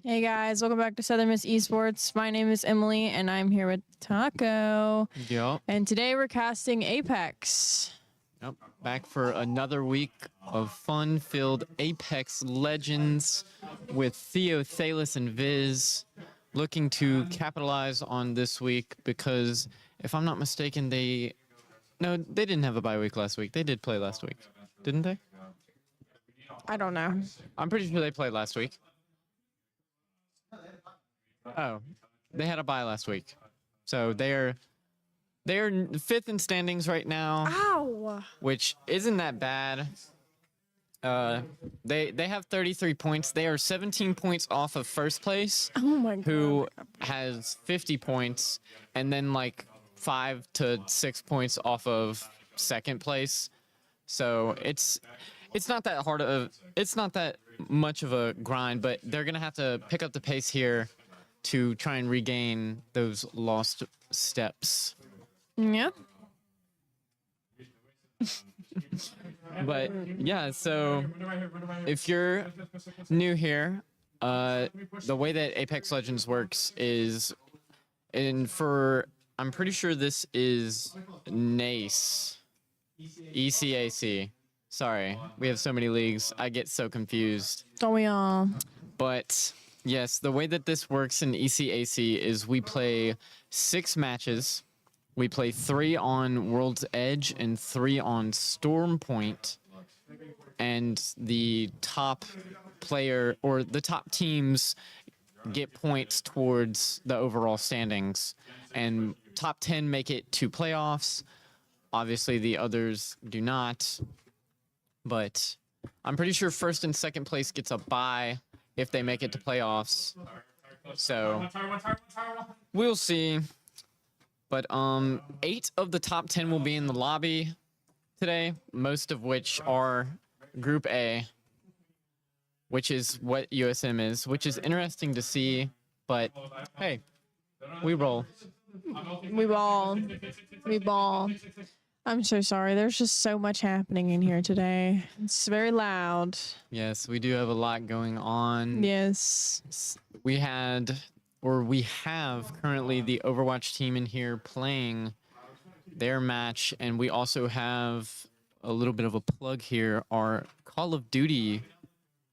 Hey guys, welcome back to Southern Miss Esports. My name is Emily and I'm here with Taco. Yup. And today we're casting Apex. Yep. Back for another week of fun-filled Apex Legends with Theo, Thalis, and Viz looking to capitalize on this week because, if I'm not mistaken, they didn't have a bye week last week. They did play last week, didn't they? I don't know. I'm pretty sure they played last week. Oh, they had a bye last week. So they're fifth in standings right now. Ow! Which isn't that bad. They have 33 points. They are 17 points off of first place, Oh my god. who has 50 points, and then like 5 to 6 points off of second place. So it's not that hard of it's not that much of a grind, but they're gonna have to pick up the pace here to try and regain those lost steps. Yep. But yeah, so if you're new here, the way that Apex Legends works is, I'm pretty sure this is NACE, ECAC. Sorry, we have so many leagues, I get so confused. Don't we all? But yes, the way that this works in ECAC is we play 6 matches. We play 3 on World's Edge and 3 on Storm Point. And the top player or the top teams get points towards the overall standings. And top 10 make it to playoffs. Obviously, the others do not. But I'm pretty sure first and second place gets a bye if they make it to playoffs. So we'll see. But 8 of the top 10 will be in the lobby today, most of which are Group A, which is what USM is, which is interesting to see. But hey, we roll. We ball. We ball. I'm so sorry. There's just so much happening in here today. It's very loud. Yes, we do have a lot going on. Yes. We have currently the Overwatch team in here playing their match, and we also have a little bit of a plug here, our Call of Duty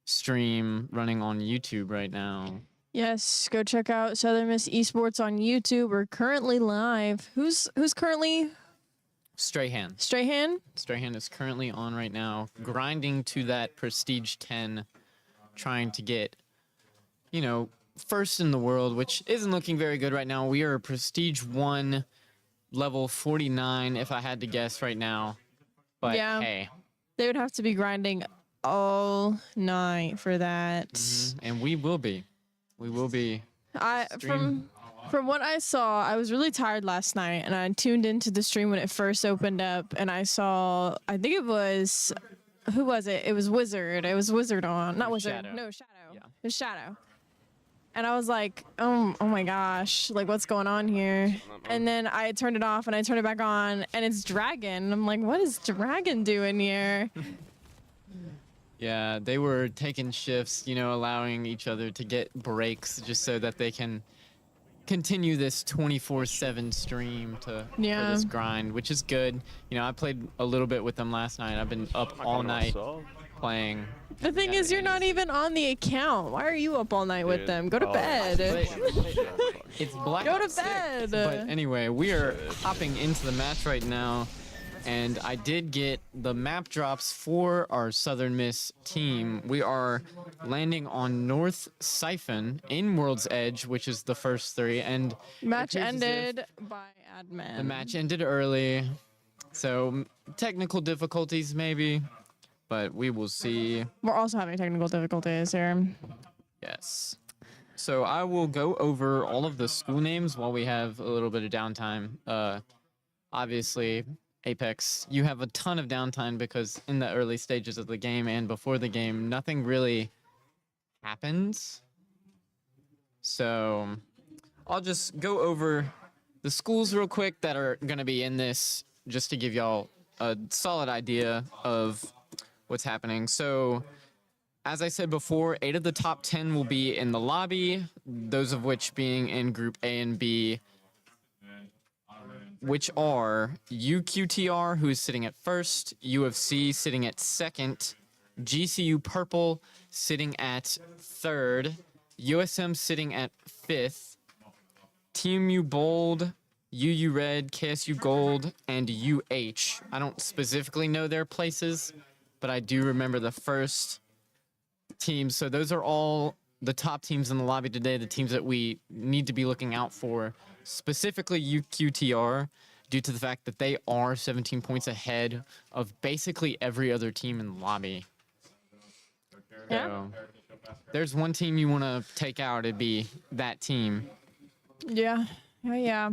stream running on YouTube right now. Yes, go check out Southern Miss Esports on YouTube. We're currently live. Who's currently? Strahan. Strahan? Strahan is currently on right now, grinding to that Prestige 10, trying to get, first in the world, which isn't looking very good right now. We are Prestige 1, level 49, if I had to guess right now. But yeah, hey. They would have to be grinding all night for that. Mm-hmm. And we will be. We will be. From what I saw, I was really tired last night, and I tuned into the stream when it first opened up, and I saw, I think it was, who was it? It was Wizard. It was Wizard on, not Wizard. Shadow. No, Shadow. Yeah. It was Shadow. And I was like, oh my gosh, like what's going on here? And then I turned it off and I turned it back on, and it's Dragon. I'm like, what is Dragon doing here? Yeah, they were taking shifts, allowing each other to get breaks just so that they can continue this 24/7 stream for this grind, which is good. I played a little bit with them last night. I've been up all night playing. The thing is, you're not even on the account. Why are you up all night with them? Go to bed. It's black. Go to bed. But anyway, we are hopping into the match right now, and I did get the map drops for our Southern Miss team. We are landing on North Siphon in World's Edge, which is the first 3, and match ended by admin. The match ended early, so technical difficulties maybe, but we will see. We're also having technical difficulties here. Yes. So I will go over all of the school names while we have a little bit of downtime. Obviously, Apex, you have a ton of downtime because in the early stages of the game and before the game, nothing really happens. So I'll just go over the schools real quick that are going to be in this, just to give y'all a solid idea of what's happening. So as I said before, 8 of the top 10 will be in the lobby, those of which being in Group A and B, which are UQTR, who is sitting at first, UFC sitting at second, GCU Purple sitting at third, USM sitting at fifth, TMU Bold, UU Red, KSU Gold, and UH. I don't specifically know their places, but I do remember the first teams. So those are all the top teams in the lobby today, the teams that we need to be looking out for, specifically UQTR, due to the fact that they are 17 points ahead of basically every other team in the lobby. Yeah. So, there's one team you want to take out, it'd be that team. Yeah. Yeah.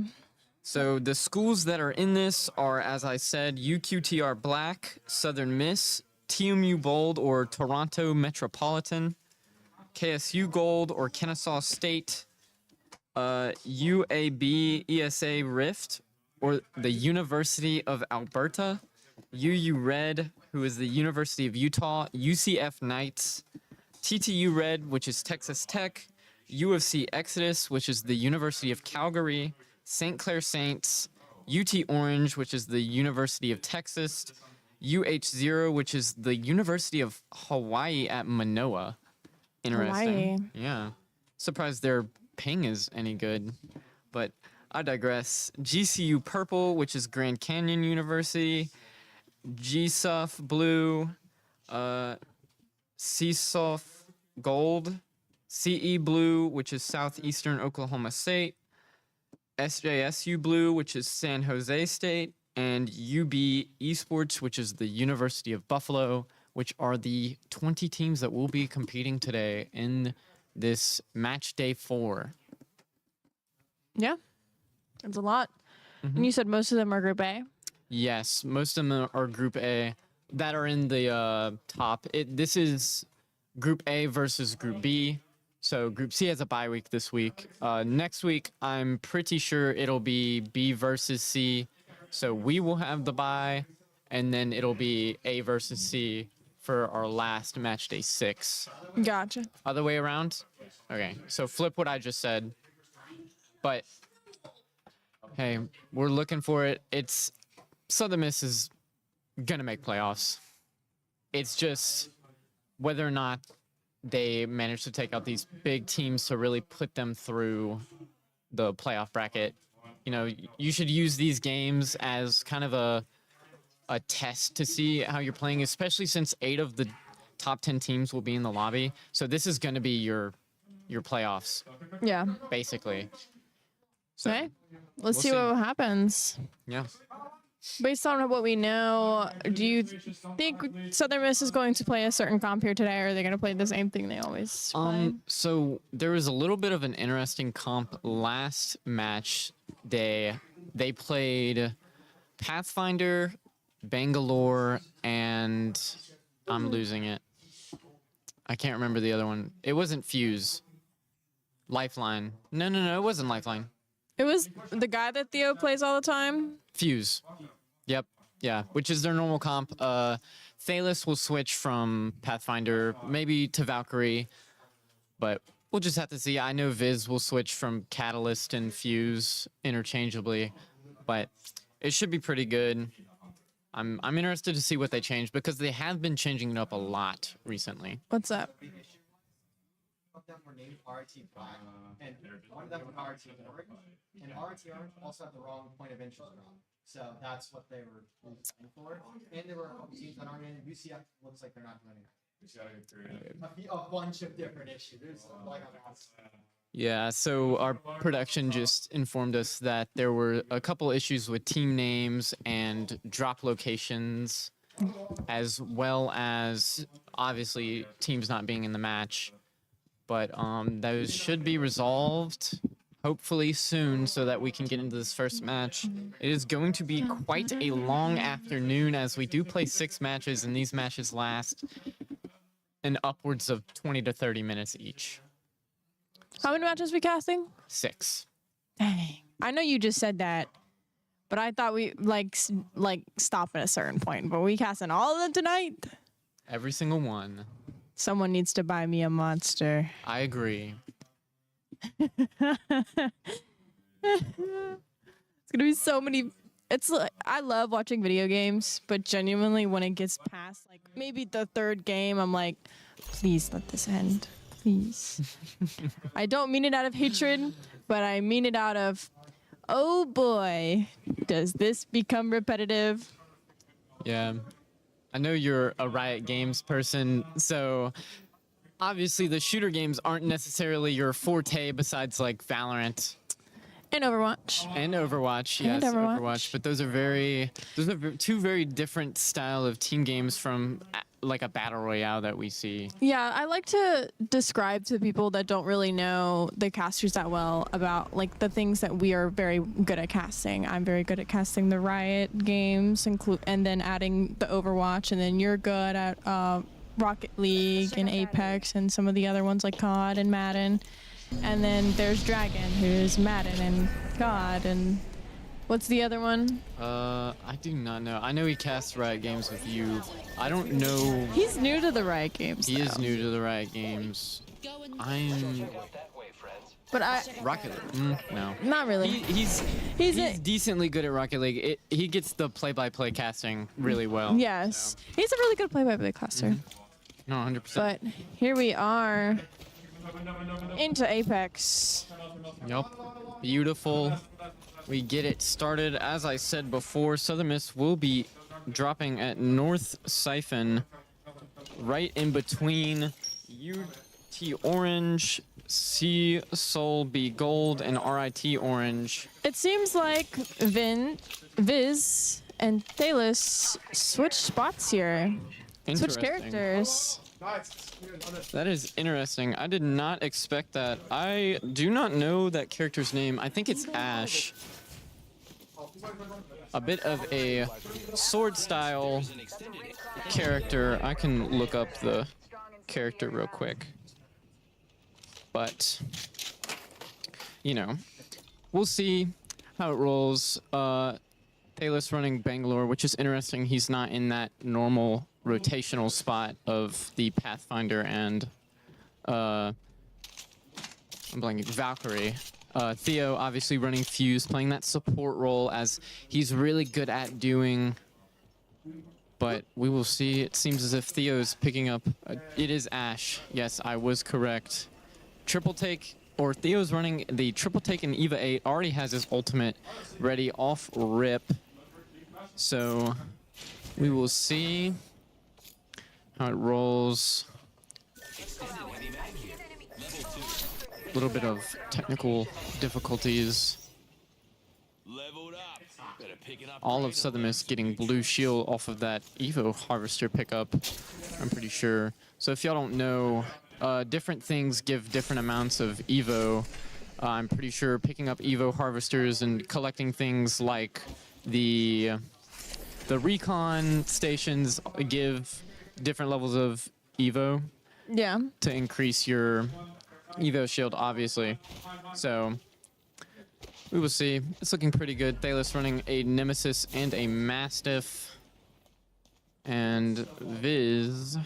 So the schools that are in this are, as I said, UQTR Black, Southern Miss, TMU Bold or Toronto Metropolitan, KSU Gold or Kennesaw State, UAB ESA Rift or the University of Alberta, UU Red, who is the University of Utah, UCF Knights, TTU Red, which is Texas Tech, UFC Exodus, which is the University of Calgary, St. Clair Saints, UT Orange, which is the University of Texas, UH0, which is the University of Hawaii at Manoa. Interesting. Hawaii. Yeah. Surprised their ping is any good. But I digress. GCU Purple, which is Grand Canyon University, GSUF Blue, CSUF Gold, CE Blue, which is Southeastern Oklahoma State, SJSU Blue, which is San Jose State, and UB Esports, which is the University of Buffalo, which are the 20 teams that will be competing today in this match day 4. Yeah. That's a lot. And you said most of them are Group A? Yes, most of them are Group A that are in the top. This is Group A versus Group B. So Group C has a bye week this week. Next week, I'm pretty sure it'll be B versus C. So we will have the bye, and then it'll be A versus C for our last match day 6. Gotcha. Other way around? Okay, so flip what I just said. But, hey, we're looking for it. It's Southern Miss is going to make playoffs. It's just whether or not they manage to take out these big teams to really put them through the playoff bracket. You know, you should use these games as kind of a test to see how you're playing, especially since 8 of the top 10 teams will be in the lobby. So this is going to be your playoffs, Yeah. basically. So, Okay. Let's we'll see see. what happens. yeah. Based on what we know, do you think Southern Miss is going to play a certain comp here today, or are they going to play the same thing they always play? So there was a little bit of an interesting comp last match day. They played Pathfinder, Bangalore, and I'm losing it. I can't remember the other one. It wasn't Fuse. Lifeline. No, it wasn't Lifeline. It was the guy that Theo plays all the time. Fuse. Yep. Yeah, which is their normal comp. Thalos will switch from Pathfinder, maybe to Valkyrie, but we'll just have to see. I know Viz will switch from Catalyst and Fuse interchangeably, but it should be pretty good. I'm interested to see what they change because they have been changing it up a lot recently. What's up? Of them were named RT Black, and one of them was RT Orange, and RT Orange also had the wrong point of interest wrong. So that's what they were looking for. And there were a couple teams that aren't in. UCF looks like they're not winning. A bunch of different issues. There's like Yeah, so our production just informed us that there were a couple issues with team names and drop locations, as well as obviously teams not being in the match. But those should be resolved hopefully soon so that we can get into this first match. It is going to be quite a long afternoon as we do play 6 matches, and these matches last in upwards of 20 to 30 minutes each. How many matches we casting? 6. Dang. I know you just said that, but I thought we like stop at a certain point. But we casting all of them tonight? Every single one. Someone needs to buy me a monster. I agree. It's gonna be so many. It's like I love watching video games, but genuinely, when it gets past like maybe the third game, I'm like, please let this end, please. I don't mean it out of hatred, but I mean it out of, oh boy, does this become repetitive? Yeah. I know you're a Riot Games person, so obviously the shooter games aren't necessarily your forte besides like Valorant. And Overwatch. And Overwatch, And yes, Overwatch. But those are two very different style of team games from like a battle royale that we see. Yeah, I like to describe to people that don't really know the casters that well about like the things that we are very good at casting. I'm very good at casting the Riot games, and then adding the Overwatch, and then you're good at Rocket League and Apex and some of the other ones like COD and Madden. And then there's Dragon, who's Madden and COD, and what's the other one? I do not know. I know he casts Riot Games with you. I don't know. He's new to the Riot games. He is though. new to the Riot Games. I'm But I Rocket League. No. not really. He's decently good at Rocket League. He gets the play-by-play casting really well. Yes, he's a really good play-by-play caster. No, 100%. But here we are into Apex. Yup. Beautiful. We get it started. As I said before, Southern Miss will be dropping at North Siphon, right in between UT Orange, C Soul B Gold, and RIT Orange. It seems like Viz, and Thalos switched spots here. Switch Interesting. characters. That is interesting. I did not expect that. I do not know that character's name. I think it's Ash. A bit of a sword style character. I can look up the character real quick. But, you know, we'll see how it rolls. Thalos running Bangalore, which is interesting. He's not in that normal rotational spot of the Pathfinder and I'm blanking, Valkyrie. Theo obviously running Fuse, playing that support role as he's really good at doing. But we will see. It seems as if Theo's picking up. It is Ash. Yes, I was correct. Triple take, or Theo's running the triple take in EVA 8. Already has his ultimate ready off rip. So we will see how it rolls. A little bit of technical difficulties. All of Southern Miss getting blue shield off of that Evo Harvester pickup, I'm pretty sure. So if y'all don't know, different things give different amounts of Evo. I'm pretty sure picking up Evo Harvesters and collecting things like the recon stations give different levels of Evo Yeah. to increase your Evo shield, obviously. So we will see. It's looking pretty good. Thalos running a Nemesis and a Mastiff. And Viz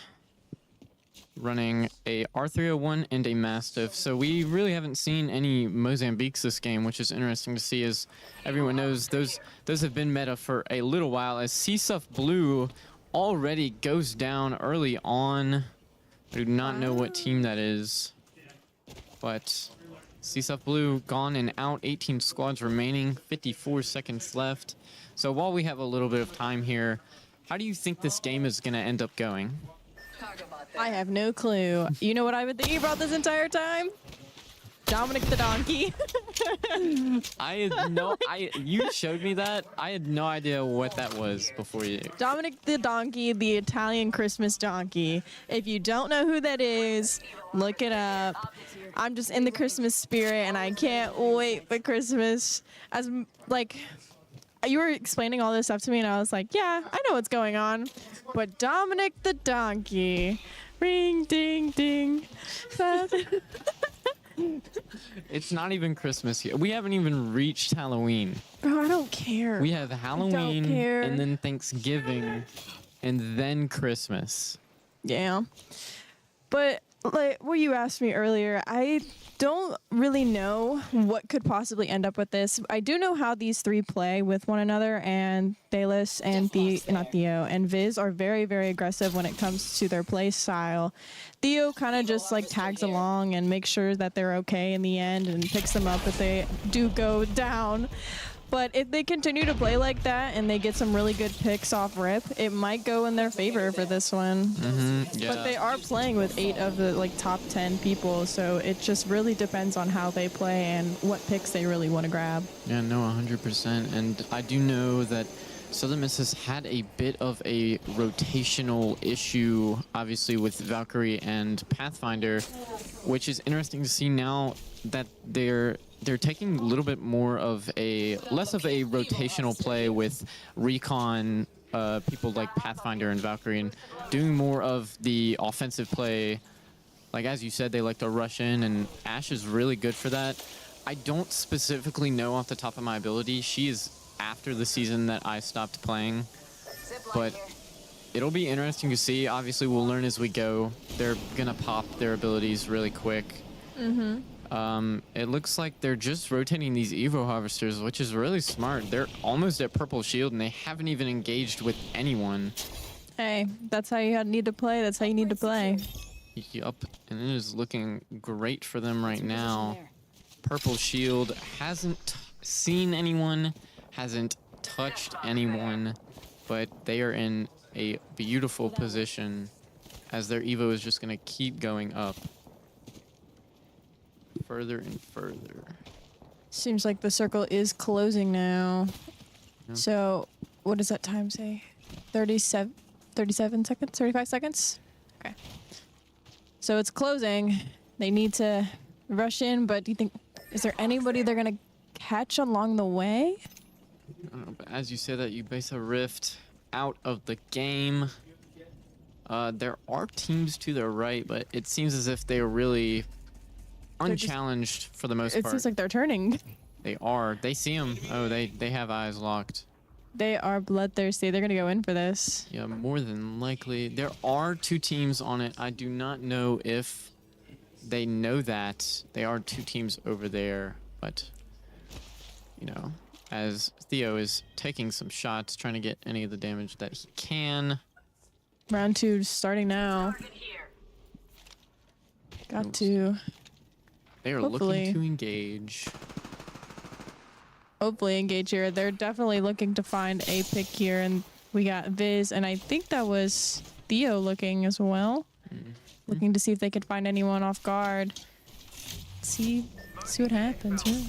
running a R301 and a Mastiff. So we really haven't seen any Mozambiques this game, which is interesting to see. As everyone knows, those have been meta for a little while, as CSUF Blue already goes down early on. I do not know what team that is, but CSUF Blue gone and out, 18 squads remaining, 54 seconds left. So while we have a little bit of time here, how do you think this game is going to end up going? I have no clue. You know what I've been thinking about this entire time? Dominic the Donkey. You showed me that. I had no idea what that was before you. Dominic the Donkey, the Italian Christmas donkey. If you don't know who that is, look it up. I'm just in the Christmas spirit, and I can't wait for Christmas. As like, you were explaining all this stuff to me, and I was like, yeah, I know what's going on. But Dominic the Donkey, ring, ding, ding. It's not even Christmas yet. We haven't even reached Halloween. Bro, I don't care. We have Halloween care. and then Thanksgiving and then Christmas. Yeah. But like what you asked me earlier, I don't really know what could possibly end up with this. I do know how these three play with one another, and Thalos and not Theo and Viz are very, very aggressive when it comes to their play style. Theo kind of just like tags along and makes sure that they're okay in the end and picks them up if they do go down. But if they continue to play like that and they get some really good picks off rip, it might go in their favor for this one. Yeah. But they are playing with 8 of the like top 10 people, so it just really depends on how they play and what picks they really want to grab. Yeah, no, 100%. And I do know that Southern Miss has had a bit of a rotational issue, obviously, with Valkyrie and Pathfinder, which is interesting to see now that they're taking a little bit more of less of a rotational play with recon people like Pathfinder and Valkyrie, and doing more of the offensive play. Like, as you said, they like to rush in, and Ash is really good for that. I don't specifically know off the top of my ability. She is after the season that I stopped playing, but it'll be interesting to see. Obviously, we'll learn as we go. They're gonna pop their abilities really quick. It looks like they're just rotating these Evo Harvesters, which is really smart. They're almost at purple shield, and they haven't even engaged with anyone. Hey, that's how you need to play. That's how you need to play. Yup, and it is looking great for them right now. Purple shield hasn't seen anyone, hasn't touched anyone, but they are in a beautiful position as their Evo is just going to keep going up. Further and further. Seems like the circle is closing now. Yeah. So, what does that time say? 37 seconds? 35 seconds? Okay. So it's closing. They need to rush in, but do you think, is there anybody they're going to catch along the way? I don't know, but as you say that, you base a rift out of the game. There are teams to their right, but it seems as if they are really unchallenged for the most part. It seems like they're turning. They are. They see them. Oh, they have eyes locked. They are bloodthirsty. They're going to go in for this. Yeah, more than likely. There are 2 teams on it. I do not know if they know that. They are 2 teams over there, but, you know, as Theo is taking some shots, trying to get any of the damage that he can. Round 2 starting now. Got to. They are Hopefully. looking to engage. Hopefully engage here. They're definitely looking to find a pick here, and we got Viz, and I think that was Theo looking as well. Looking to see if they could find anyone off guard. See what happens. Really.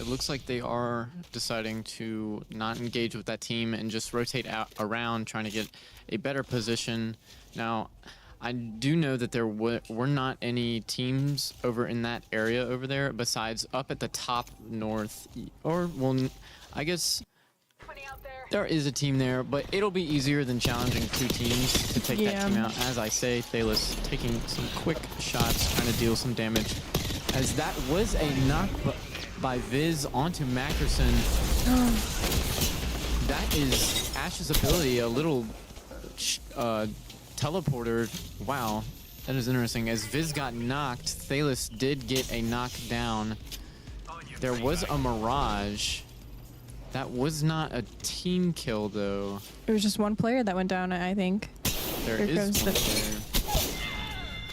It looks like they are deciding to not engage with that team and just rotate out around, trying to get a better position. Now, I do know that there were not any teams over in that area over there besides up at the top north, or, well, I guess there is a team there, but it'll be easier than challenging 2 teams to take that team out. As I say, Thalos taking some quick shots, trying to deal some damage, as that was a knock by Viz onto Mackerson. That is Ash's ability, a little teleporter. Wow, that is interesting. As Viz got knocked, Thalos did get a knockdown. There was a Mirage. That was not a team kill, though. It was just one player that went down, I think. There Here is goes one player.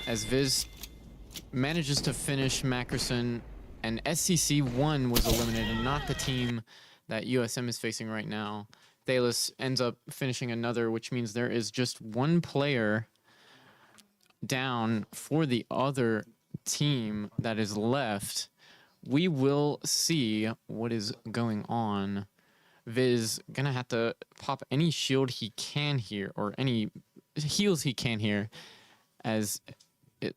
As Viz manages to finish Mackerson, and SCC-1 was eliminated, not the team that USM is facing right now. Thalos ends up finishing another, which means there is just 1 player down for the other team that is left. We will see what is going on. Viz gonna have to pop any shield he can here, or any heals he can here, as it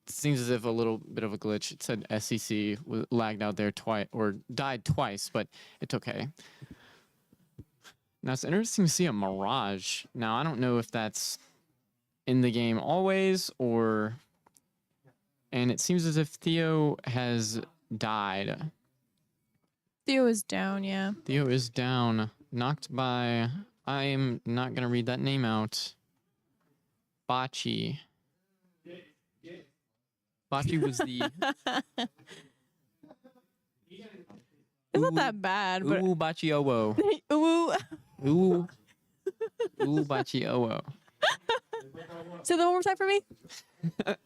seems as if a little bit of a glitch. It said SCC was lagged out there twice, or died twice, but it's okay. Now, it's interesting to see a Mirage. Now, I don't know if that's in the game always, or... And it seems as if Theo has died. Theo is down, yeah. Theo is down. Knocked by... I am not going to read that name out. Bachi. Bachi was the It's not that bad, but Ooh Bachi Owo. ooh. Ooh. Ooh Bachi Owo. Say that one more time for me.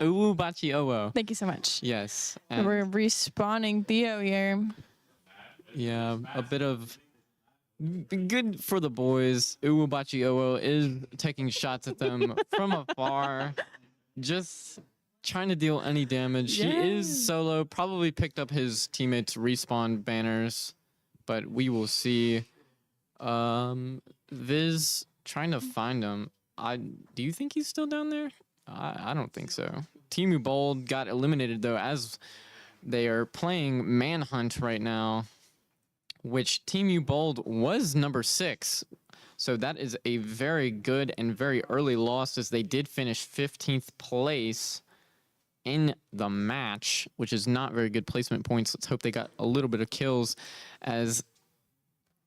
Ooh Bachi Owo. Thank you so much. Yes. And we're respawning Theo here. Yeah, a bit of good for the boys. Uwabachi Owo is taking shots at them from afar, just trying to deal any damage. He is Yes. solo, probably picked up his teammates' respawn banners, but we will see. Viz trying to find him. Do you think he's still down there? I don't think so. Timu Bold got eliminated though, as they are playing Manhunt right now, which Timu Bold was number 6. So that is a very good and very early loss, as they did finish 15th place in the match, which is not very good placement points. Let's hope they got a little bit of kills, as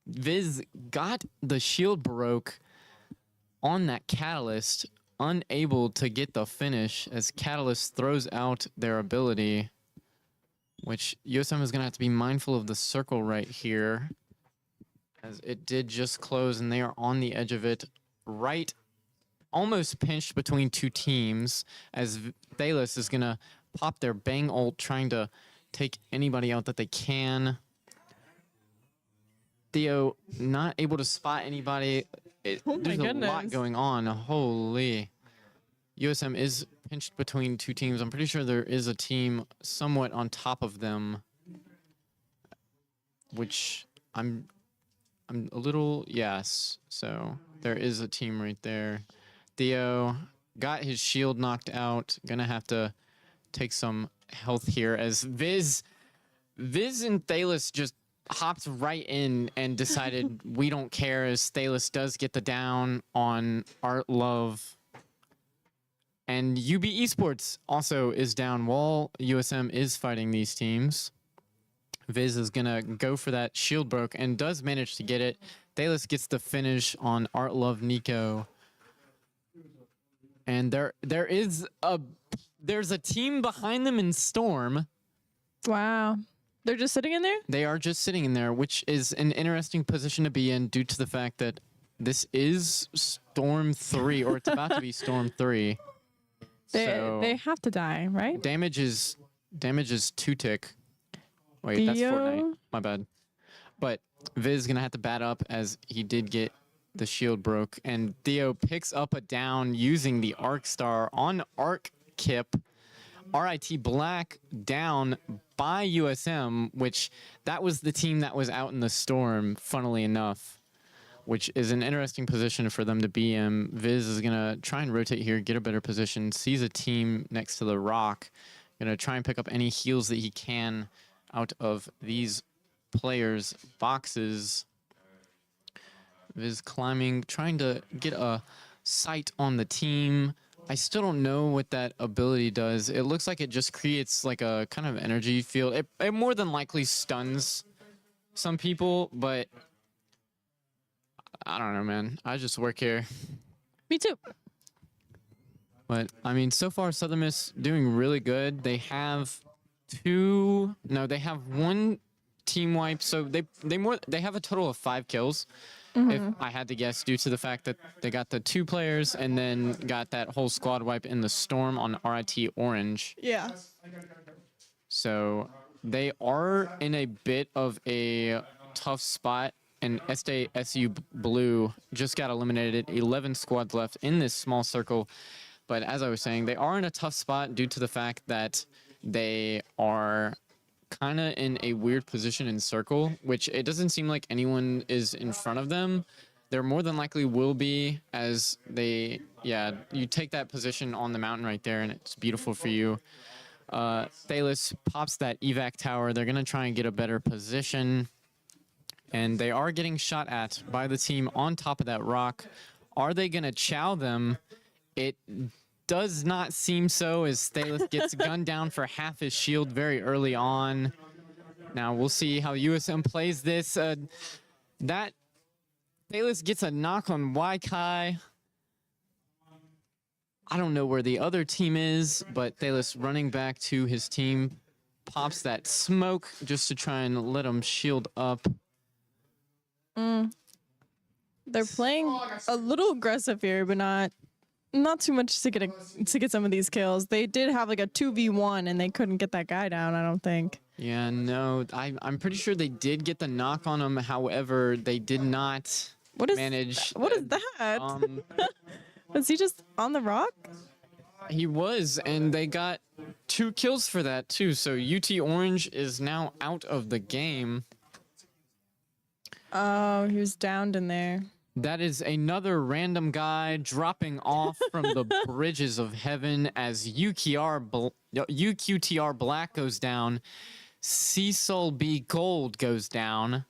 Viz got the shield broke on that Catalyst, unable to get the finish as Catalyst throws out their ability, which USM is going to have to be mindful of the circle right here, as it did just close and they are on the edge of it, right, almost pinched between two teams, as Thalos is going to pop their bang ult, trying to take anybody out that they can. Theo not able to spot anybody. There's a lot goodness. going on. Holy. USM is pinched between two teams. I'm pretty sure there is a team somewhat on top of them, which I'm a little, yes. So there is a team right there. Theo got his shield knocked out. Gonna have to take some health here, as Viz and Thalos just hopped right in and decided we don't care, as Thalos does get the down on Art Love. And UB Esports also is down while USM is fighting these teams. Viz is gonna go for that shield broke and does manage to get it. Thalos gets the finish on Art Love Nico. And there's a team behind them in Storm. Wow. They're just sitting in there? They are just sitting in there, which is an interesting position to be in due to the fact that this is Storm 3, or it's about to be Storm 3. They have to die, right? Damage is 2-tick. Wait, that's Theo? Fortnite. My bad. But Viz gonna have to bat up, as he did get the shield broke, and Theo picks up a down using the Arc Star on Arc Kip. RIT Black down by USM, which that was the team that was out in the storm, funnily enough, which is an interesting position for them to be in. Viz is going to try and rotate here, get a better position, sees a team next to the rock, going to try and pick up any heals that he can out of these players' boxes. Viz climbing, trying to get a sight on the team. I still don't know what that ability does. It looks like it just creates like a kind of energy field. It more than likely stuns some people, but I don't know, man. I just work here. Me too. But I mean, so far Southern Miss doing really good. They have one team wipe. So they have a total of 5 kills. If I had to guess, due to the fact that they got the 2 players and then got that whole squad wipe in the storm on RIT Orange. Yeah. So they are in a bit of a tough spot, and SU Blue just got eliminated. 11 squads left in this small circle. But as I was saying, they are in a tough spot due to the fact that they are kind of in a weird position in circle, which it doesn't seem like anyone is in front of them. There more than likely will be, as you take that position on the mountain right there, and it's beautiful for you. Thalos pops that evac tower. They're going to try and get a better position, and they are getting shot at by the team on top of that rock. Are they going to chow them? It does not seem so, as Thalos gets gunned down for half his shield very early on. Now we'll see how USM plays this. That Thalos gets a knock on Waikai. I don't know where the other team is, but Thalos running back to his team, pops that smoke just to try and let him shield up. They're playing a little aggressive here, but not too much to get some of these kills. They did have like a 2v1 and they couldn't get that guy down, I don't think. Yeah, no, I'm pretty sure they did get the knock on him. However, they did not manage. What is that? Was he just on the rock? He was, and they got 2 kills for that too. So UT Orange is now out of the game. Oh, he was downed in there. That is another random guy dropping off from the bridges of heaven as UQTR Black goes down, Cecil B Gold goes down,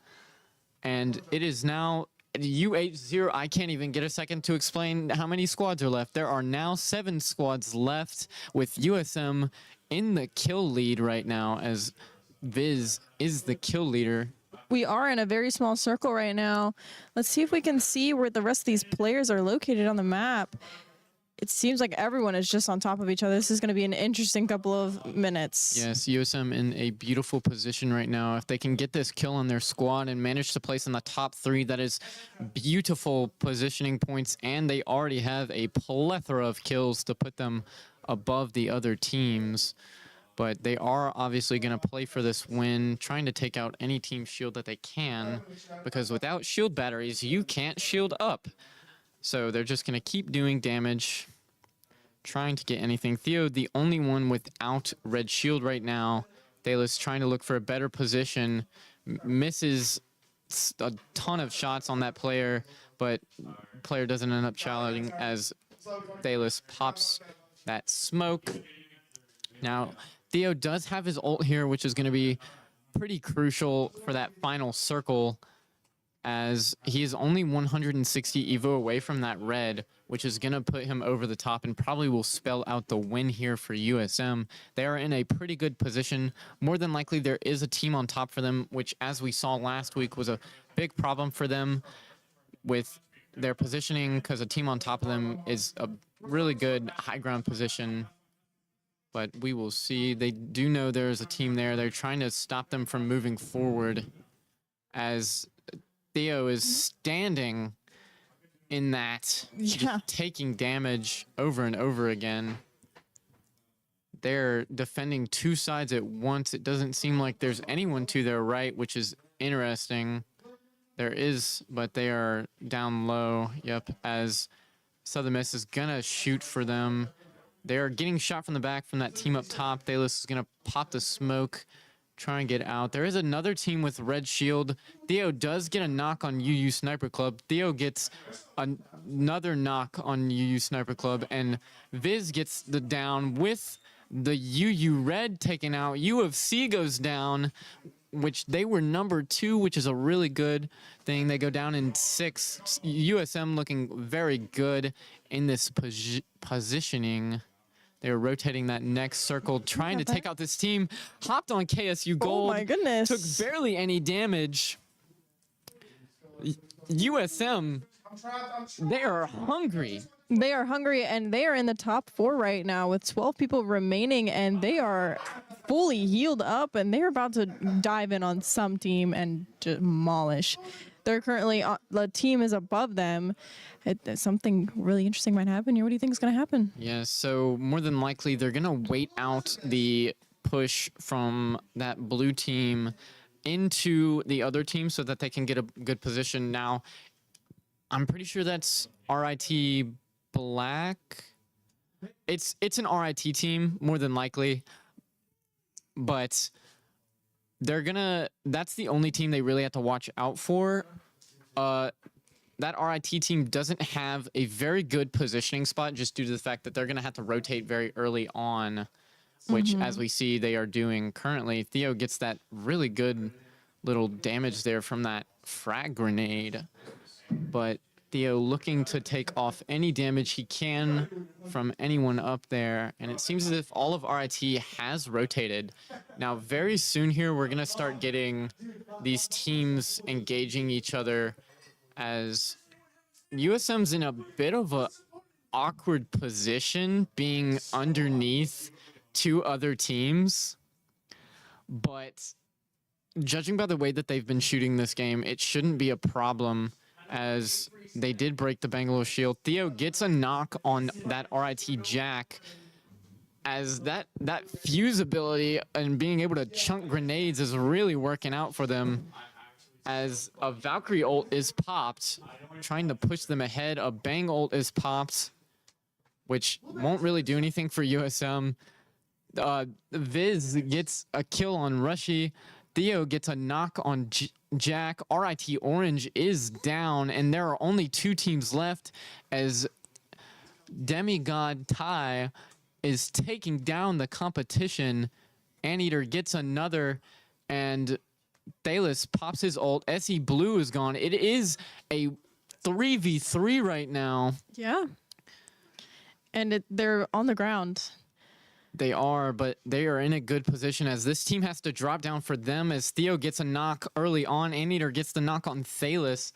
and it is now U80. I can't even get a second to explain how many squads are left. There are now 7 squads left with USM in the kill lead right now as Viz is the kill leader. We are in a very small circle right now. Let's see if we can see where the rest of these players are located on the map. It seems like everyone is just on top of each other. This is going to be an interesting couple of minutes. Yes, USM in a beautiful position right now. If they can get this kill on their squad and manage to place in the top 3, that is beautiful positioning points, and they already have a plethora of kills to put them above the other teams. But they are obviously going to play for this win, trying to take out any team shield that they can, because without shield batteries, you can't shield up. So they're just going to keep doing damage, trying to get anything. Theo, the only one without red shield right now. Thalos trying to look for a better position, misses a ton of shots on that player, but player doesn't end up challenging as Thalos pops that smoke. Now, Theo does have his ult here, which is going to be pretty crucial for that final circle, as he is only 160 Evo away from that red, which is going to put him over the top and probably will spell out the win here for USM. They are in a pretty good position. More than likely, there is a team on top for them, which, as we saw last week, was a big problem for them with their positioning, because a team on top of them is a really good high ground position. But we will see. They do know there's a team there. They're trying to stop them from moving forward, as Theo is standing in that, just taking damage over and over again. They're defending 2 sides at once. It doesn't seem like there's anyone to their right, which is interesting. There is, but they are down low. Yep, as Southern Miss is going to shoot for them. They're getting shot from the back from that team up top. Thalos is going to pop the smoke, try and get out. There is another team with red shield. Theo does get a knock on UU Sniper Club. Theo gets another knock on UU Sniper Club, and Viz gets the down with the UU red taken out. U of C goes down, which they were number 2, which is a really good thing. They go down in 6. USM looking very good in this positioning. They were rotating that next circle, trying to take out this team. Hopped on KSU Gold. Oh my goodness. Took barely any damage. USM, they are hungry. They are hungry, and they are in the top 4 right now with 12 people remaining, and they are fully healed up, and they're about to dive in on some team and demolish. They're currently, the team is above them. Something really interesting might happen here. What do you think is going to happen? Yeah, so more than likely they're going to wait out the push from that blue team into the other team so that they can get a good position. Now, I'm pretty sure that's RIT Black. It's an RIT team, more than likely. But that's the only team they really have to watch out for. That RIT team doesn't have a very good positioning spot, just due to the fact that they're going to have to rotate very early on, which, as we see, they are doing currently. Theo gets that really good little damage there from that frag grenade, but Theo looking to take off any damage he can from anyone up there, and it seems as if all of RIT has rotated. Now, very soon here, we're going to start getting these teams engaging each other, as USM's in a bit of a awkward position being underneath two other teams, but judging by the way that they've been shooting this game, it shouldn't be a problem as they did break the Bangalore shield. Theo gets a knock on that RIT Jack as that fuse ability and being able to chunk grenades is really working out for them as a Valkyrie ult is popped, trying to push them ahead. A Bang ult is popped, which won't really do anything for USM. Viz gets a kill on Rushy. Theo gets a knock on Jack. RIT Orange is down, and there are only two teams left as Demigod Ty is taking down the competition. Anteater gets another, and Thalos pops his ult. SE Blue is gone. It is a 3v3 right now. Yeah. And they're on the ground. They are, but they are in a good position as this team has to drop down for them as Theo gets a knock early on. Anteater gets the knock on Thalos.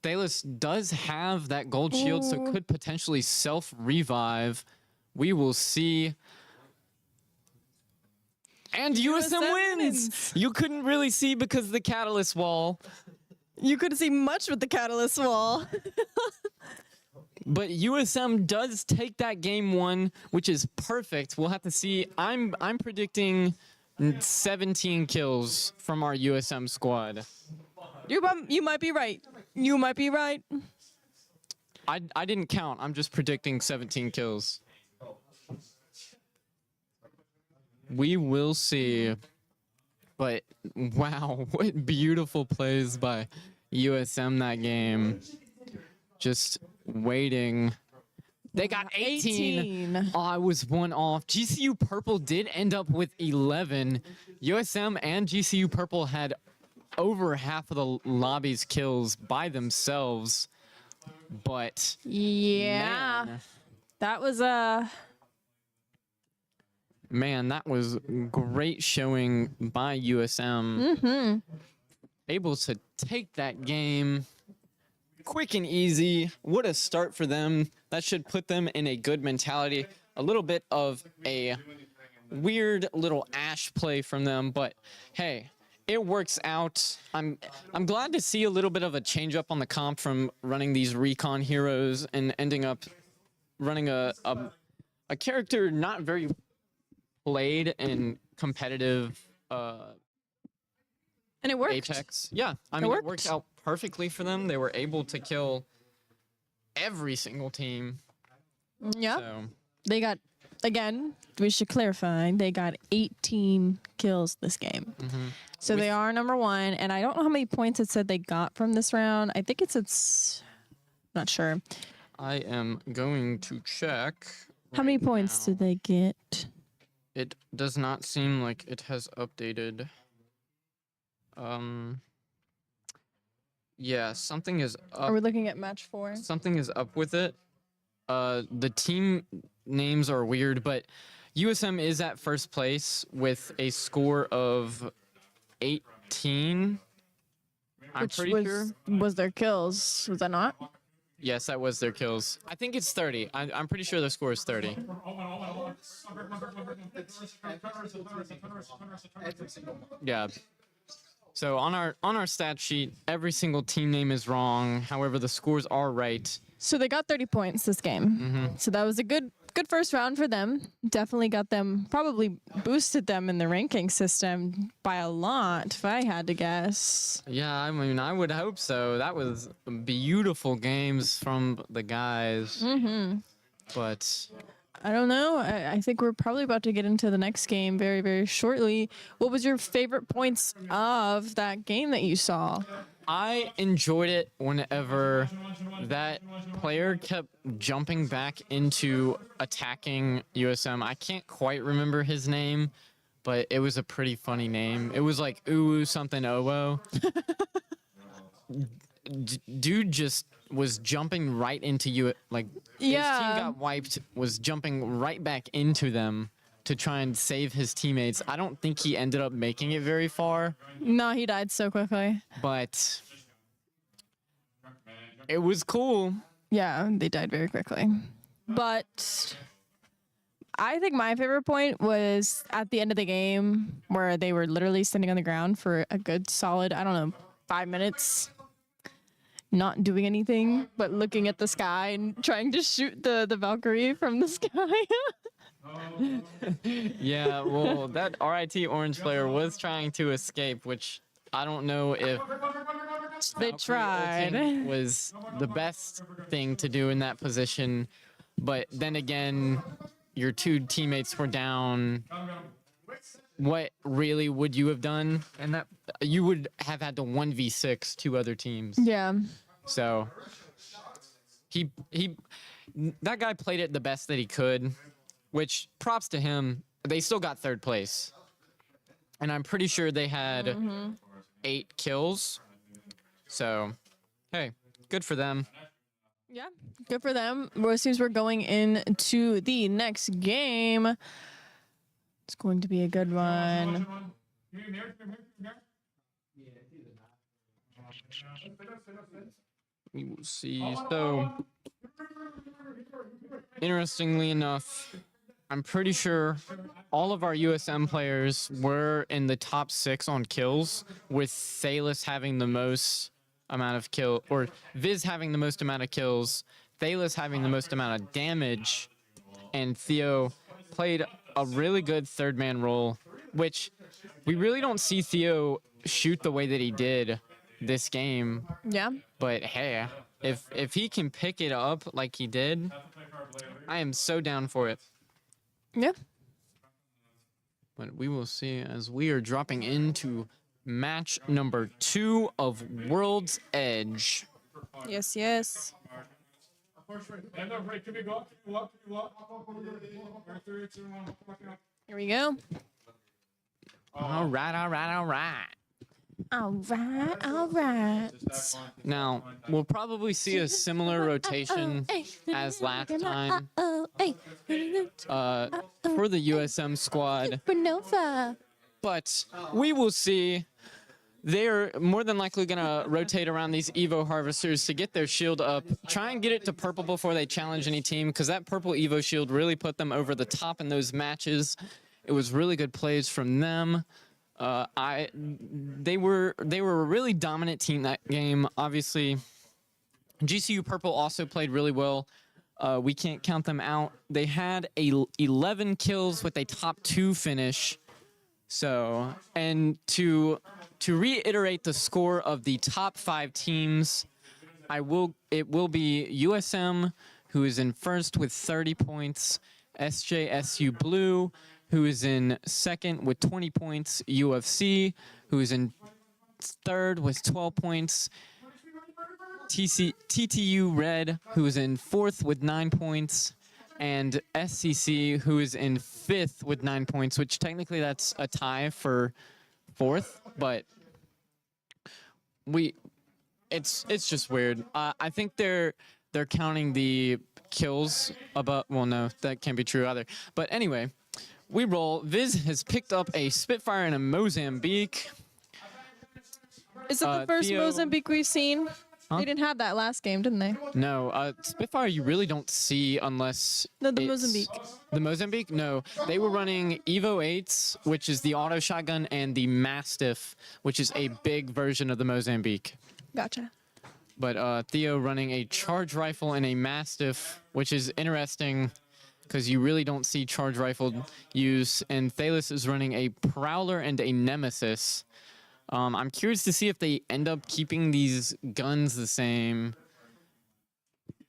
Thalos does have that gold shield, so could potentially self-revive. We will see. And USM wins! You couldn't really see because of the catalyst wall. You couldn't see much with the catalyst wall. But USM does take that game one, which is perfect. We'll have to see. I'm predicting 17 kills from our USM squad. You might be right. You might be right. I didn't count. I'm just predicting 17 kills. We will see. But wow, what beautiful plays by USM that game. Just waiting. They got 18. Oh, I was one off. GCU Purple did end up with 11. USM and GCU Purple had over half of the lobby's kills by themselves. But yeah, man, that was man, that was great showing by USM. Able to take that game quick and easy. What a start for them. That should put them in a good mentality. A little bit of a weird little Ash play from them, but hey, it works out. I'm glad to see a little bit of a change up on the comp from running these recon heroes and ending up running a character not very played in competitive and it worked. Apex. Yeah, I mean, it worked out perfectly for them. They were able to kill every single team. Yeah. So. They got, again, we should clarify, they got 18 kills this game. So they are number one, and I don't know how many points it said they got from this round. I think it's not sure. I am going to check. How many points did they get? It does not seem like it has updated. Yeah, something is up. Are we looking at match 4? Something is up with it. The team names are weird, but USM is at first place with a score of 18. I'm pretty sure. Was their kills? Was that not? Yes, that was their kills. I think it's 30. I'm pretty sure their score is 30. Yeah. So on our stat sheet, every single team name is wrong. However, the scores are right. So they got 30 points this game. So that was a good first round for them. Definitely got them, probably boosted them in the ranking system by a lot, if I had to guess. Yeah, I mean, I would hope so. That was beautiful games from the guys. But I don't know. I think we're probably about to get into the next game very, very shortly. What was your favorite points of that game that you saw? I enjoyed it whenever that player kept jumping back into attacking USM. I can't quite remember his name, but it was a pretty funny name. It was like Ooh something Owo. Dude just was jumping right into you. Like his team got wiped, was jumping right back into them to try and save his teammates. I don't think he ended up making it very far. No, he died so quickly. But it was cool. Yeah, they died very quickly. But I think my favorite point was at the end of the game where they were literally standing on the ground for a good solid, I don't know, 5 minutes, not doing anything but looking at the sky and trying to shoot the Valkyrie from the sky. Yeah, well, that RIT orange player was trying to escape, which I don't know if They Valkyrie ulting tried. was the best thing to do in that position. But then again, your two teammates were down. What really would you have done? And that you would have had to 1v6 two other teams. Yeah. So he that guy played it the best that he could, which props to him. They still got third place. And I'm pretty sure they had 8 kills. So, hey, good for them. Yeah, good for them. Well, it seems we're going into the next game. It's going to be a good one. We will see. So, interestingly enough, I'm pretty sure all of our USM players were in the top 6 on kills, with Thalis having the most amount of kill, or Viz having the most amount of kills, Thalis having the most amount of damage, and Theo played a really good third man role, which we really don't see Theo shoot the way that he did this game. Yeah. But hey, if he can pick it up like he did, I am so down for it. Yeah. But we will see as we are dropping into match number 2 of World's Edge. Yes, yes. Here we go. All right. All right. Now, we'll probably see a similar rotation as last time for the USM squad. Supernova. But we will see. They're more than likely going to rotate around these Evo Harvesters to get their shield up. Try and get it to purple before they challenge any team, because that purple Evo shield really put them over the top in those matches. It was really good plays from them. They were a really dominant team that game. Obviously, GCU Purple also played really well. We can't count them out. They had 11 kills with a top 2 finish. So, and to reiterate the score of the top 5 teams, it will be USM, who is in first with 30 points, SJSU Blue, who is in second with 20 points, UFC, who is in third with 12 points, TTU Red, who is in fourth with 9 points, and SCC, who is in 5th with 9 points, which technically that's a tie for 4th, but it's just weird. I think they're counting the kills above. Well, no, that can't be true either. But anyway, we roll. Viz has picked up a Spitfire and a Mozambique. Is it the first Theo- Mozambique we've seen? Huh? They didn't have that last game, didn't they? No, Spitfire you really don't see unless No, the it's- Mozambique. The Mozambique? No. They were running Evo 8s, which is the auto shotgun, and the Mastiff, which is a big version of the Mozambique. Gotcha. But Theo running a charge rifle and a Mastiff, which is interesting because you really don't see charge rifle use. And Thalis is running a Prowler and a Nemesis. I'm curious to see if they end up keeping these guns the same.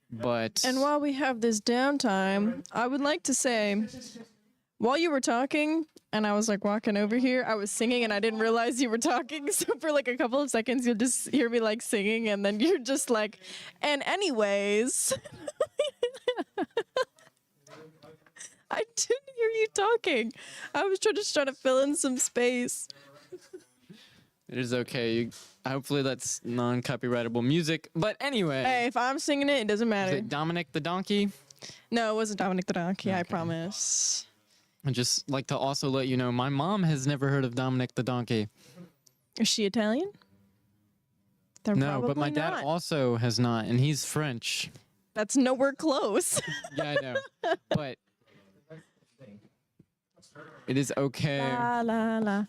But And while we have this downtime, I would like to say, while you were talking, and I was like walking over here, I was singing and I didn't realize you were talking. So for like a couple of seconds, you'll just hear me like singing, and then you're just like, and anyways. I didn't hear you talking. I was just trying to fill in some space. it is okay. Hopefully that's non-copyrightable music. But anyway, Hey, if I'm singing it, it doesn't is matter. it Dominic the Donkey? No, it wasn't Dominic the Donkey, I Okay. promise. I'd just like to also let you know, my mom has never heard of Dominic the Donkey. Is she Italian? They're No, but my probably dad not. also has not, and he's French. That's nowhere close. Yeah, I know. But it is okay. La la la.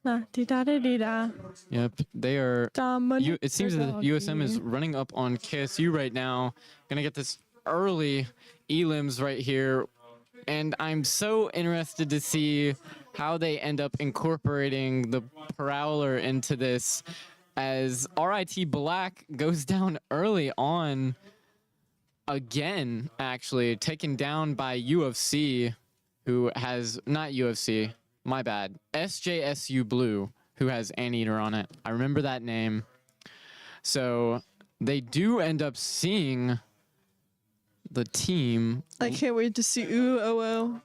La di da di di da. Yep, they are. Dominic It seems that Doggy. USM is running up on KSU right now. Gonna get this early elims right here. And I'm so interested to see how they end up incorporating the Prowler into this, as RIT Black goes down early on again, actually, taken down by UFC, who has, not UFC, my bad, SJSU Blue, who has Anteater on it. I remember that name. So they do end up seeing the team. I can't wait to see OO.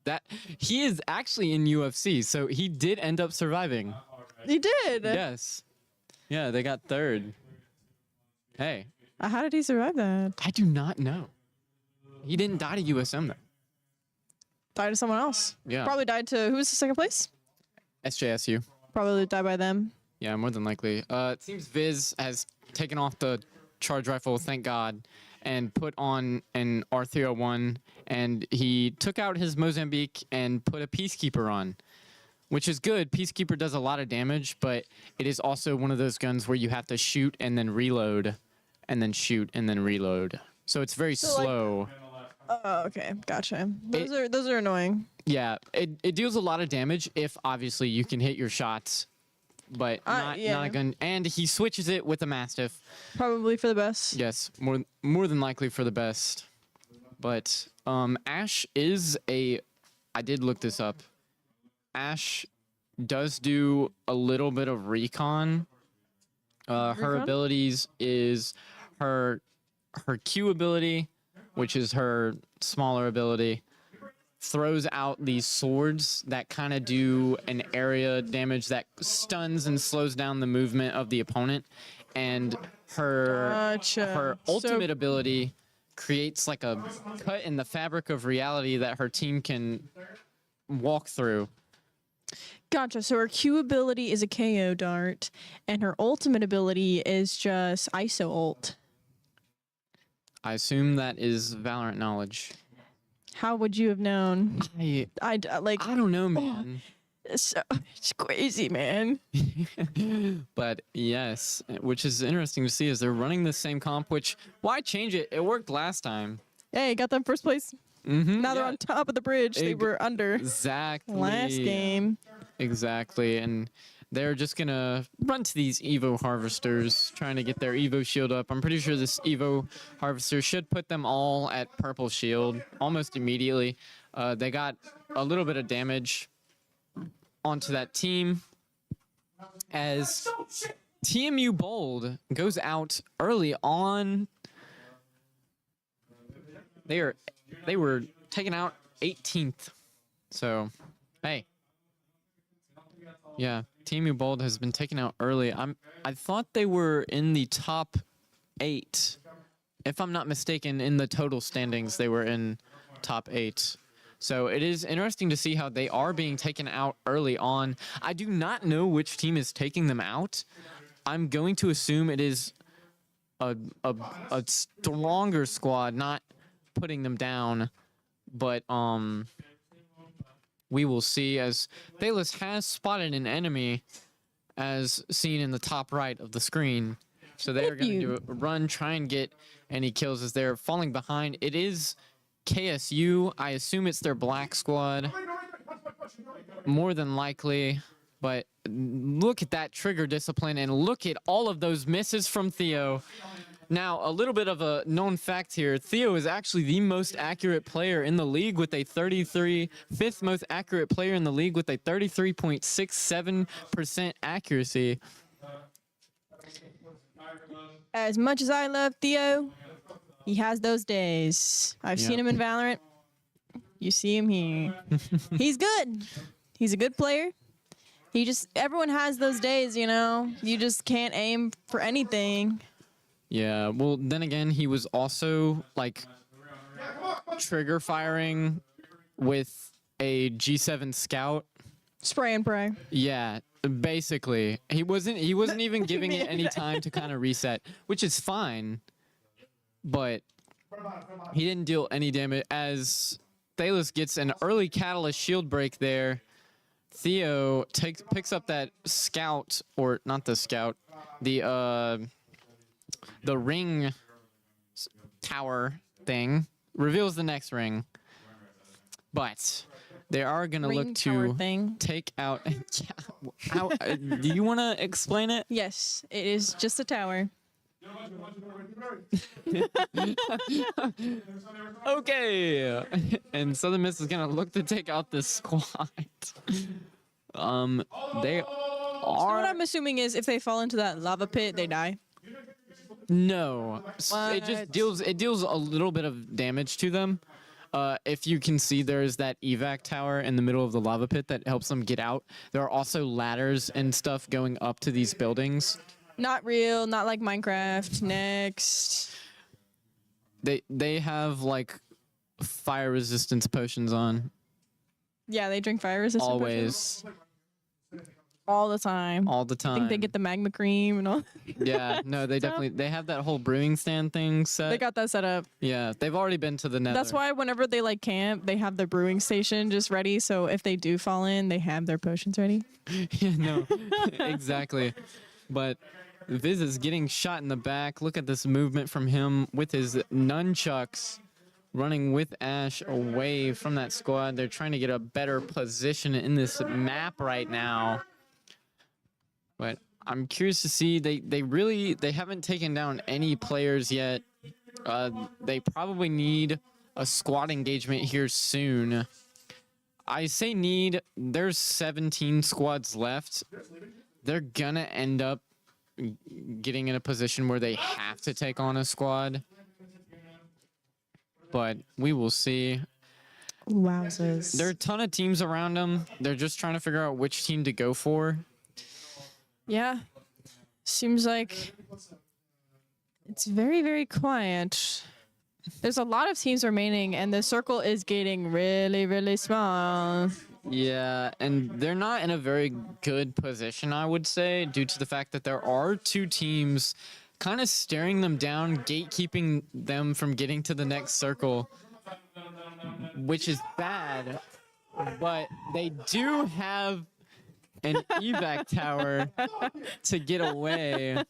That he is actually in UFC, so he did end up surviving. He did. Yes. Yeah, they got third. Hey, How did he survive that? I do not know. He didn't die to USM though. Died to someone else. Yeah. Probably died to who was the second place? SJSU. Probably died by them. Yeah, more than likely. It seems Viz has taken off the charge rifle, thank God, and put on an R301, and he took out his Mozambique and put a Peacekeeper on, which is good. Peacekeeper does a lot of damage, but it is also one of those guns where you have to shoot and then reload, and then shoot and then reload. So it's very slow. Oh, okay, gotcha. Those are annoying. Yeah, it deals a lot of damage if obviously you can hit your shots, but not a gun. And he switches it with a Mastiff. Probably for the best. Yes, more than likely for the best. But Ash is a. I did look this up. Ash does do a little bit of recon. Her abilities is her Q ability, which is her smaller ability, throws out these swords that kind of do an area damage that stuns and slows down the movement of the opponent, and her ultimate ability creates like a cut in the fabric of reality that her team can walk through. Gotcha. So her Q ability is a KO dart, and her ultimate ability is just ISO ult. I assume that is Valorant knowledge. How would you have known? I don't know, man. It's crazy, man. But yes, which is interesting to see, is they're running the same comp, which, why change it? It worked last time. Hey, got them first place. Now they're on top of the bridge. They were under. Exactly. Last game. Exactly. And they're just going to run to these Evo Harvesters, trying to get their Evo shield up. I'm pretty sure this Evo Harvester should put them all at purple shield almost immediately. They got a little bit of damage onto that team, as TMU Bold goes out early on. They were taken out 18th. So, hey. Yeah, TMU Bold has been taken out early. I thought they were in the top 8. If I'm not mistaken, in the total standings, they were in top 8. So it is interesting to see how they are being taken out early on. I do not know which team is taking them out. I'm going to assume it is a stronger squad, not putting them down. But we will see, as Bayless has spotted an enemy, as seen in the top right of the screen. So they're going to do a run, try and get any kills as they're falling behind. It is KSU. I assume it's their black squad, more than likely. But look at that trigger discipline, and look at all of those misses from Theo. Now, a little bit of a known fact here. Theo is actually the most accurate player in the league with a 5th most accurate player in the league with a 33.67% accuracy. As much as I love Theo, he has those days. I've seen him in Valorant. You see him here. He's good. He's a good player. Everyone has those days, you know? You just can't aim for anything. Yeah, well, then again, he was also, like, trigger firing with a G7 Scout. Spray and pray. Yeah, basically. He wasn't even giving it any time to kind of reset, which is fine. but he didn't deal any damage as Thalos gets an early catalyst shield break there. Theo picks up that scout, or not the scout, the ring tower thing, reveals the next ring. But they are going to Ring look tower to thing. take out... do you want to explain it? Yes, it is just a tower. Okay. And Southern Miss is going to look to take out this squad. They So are... what I'm assuming is if they fall into that lava pit, they die. No, it just What? deals a little bit of damage to them. If you can see, there's that evac tower in the middle of the lava pit that helps them get out. There are also ladders and stuff going up to these buildings. Not real, not like Minecraft. Next. They have like fire resistance potions on Yeah, they drink fire resistant potions always, all the time. all the I time. think they get the magma cream and all. Yeah, no, they definitely they have that whole brewing stand thing set. They got that set up. Yeah, they've already been to the Nether. That's why whenever they like camp, they have their brewing station just ready. So if they do fall in, they have their potions ready. Yeah, no, exactly. But Viz is getting shot in the back. Look at this movement from him with his nunchucks, running with Ash away from that squad. They're trying to get a better position in this map right now. But I'm curious to see. They haven't taken down any players yet. They probably need a squad engagement here soon. I say need. There's 17 squads left. They're gonna end up getting in a position where they have to take on a squad. But we will see. Wowzers. There are a ton of teams around them. They're just trying to figure out which team to go for. Yeah. Seems like it's very, very quiet. There's a lot of teams remaining, and the circle is getting really, really small. Yeah, and they're not in a very good position, I would say, due to the fact that there are two teams kind of staring them down, gatekeeping them from getting to the next circle, which is bad. But they do have an evac tower to get away.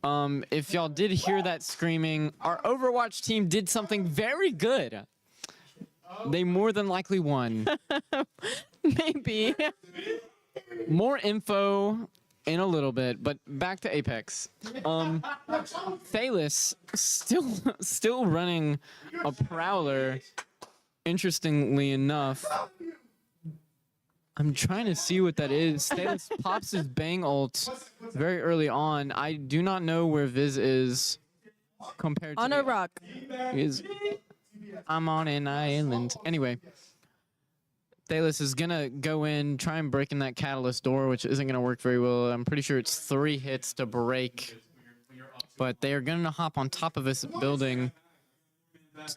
If y'all did hear that screaming, our Overwatch team did something very good. They more than likely won. Maybe. More info in a little bit, but back to Apex. Thalos still running a Prowler. Interestingly enough, I'm trying to see what that is. Thalos pops his bang ult very early on. I do not know where Viz is compared to On a rock. I'm on an island. Anyway, Thalos is gonna go in, try and break in that catalyst door, which isn't gonna work very well. I'm pretty sure it's 3 hits to break, but they are gonna hop on top of this building.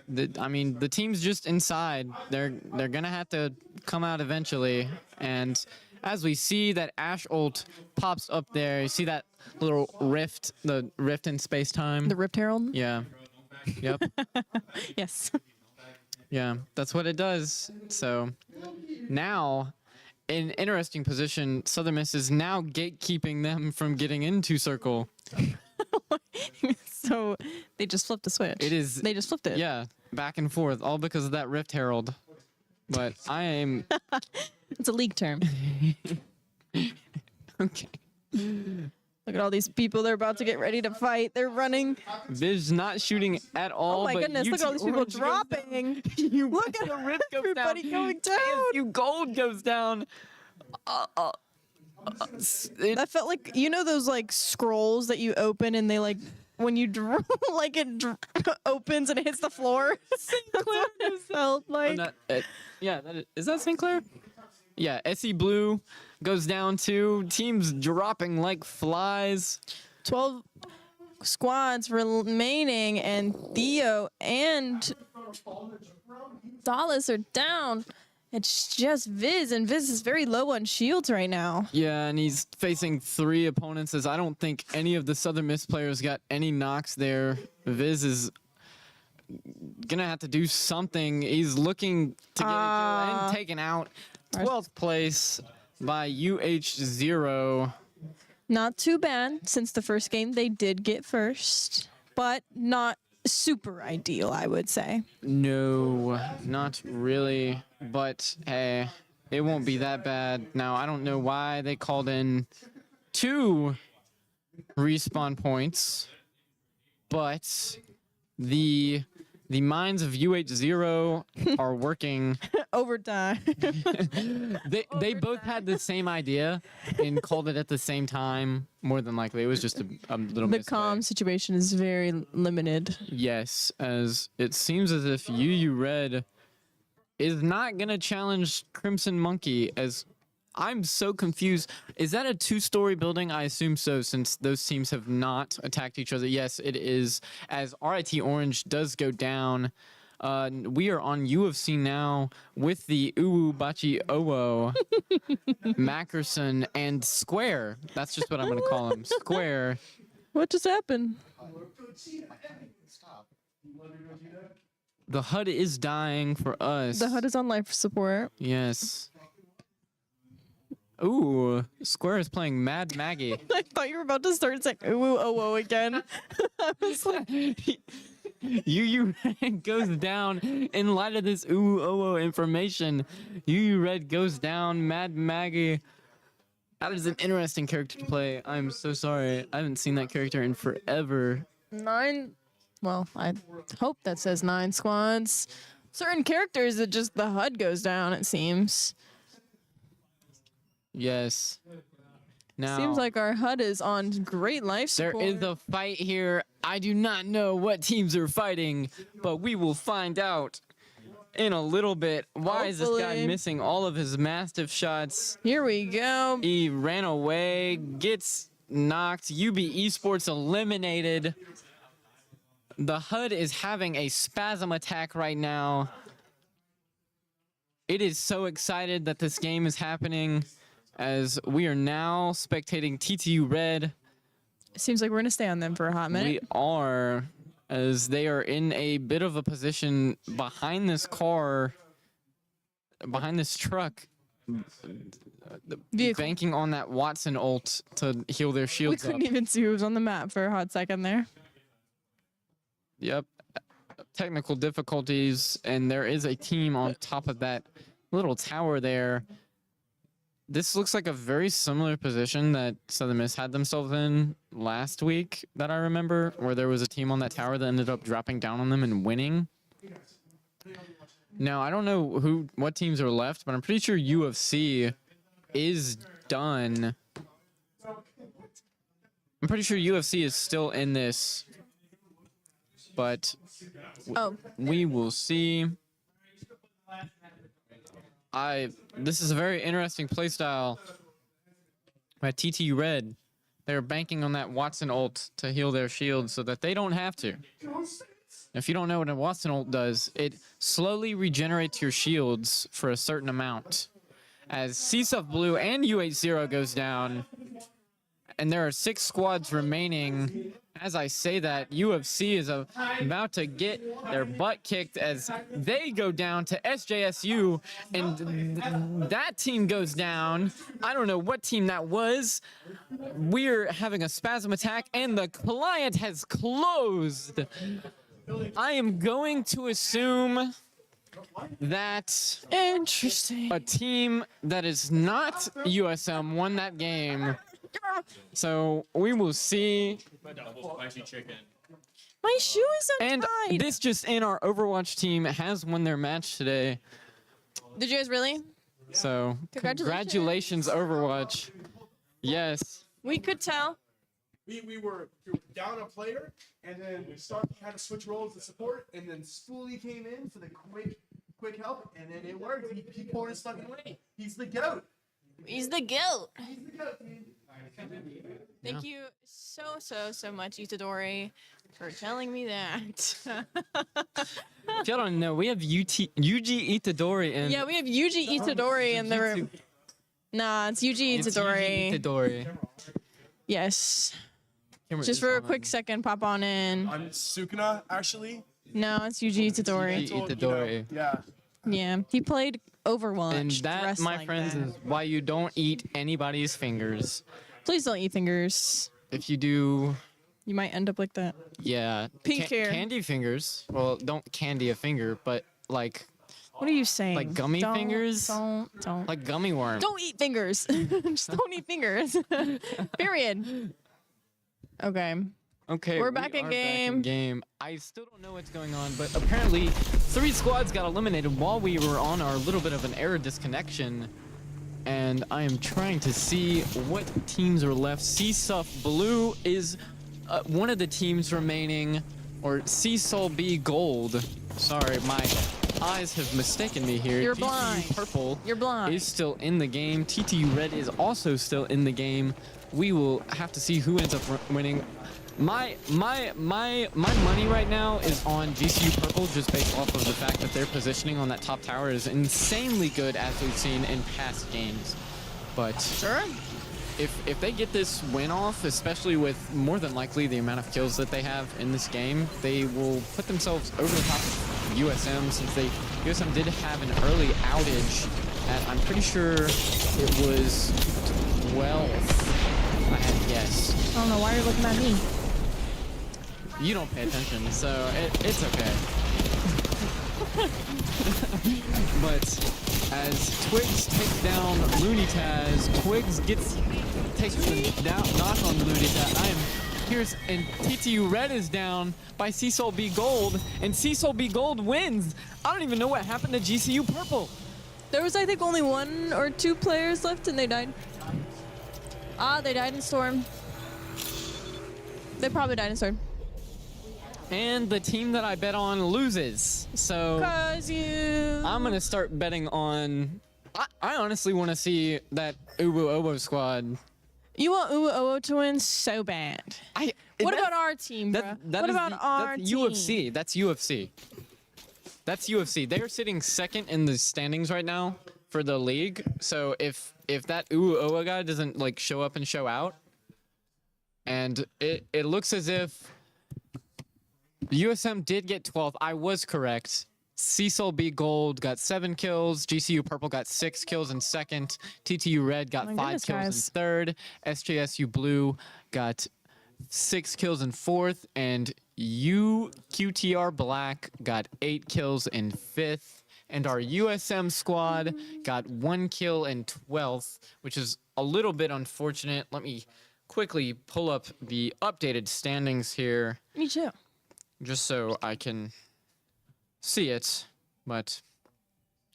The team's just inside. They're gonna have to come out eventually. And as we see that Ash ult pops up there, you see that little rift, the rift in space time. The Rift Herald? Yeah. Yep. Yes. Yeah, that's what it does. So now, in interesting position, Southern Miss is now gatekeeping them from getting into circle. So they just flipped the switch. It is. They just flipped it. Yeah, back and forth, all because of that Rift Herald. But I am It's a league term. okay. Look at all these people. They're about to get ready to fight. They're running. Viz not shooting at all. Oh my but goodness. Look at all these people Orange goes down. dropping. You Look at the rift goes everybody down. going down. You gold goes down. That felt like, you know those like scrolls that you open and they like, when you like it opens and it hits the floor? That's what it felt like. Yeah, is that Sinclair? Yeah, SE Blue goes down too. Teams dropping like flies. 12 squads remaining, and Theo and Dallas are down. It's just Viz, and Viz is very low on shields right now. Yeah, and he's facing 3 opponents, as I don't think any of the Southern Miss players got any knocks there. Viz is gonna have to do something. He's looking to get a kill and taken out. 12th place by UH0. Not too bad, since the first game they did get first, but not super ideal, I would say. No, not really, but hey, it won't be that bad. Now, I don't know why they called in 2 respawn points, but the minds of UH0 are working. Overtime. They both had the same idea and called it at the same time. More than likely, it was just a little The misplay. comm situation is very limited. Yes, as it seems as if UU Red is not gonna challenge Crimson Monkey. As I'm so confused. Is that a 2-story building? I assume so, since those teams have not attacked each other. Yes, it is. As RIT Orange does go down. We are on U of C now with the Uwu Bachi Owo, Mackerson, and Square. That's just what I'm going to call him. Square. What just happened? The HUD is dying for us. The HUD is on life support. Yes. Ooh, Square is playing Mad Maggie. I thought you were about to start saying ooh oh oh again. I was like, UU Red goes down in light of this ooh oh oh information. UU Red goes down. Mad Maggie. That is an interesting character to play. I'm so sorry. I haven't seen that character in forever. 9. Well, I hope that says 9 squads. Certain characters that just the HUD goes down, it seems. Yes. Now, Seems like our HUD is on great life there support. is a fight here. I do not know what teams are fighting, but we will find out in a little bit. Why is this guy Hopefully. missing all of his mastiff shots? Here we go. He ran away, gets knocked. UB Esports eliminated. The HUD is having a spasm attack right now. It is so excited that this game is happening, as we are now spectating TTU Red. Seems like we're gonna stay on them for a hot minute. We are, as they are in a bit of a position behind this car, behind this truck, Vehicle. banking on that Watson ult to heal their We shields up. couldn't even see who was on the map for a hot second there. Yep. Technical difficulties, and there is a team on top of that little tower there. This looks like a very similar position that Southern Miss had themselves in last week that I remember, where there was a team on that tower that ended up dropping down on them and winning. Now, I don't know what teams are left, but I'm pretty sure U of C is done. I'm pretty sure UFC is still in this, but Oh, we will see. This is a very interesting playstyle by TT Red. They're banking on that Watson ult to heal their shields so that they don't have to. If you don't know what a Watson ult does, it slowly regenerates your shields for a certain amount. As CSUF Blue and UH0 goes down, and there are 6 squads remaining. As I say that, UFC is about to get their butt kicked as they go down to SJSU, and that team goes down. I don't know what team that was. We're having a spasm attack, and the client has closed. I am going to assume that interesting. a team that is not USM won that game. So we will see. My shoe is And untied. this just in, our Overwatch team has won their match today. Did you guys really? So Congratulations. congratulations, Overwatch. Yes. We could tell. We were down a player, and then we had to switch roles to support, and then Spoolie came in for the quick help, and then it worked. He poured his fucking way. He's the GOAT. He's the goat. He's the GOAT, dude. Thank you so much, Itadori. for telling me that. If y'all don't know, we have Yuji Itadori and Yeah, we have Yuji Itadori in the room. Nah, it's Yuji it's Itadori. Yuji Itadori. Yes. Camera Just is for a on. quick second, pop on in. I'm Sukuna, actually. No, it's Yuji Itadori. Yuji Itadori. Yeah. Yeah, he played Overwatch. And that, dressed my like friends, that. is why you don't eat anybody's fingers. Please don't eat fingers. If you do, You might end up like that. yeah. Pink hair. Candy fingers. Well, don't candy a finger, but like What are you saying? Like gummy Don't- fingers? Don't. like gummy worm. Don't eat fingers. Just don't eat fingers. Period. Okay. Okay, We're we back in are game. Game. I still don't know what's going on, but apparently 3 squads got eliminated while we were on our little bit of an error disconnection. And I am trying to see what teams are left. CSUF Blue is one of the teams remaining, or CSOL B Gold. Sorry, my eyes have mistaken me here. You're TTU blind. Purple You're blind. is still in the game. TTU Red is also still in the game. We will have to see who ends up winning. My money right now is on GCU Purple, just based off of the fact that their positioning on that top tower is insanely good, as we've seen in past games. But Sure. if they get this win off, especially with more than likely the amount of kills that they have in this game, they will put themselves over the top of USM, since USM did have an early outage at, I'm pretty sure it was 12. I had to guess. I don't know why you're looking at me. You don't pay attention, so it's okay. But as Twigs takes down Looney-Taz, Twigs takes the knock on Looney-Taz. Here's, and TTU Red is down by CSOL B Gold, and CSOL B Gold wins. I don't even know what happened to GCU Purple. There was, I think, only 1 or 2 players left, and they died. Ah, they died in Storm. They probably died in Storm. And the team that I bet on loses. So Cause you. I'm gonna start betting on. I honestly want to see that Ubu Obo squad. You want Uo to win so bad. What about our team, bro? What about our that's team? UFC. That's UFC. That's UFC. They are sitting second in the standings right now for the league. So if that Uo guy doesn't like show up and show out, and it looks as if USM did get 12th. I was correct. CSOL B Gold got 7 kills. GCU Purple got 6 kills in second. TTU Red got 5 goodness, kills guys. in third. SJSU Blue got 6 kills in fourth. And UQTR Black got 8 kills in fifth. And our USM squad got 1 kill in 12th, which is a little bit unfortunate. Let me quickly pull up the updated standings here, Me too. just so I can see it, but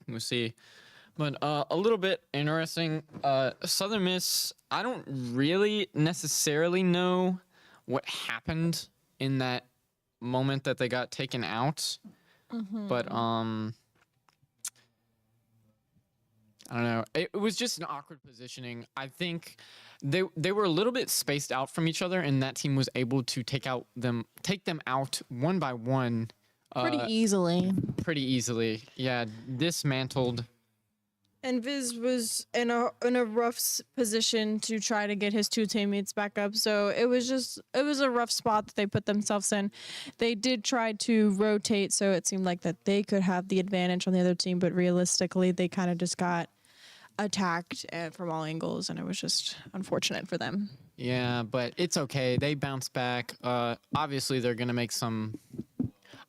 we'll see. But a little bit interesting. Southern Miss, I don't really necessarily know what happened in that moment that they got taken out, but I don't know. It was just an awkward positioning. I think they were a little bit spaced out from each other, and that team was able to take them out one by one. Pretty easily. Pretty easily. Yeah, dismantled. And Viz was in a rough position to try to get his 2 teammates back up. So it was a rough spot that they put themselves in. They did try to rotate, so it seemed like that they could have the advantage on the other team, but realistically, they kind of just got attacked from all angles, and it was just unfortunate for them. Yeah, but it's okay. They bounce back. Obviously, they're gonna make some.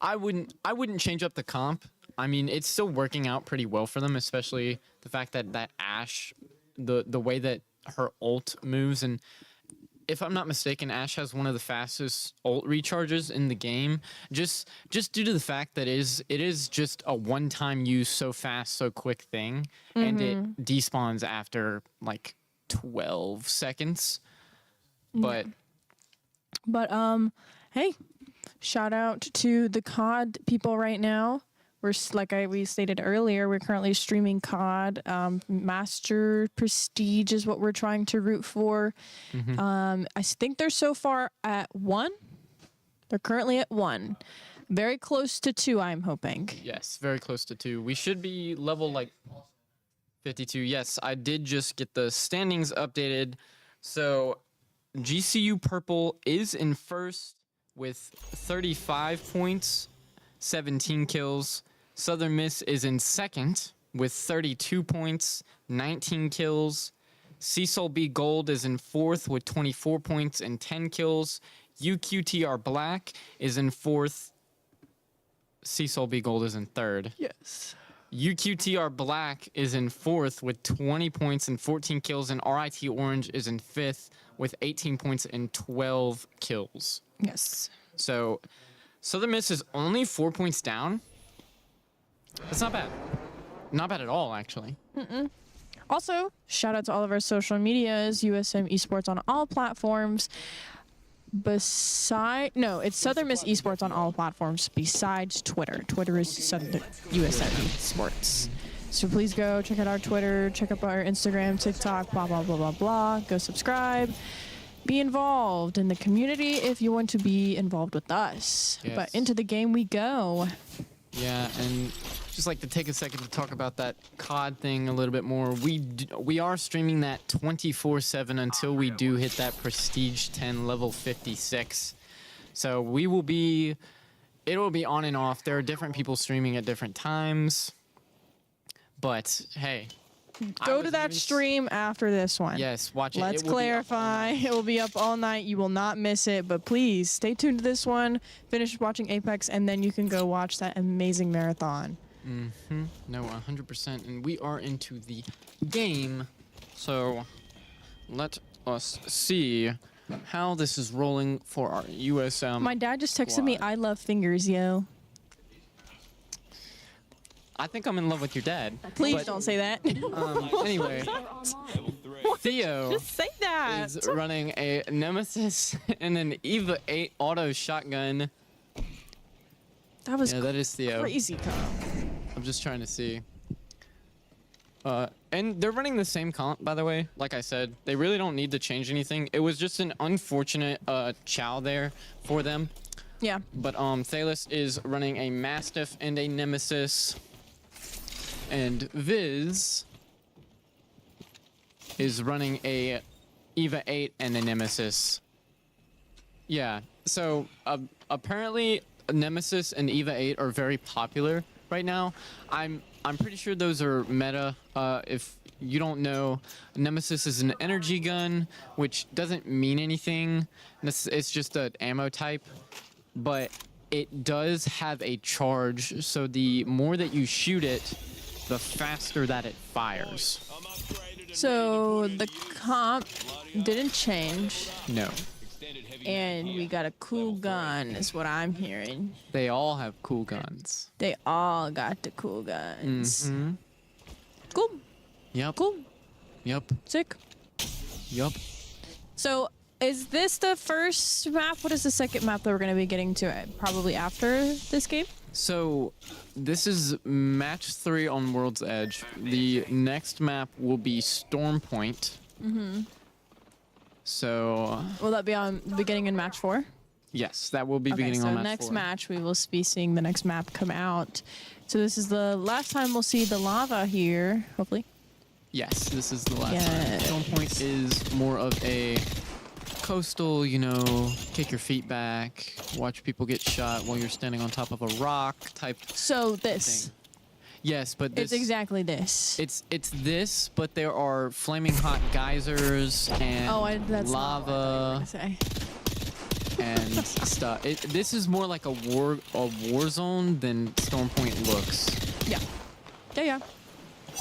I wouldn't change up the comp. I mean, it's still working out pretty well for them, especially the fact that Ashe, the way that her ult moves, and if I'm not mistaken, Ashe has one of the fastest ult recharges in the game. Just due to the fact that it is just a one-time use, so fast, so quick thing, and it despawns after like 12 seconds. But Hey, shout out to the COD people right now. We stated earlier, we're currently streaming COD. Master Prestige is what we're trying to root for. I think they're so far at 1. They're currently at 1. Very close to 2, I'm hoping. Yes, very close to 2. We should be level like 52. Yes, I did just get the standings updated. So GCU Purple is in first with 35 points, 17 kills. Southern Miss is in second with 32 points, 19 kills. Cecil B Gold is in fourth with 24 points and 10 kills. UQTR Black is in fourth. Cecil B Gold is in third. Yes. UQTR Black is in fourth with 20 points and 14 kills, and RIT Orange is in fifth with 18 points and 12 kills. Yes. So Southern Miss is only 4 points down. That's not bad. Not bad at all, actually. Also, shout out to all of our social medias, USM Esports on all platforms. It's Southern Miss Esports on all platforms besides Twitter. Twitter is Southern USM Esports. So please go check out our Twitter, check out our Instagram, TikTok, blah, blah, blah, blah, blah. Go subscribe. Be involved in the community if you want to be involved with us. Yes. But into the game we go. Yeah, and just like to take a second to talk about that COD thing a little bit more. We are streaming that 24/7 until we do hit that Prestige 10 level 56. So it'll be on and off. There are different people streaming at different times. But hey, Go to that stream after this one. Yes, watch it. Let's It will be up all clarify. night. It will be up all night. You will not miss it. But please stay tuned to this one. Finish watching Apex, and then you can go watch that amazing marathon. No, 100%. And we are into the game. So let us see how this is rolling for our USM. My dad just texted me, squad. "I love fingers, yo." I think I'm in love with your dad. Please But, don't say that. Anyway, Theo Just say that. is running a Nemesis and an EVA 8 auto shotgun. That was Yeah, that is Theo. crazy, Kyle. I'm just trying to see. And they're running the same comp, by the way. Like I said, they really don't need to change anything. It was just an unfortunate chow there for them. Yeah. But Thalos is running a Mastiff and a Nemesis. And Viz is running a EVA 8 and a Nemesis. Yeah, so apparently Nemesis and EVA 8 are very popular right now. I'm pretty sure those are meta. If you don't know, Nemesis is an energy gun, which doesn't mean anything. It's just an ammo type, but it does have a charge, so the more that you shoot it, the faster that it fires. So the comp didn't change, No, and we got a cool gun, is what I'm hearing. they all have cool guns. They all got the cool guns. Cool. Yep. Cool. Yep. Sick. Yep. So is this the first map? What is the second map that we're going to be getting to probably after this game? So this is match 3 on World's Edge. The next map will be Storm Point. So Will that be on beginning in match 4? yes, that will be Okay, beginning so on match next 4. match we will be seeing the next map come out. So this is the last time we'll see the lava here, hopefully. Yes, this is the last time. Yes. Storm Point is more of a coastal, kick your feet back, watch people get shot while you're standing on top of a rock type So this. thing. Yes, but this It's exactly this. it's this, but there are flaming hot geysers and That's not what I lava was gonna say. and stuff. This is more like a war zone than Storm Point looks, Yeah. Yeah.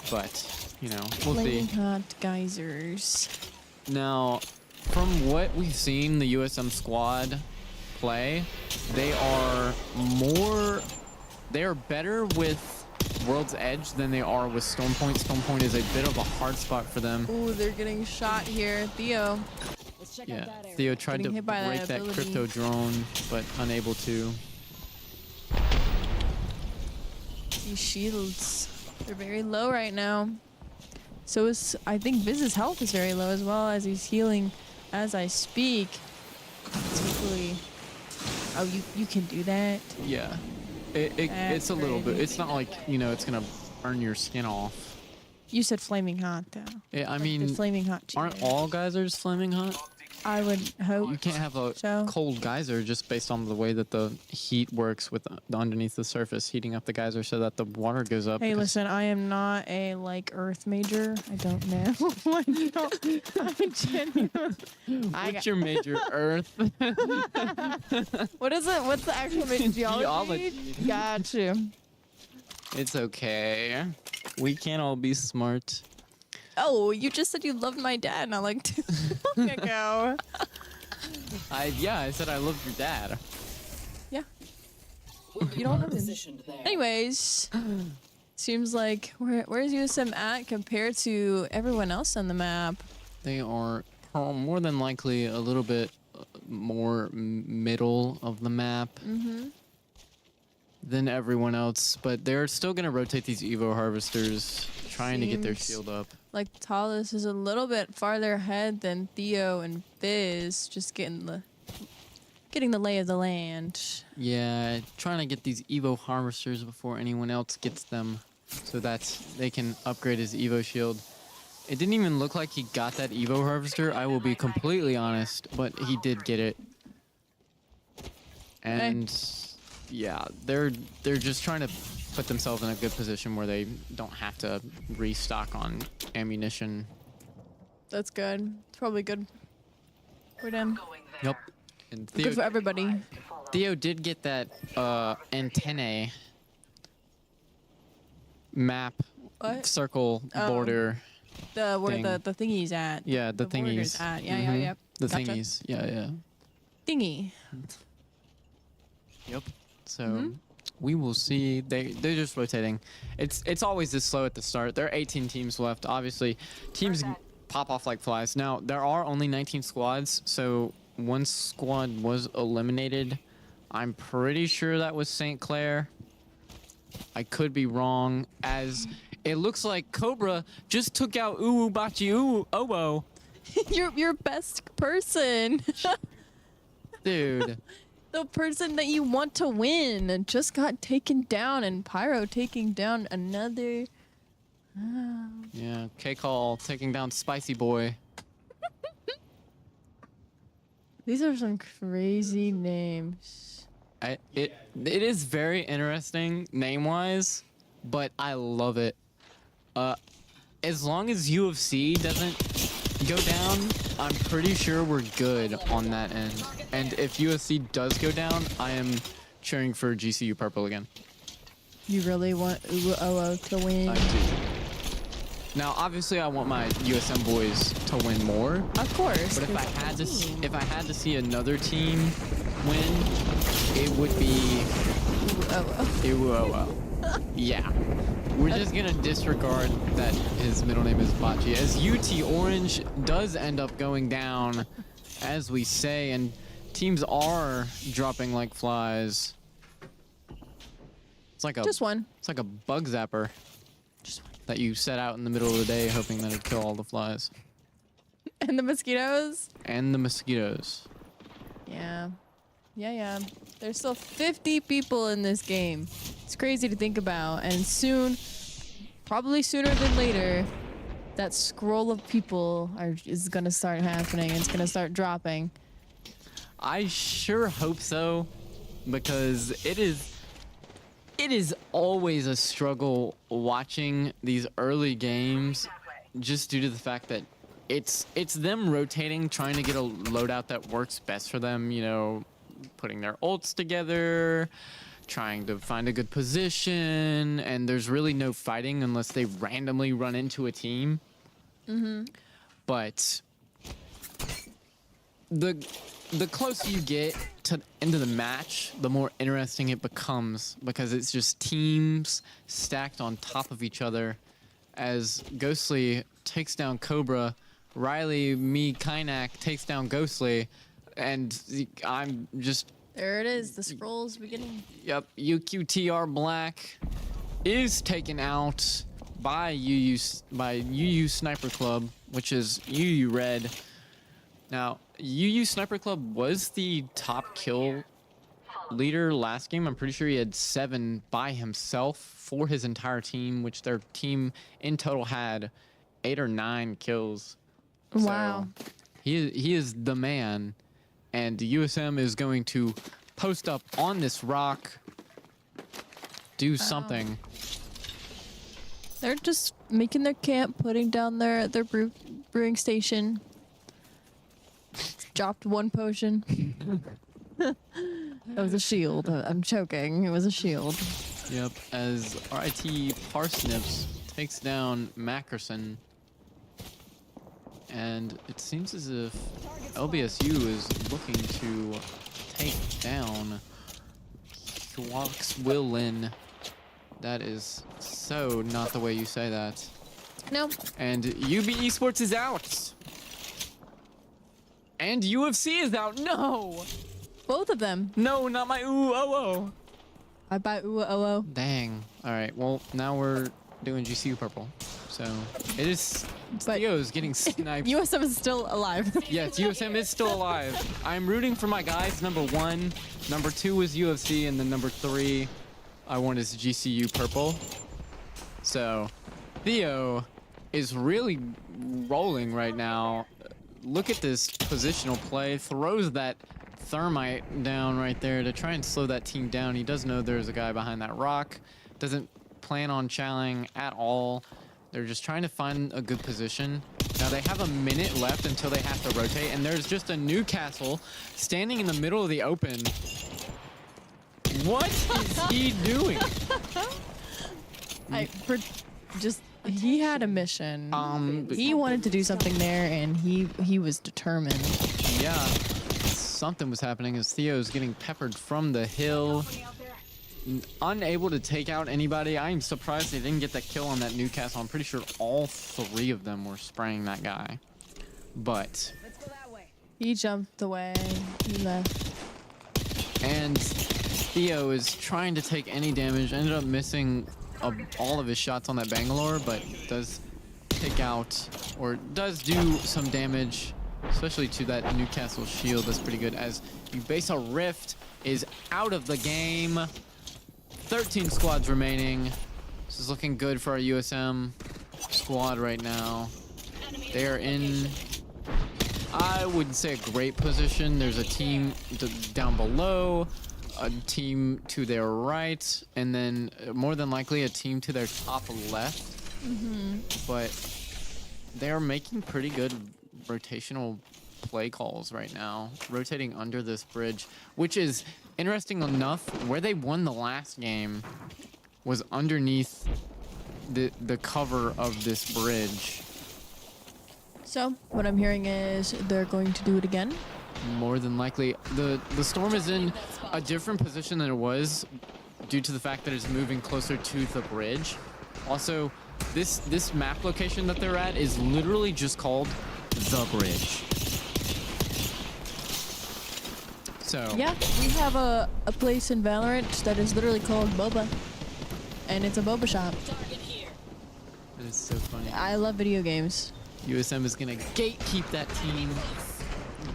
but we'll Flaming see. hot geysers. Now, from what we've seen the USM squad play, they are better with World's Edge than they are with Storm Point. Storm Point is a bit of a hard spot for them. Ooh, they're getting shot here. Theo. Yeah, Theo tried Getting to hit by that break that ability. crypto drone, but unable to. These shields, they're very low right now. So I think Viz's health is very low as well, as he's healing as I speak. Let's hopefully Oh, you can do that. Yeah. It's a little bit. It's not like, it's going to burn your skin off. You said flaming hot though. Yeah, I Like mean, the flaming hot. aren't chair. all geysers flaming hot? I would hope. You can't have a So? cold geyser just based on the way that the heat works with the underneath the surface, heating up the geyser so that the water goes up. Hey, because- listen, I am not a Earth major. I don't know. I'm genuine. What's your major? Earth? What is it? What's the actual major? Geology. Geology. Got you. It's okay. We can't all be smart. Oh, you just said you loved my dad not like too long ago. I said I loved your dad. Yeah. You don't have him. Anyways, seems like where's USM at compared to everyone else on the map? They are more than likely a little bit more middle of the map than everyone else, but they're still going to rotate these Evo Harvesters, trying to get their Seems- shield up. Like Talus is a little bit farther ahead than Theo and Fizz, just getting the lay of the land. Yeah, trying to get these Evo Harvesters before anyone else gets them so that they can upgrade his Evo shield. It didn't even look like he got that Evo Harvester, I will be completely honest, but he did get it. And yeah, they're just trying to put themselves in a good position where they don't have to restock on ammunition. That's good. It's probably good for them. Yep. And Good for everybody. Theo did get that antennae map What? circle Oh. border. Where thing. the thingy's at. Yeah, the border's thingies. At. Yeah, Mhm. yeah. The Gotcha. thingies. Yeah. Thingy. Yep. So we will see. They're just rotating. It's always this slow at the start. There are 18 teams left. Obviously, teams pop off like flies. Now there are only 19 squads, so one squad was eliminated. I'm pretty sure that was St. Clair. I could be wrong, as it looks like Cobra just took out Uwu Bachi Obo. your best person. Dude. The person that you want to win just got taken down, and Pyro taking down another. Yeah, K-Call taking down Spicy Boy. These are some crazy names. It is very interesting name-wise, but I love it. As long as UFC doesn't go down, I'm pretty sure we're good on that end. And if UFC does go down, I am cheering for GCU Purple again. You really want Uwo to win? I do. Now, obviously, I want my USM boys to win more. Of course. But if 'cause I had to, it's a team. if I had to see another team win, it would be Uwo. Yeah. We're just gonna disregard that his middle name is Bachi, as UT Orange does end up going down, as we say, and teams are dropping like flies. It's like Just one. It's like a bug zapper Just one. that you set out in the middle of the day, hoping that it'd kill all the flies And the mosquitoes? and the mosquitoes. Yeah. Yeah. There's still 50 people in this game. It's crazy to think about. And soon, probably sooner than later, that scroll of people is going to start happening. It's going to start dropping. I sure hope so, because it is always a struggle watching these early games, just due to the fact that it's them rotating, trying to get a loadout that works best for them, putting their ults together, trying to find a good position, and there's really no fighting unless they randomly run into a team. But the closer you get to the end of the match, the more interesting it becomes, because it's just teams stacked on top of each other. As Ghostly takes down Cobra, Riley Kainak takes down Ghostly, and I'm just There it is. The scroll's beginning. Yep, UQTR Black is taken out by UU Sniper Club, which is UU Red. Now, UU Sniper Club was the top kill leader last game. I'm pretty sure he had 7 by himself for his entire team, which their team in total had 8 or 9 kills. Wow. So he is the man, and USM is going to post up on this rock, do something. They're just making their camp, putting down their brewing station. Dropped 1 potion. That was a shield. I'm choking. It was a shield. Yep, as RIT Parsnips takes down Mackerson. And it seems as if LBSU is looking to take down Willin. That is so not the way you say that. No. And UB Esports is out. And UFC is out. No. Both of them. No, not my ooh oh oh. I buy ooh oh oh. Dang. All right. Well, now we're doing GCU purple. So it is. But Theo's getting sniped. USM is still alive. Yes, USM is still alive. I'm rooting for my guys. Number 1, number 2 is UFC, and then number 3, I want is GCU purple. So Theo is really rolling right now. Look at this positional play. Throws that thermite down right there to try and slow that team down. He does know there's a guy behind that rock. Doesn't plan on challing at all. They're just trying to find a good position. Now they have a minute left until they have to rotate, and there's just a Newcastle standing in the middle of the open. What is he doing? He had a mission. He wanted to do something there, and he was determined. Yeah, something was happening as Theo's getting peppered from the hill. Unable to take out anybody. I'm surprised they didn't get that kill on that Newcastle. I'm pretty sure all 3 of them were spraying that guy. But He jumped away. He left. and Theo is trying to take any damage. Ended up missing all of his shots on that Bangalore, but does take out or does do some damage, especially to that Newcastle shield. That's pretty good as Ubesa Rift is out of the game. 13 squads remaining. This is looking good for our USM squad right now. They are in, I wouldn't say a great position. There's a team down below, a team to their right, and then more than likely a team to their top left. But they're making pretty good rotational play calls right now, rotating under this bridge, which is interesting enough. Where they won the last game was underneath the cover of this bridge. So what I'm hearing is they're going to do it again. More than likely, the storm is in a different position than it was due to the fact that it's moving closer to the bridge. Also, this map location that they're at is literally just called the bridge. So Yeah, we have a place in Valorant that is literally called Boba, and it's a boba shop. that is so funny. I love video games. USM is gonna gatekeep that team.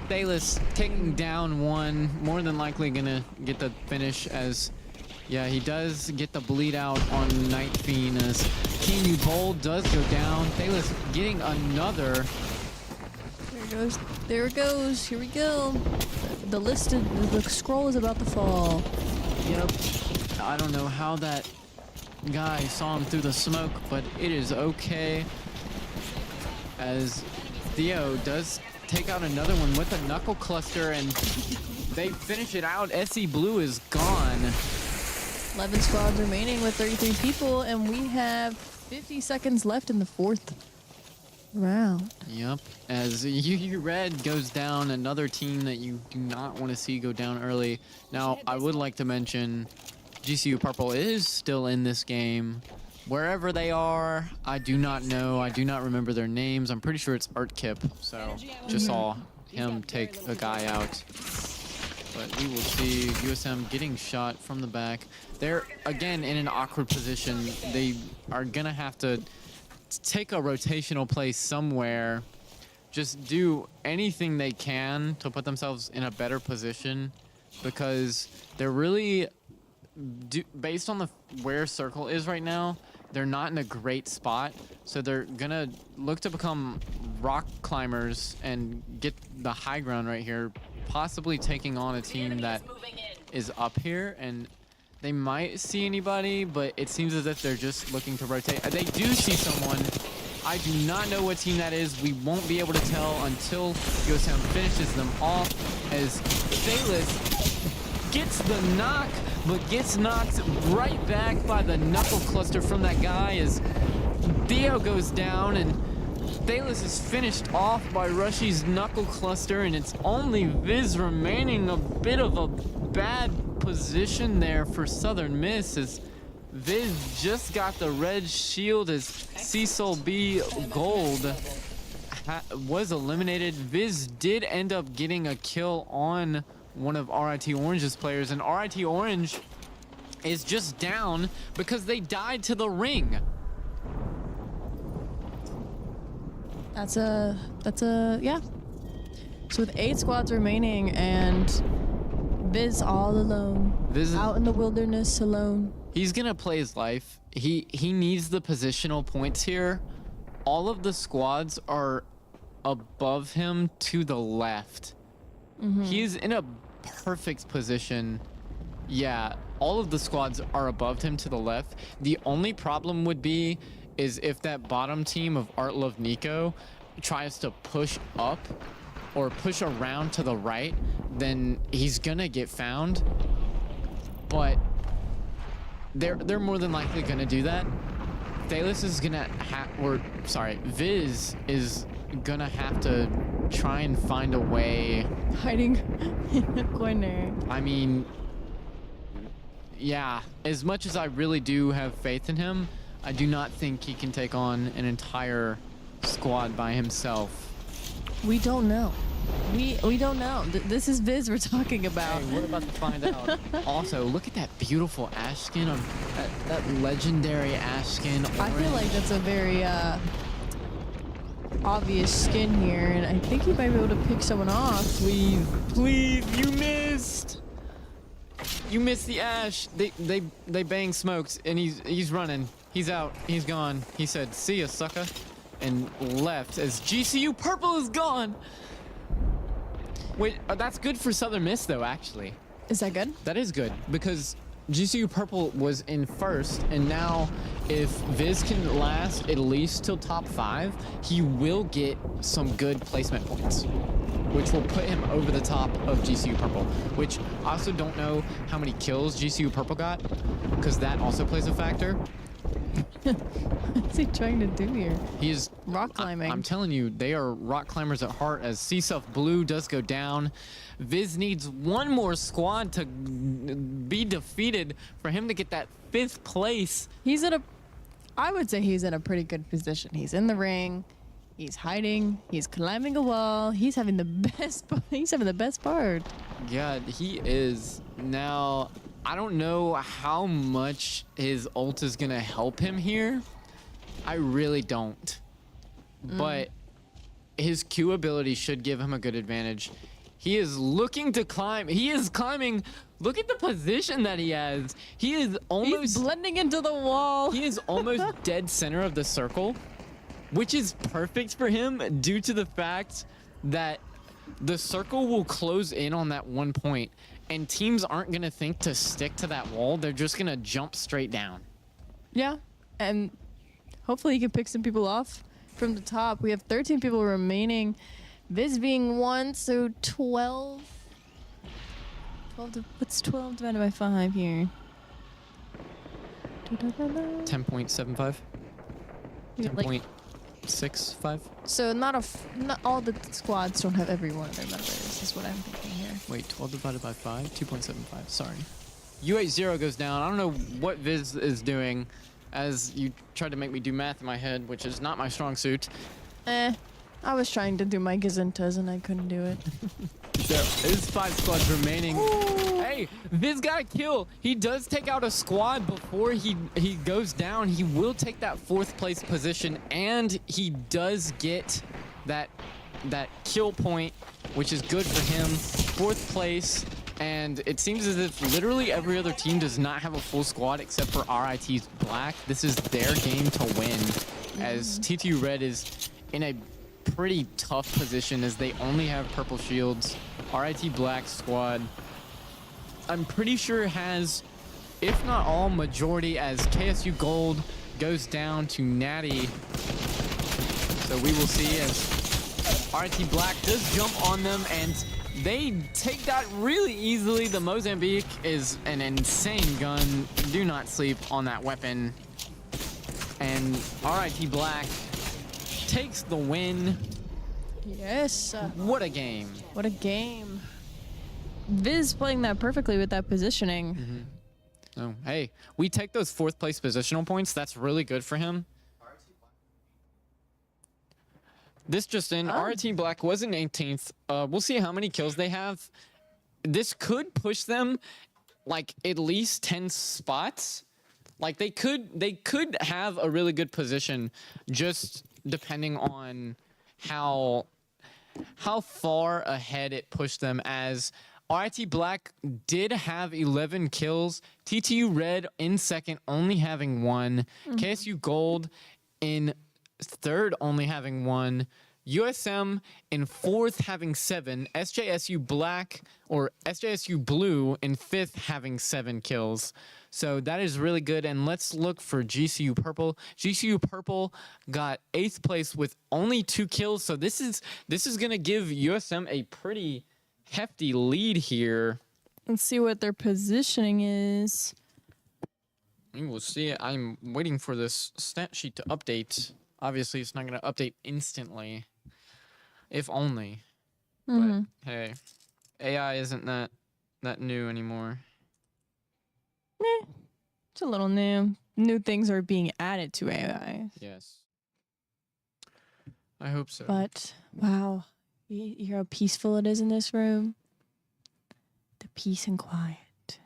Bayless taking down 1, more than likely gonna get the finish as, yeah, he does get the bleed out on Night Fiend as King U Bold does go down. Bayless getting another. There it goes. There it goes. Here we go. The scroll is about to fall. Yep. I don't know how that guy saw him through the smoke, but it is okay. As Theo does take out another one with a knuckle cluster, and they finish it out. SE Blue is gone. 11 squads remaining with 33 people, and we have 50 seconds left in the 4th round. Yep. As UU Red goes down, another team that you do not want to see go down early. Now, I would like to mention GCU Purple is still in this game. Wherever they are, I do not know. I do not remember their names. I'm pretty sure it's Art Kip. So just saw him take a guy out. But we will see USM getting shot from the back. They're, again, in an awkward position. They are going to have to take a rotational play somewhere. Just do anything they can to put themselves in a better position because they're really, based on where Circle is right now, they're not in a great spot. So they're gonna look to become rock climbers and get the high ground right here, possibly taking on a team that is up here, and they might see anybody, but it seems as if they're just looking to rotate. They do see someone. I do not know what team that is. We won't be able to tell until Ghost Town finishes them off, as Thayless gets the knock, but gets knocked right back by the knuckle cluster from that guy as Theo goes down, and Thayless is finished off by Rushy's knuckle cluster, and it's only Viz remaining. A bit of a bad position there for Southern Miss, as Viz just got the red shield as Cecil B Gold was eliminated. Viz did end up getting a kill on one of RIT Orange's players, and RIT Orange is just down because they died to the ring. That's a yeah. So with 8 squads remaining and Viz all alone, Viz out in the wilderness alone. He's gonna play his life. He needs the positional points here. All of the squads are above him to the left. He's in a perfect position. Yeah, all of the squads are above him to the left. The only problem would be is if that bottom team of Art Love Nico tries to push up or push around to the right, then he's gonna get found. But they're more than likely gonna do that. Thayless is gonna Viz is gonna have to try and find a way. Hiding in the corner. I mean, yeah, as much as I really do have faith in him, I do not think he can take on an entire squad by himself. We don't know. We don't know. This is Viz we're talking about. Hey, we're about to find out. Also, look at that beautiful ash skin on that legendary ash skin. I feel like that's a very obvious skin here, and I think he might be able to pick someone off. Please, you missed. You missed the ash. They bang smokes, and he's running. He's out. He's gone. He said, "See ya, sucker," and left as GCU Purple is gone. Wait, that's good for Southern Miss though, actually. Is that good? That is good, because GCU Purple was in first, and now if Viz can last at least till top 5, he will get some good placement points, which will put him over the top of GCU Purple, which I also don't know how many kills GCU Purple got, because that also plays a factor. What's he trying to do here? He is rock climbing. I'm telling you, they are rock climbers at heart, as C-Self Blue does go down. Viz needs one more squad to be defeated for him to get that 5th place. I would say he's in a pretty good position. He's in the ring. He's hiding. He's climbing a wall. He's having the best part. Yeah, he is. Now, I don't know how much his ult is gonna help him here. I really don't. But his Q ability should give him a good advantage. He is looking to climb. He is climbing. Look at the position that he has. He is almost He's blending into the wall. He is almost dead center of the circle, which is perfect for him due to the fact that the circle will close in on that one point, and teams aren't going to think to stick to that wall. They're just going to jump straight down. Yeah, and hopefully he can pick some people off from the top. We have 13 people remaining. Viz being 1, so 12. What's 12 divided by 5 here? 10.75. 10.65. So not all the squads don't have every one of their members, is what I'm thinking here. Wait, 12 divided by 5? 2.75. Sorry. U80 goes down. I don't know what Viz is doing, as you tried to make me do math in my head, which is not my strong suit. I was trying to do my gazintas and I couldn't do it. There is 5 squads remaining. Ooh. Hey, Viz got a kill. He does take out a squad before he goes down. He will take that 4th place position, and he does get that kill point, which is good for him. 4th place. And it seems as if literally every other team does not have a full squad except for RIT's Black. This is their game to win, as TTU Red is in a pretty tough position as they only have purple shields. RIT Black squad, I'm pretty sure has, if not all, majority, as KSU Gold goes down to Natty. So we will see as RIT Black does jump on them, and they take that really easily. The Mozambique is an insane gun. Do not sleep on that weapon. And RIT Black takes the win. Yes. What a game. What a game. Viz playing that perfectly with that positioning. Oh, hey, we take those 4th place positional points. That's really good for him. This just in, RIT Black was in 18th. We'll see how many kills they have. This could push them like at least 10 spots. Like they could have a really good position, just depending on how far ahead it pushed them, as RIT Black did have 11 kills. TTU Red in 2nd, only having 1. KSU Gold in 3rd, only having 1. USM in 4th, having 7. SJSU Black, or SJSU Blue, in 5th, having 7 kills. So that is really good. And let's look for GCU Purple. GCU Purple got 8th place with only 2 kills. So this is going to give USM a pretty hefty lead here. Let's see what their positioning is. We will see. I'm waiting for this stat sheet to update. Obviously, it's not going to update instantly. If only. But hey, AI isn't that new anymore. It's a little new. New things are being added to AI. Yes. I hope so. But, wow. You hear how peaceful it is in this room? The peace and quiet.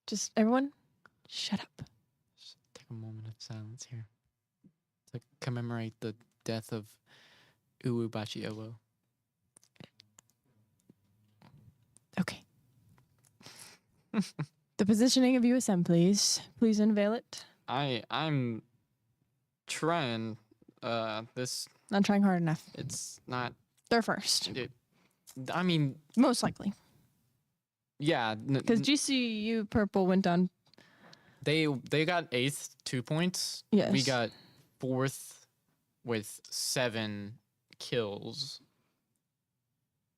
Just, everyone, shut up. Just take a moment of silence here to commemorate the death of Uwubachi Owo. Okay. The positioning of USM, please. Please unveil it. I'm trying. This, Not trying hard enough. it's not. They're first. I mean, Most likely. yeah. Because GCU Purple went down. They got 8th, 2 points. Yes. We got 4th with 7 kills.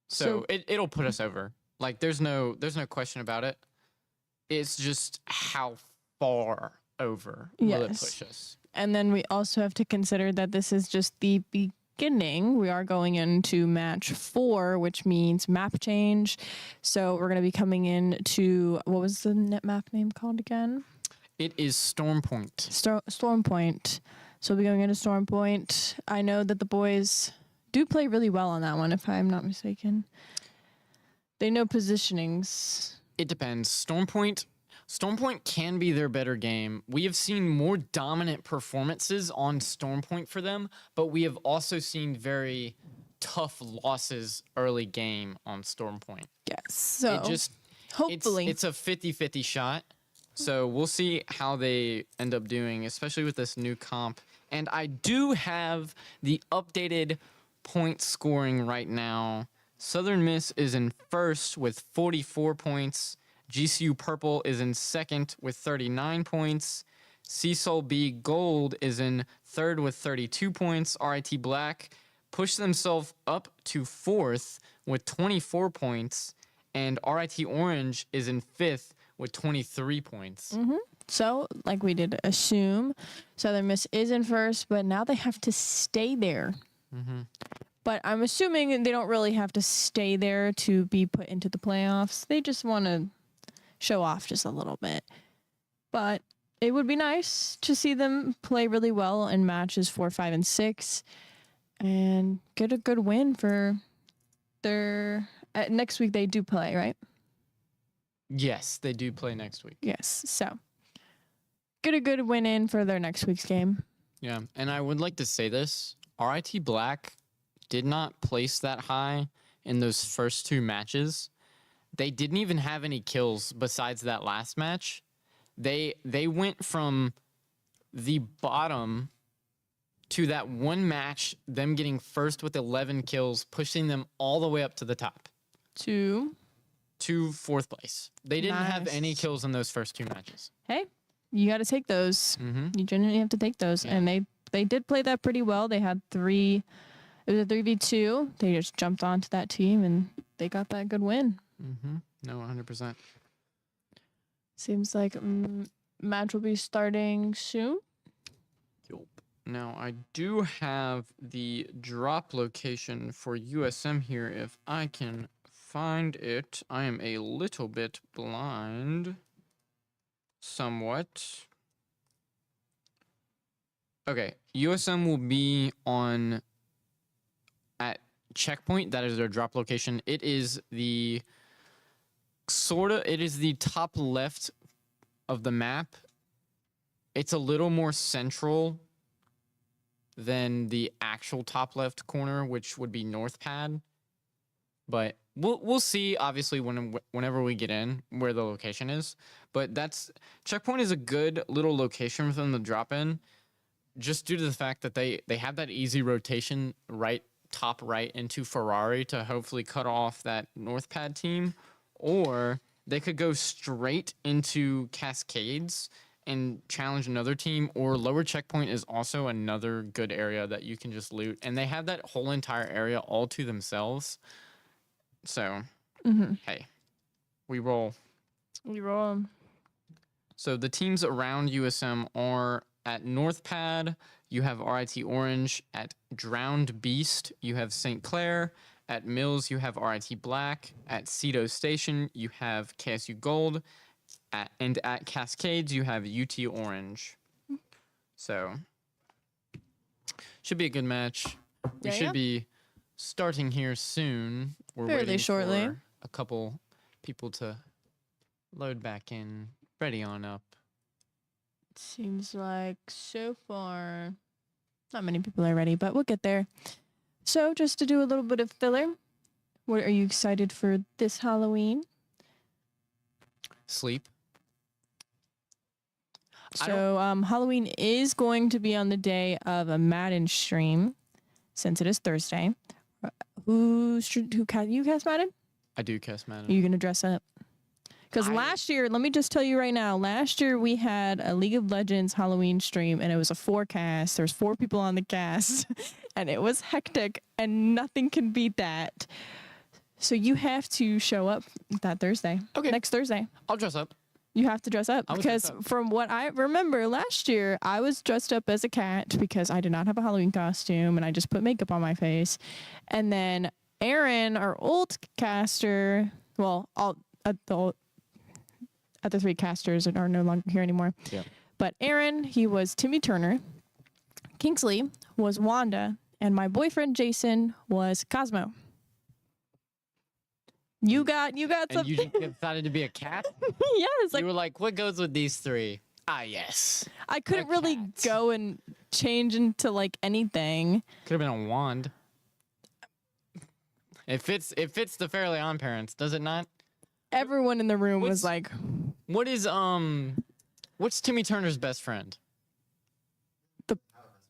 So it'll put us over. Like there's no question about it. It's just how far over will it Yes. push us? And then we also have to consider that this is just the beginning. We are going into match 4, which means map change. So we're going to be coming into, what was the net map name called again? It is Storm Point. Storm Point. So we'll be going into Storm Point. I know that the boys do play really well on that one, if I'm not mistaken. They know positionings. It depends. Storm Point can be their better game. We have seen more dominant performances on Storm Point for them, but we have also seen very tough losses early game on Storm Point. Yes. So It just hopefully. it's a 50-50 shot. So we'll see how they end up doing, especially with this new comp. And I do have the updated point scoring right now. Southern Miss is in 1st with 44 points. GCU Purple is in 2nd with 39 points. CSOL B Gold is in 3rd with 32 points. RIT Black pushed themselves up to 4th with 24 points. And RIT Orange is in 5th with 23 points. So, like we did assume, Southern Miss is in 1st, but now they have to stay there. But I'm assuming they don't really have to stay there to be put into the playoffs. They just want to show off just a little bit. But it would be nice to see them play really well in matches 4, 5, and 6 and get a good win for their... next week they do play, right? Yes, they do play next week. Yes. So, get a good win in for their next week's game. Yeah, and I would like to say this. RIT Black did not place that high in those first 2 matches. They didn't even have any kills besides that last match. They went from the bottom to that one match, them getting first with 11 kills, pushing them all the way up to the top. To 4th place. They didn't have any Nice. kills in those first 2 matches. Hey, you got to take those. Mm-hmm. You genuinely have to take those. Yeah. And they did play that pretty well. They had 3. It was a 3v2. They just jumped onto that team and they got that good win. Mm-hmm. No, 100%. Seems like match will be starting soon. Now, I do have the drop location for USM here if I can find it. I am a little bit blind. Somewhat. Okay, USM will be at checkpoint. That is their drop location. It is the top left of the map. It's a little more central than the actual top left corner, which would be North Pad. But we'll see, obviously, whenever we get in, where the location is. But checkpoint is a good little location for them to drop in, just due to the fact that they have that easy rotation top right into Ferrari to hopefully cut off that North Pad team, or they could go straight into Cascades and challenge another team, or lower checkpoint is also another good area that you can just loot. And they have that whole entire area all to themselves. So, hey, we roll. We roll. So the teams around USM are at North Pad, you have RIT Orange. At Drowned Beast, you have St. Clair. At Mills, you have RIT Black. At Cedo Station, you have KSU Gold. And at Cascades, you have UT Orange. So, should be a good match. We should be starting here soon. We're Fairly waiting shortly. for a couple people to load back in. Ready on up. Seems like so far not many people are ready, but we'll get there. So just to do a little bit of filler, what are you excited for this Halloween? Sleep. So Halloween is going to be on the day of a Madden stream, since it is Thursday. You cast Madden? I do cast Are Madden. you gonna dress up? Because last year, let me just tell you right now, last year we had a League of Legends Halloween stream, and it was a 4-cast. There was 4 people on the cast, and it was hectic, and nothing can beat that. So you have to show up that Thursday. Okay. Next Thursday. I'll dress up. You have to dress up I was because dressed up. from what I remember last year, I was dressed up as a cat because I did not have a Halloween costume and I just put makeup on my face. And then Aaron, our old caster, well, all the other 3 casters are no longer here anymore. Yeah. But Aaron, he was Timmy Turner. Kingsley was Wanda, and my boyfriend Jason was Cosmo. You got And some. you decided to be a cat? Yes, like You were like, what goes with these 3? Ah, yes. I couldn't really cat. go and change into like anything. Could have been a wand. It fits the Fairly On parents, does it not? Everyone in the room was What's- like, What is what's Timmy Turner's best friend?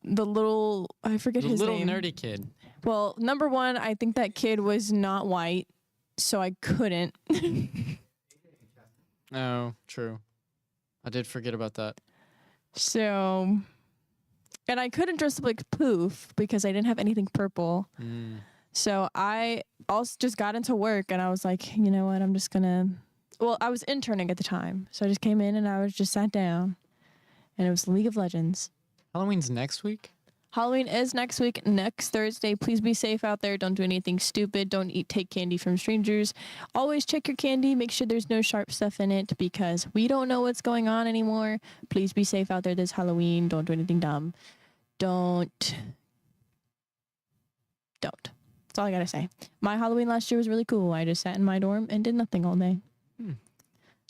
the little, I forget The his little name. nerdy kid. Well, number one, I think that kid was not white, so I couldn't. Oh, true. I did forget about that. So, and I couldn't dress up like Poof because I didn't have anything purple. Mm. So I also just got into work and I was like, you know what, I'm just gonna, well, I was interning at the time. So I just came in and I was just sat down and it was League of Legends. Halloween's next week? Halloween is next week, next Thursday. Please be safe out there. Don't do anything stupid. Don't take candy from strangers. Always check your candy. Make sure there's no sharp stuff in it because we don't know what's going on anymore. Please be safe out there this Halloween. Don't do anything dumb. Don't. That's all I gotta say. My Halloween last year was really cool. I just sat in my dorm and did nothing all day.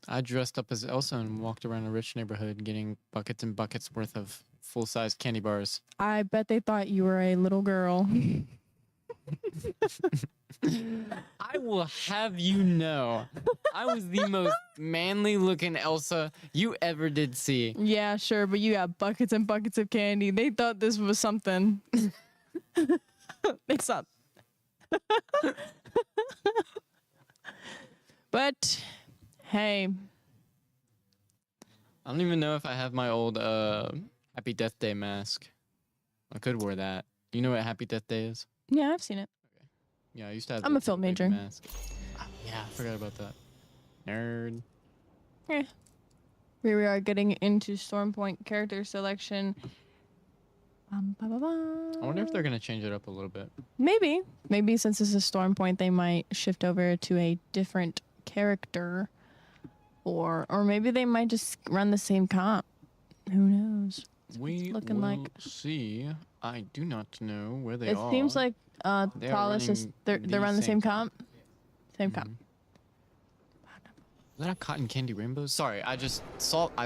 I dressed up as Elsa and walked around a rich neighborhood getting buckets and buckets worth of full-size candy bars. I bet they thought you were a little girl. I will have you know, I was the most manly looking Elsa you ever did see. Yeah, sure, but you got buckets and buckets of candy. They thought this was something. They saw. But hey, I don't even know if I have my old Happy Death Day mask. I could wear that. Do you know what Happy Death Day is? yeah, I've seen it. Yeah, I used to have. I'm the a film baby major. Mask. Yeah, I forgot about that. Nerd. Here we are getting into Stormpoint character selection. I wonder if they're gonna change it up a little bit. Maybe since this is Stormpoint, they might shift over to a different character, or maybe they might just run the same comp. Who knows? We looking will like. see. I do not know where they It are. seems like They are Thales is running they're the running the same same comp. Same comp. Is that a cotton candy rainbow? Sorry, I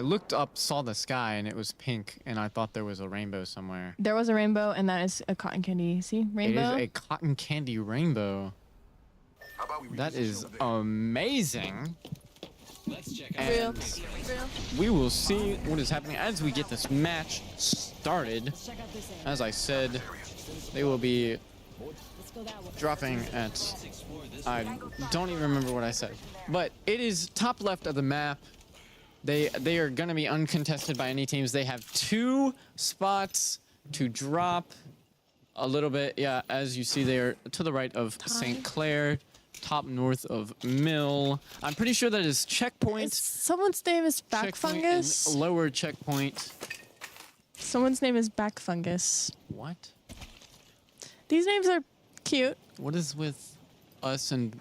looked up, saw the sky, and it was pink, and I thought there was a rainbow somewhere. There was a rainbow, and that is a cotton candy. See, rainbow. It is a cotton candy rainbow. That is amazing. Real. And we will see what is happening as we get this match started. As I said, they will be dropping at... I don't even remember what I said. But it is top left of the map. They are going to be uncontested by any teams. They have 2 spots to drop a little bit. Yeah, as you see, they are to the right of St. Clair, top north of Mill. I'm pretty sure that is checkpoint. Someone's name is Back Checkpoint and Fungus. lower checkpoint. Someone's name is Back Fungus. What? These names are cute. What is with us and...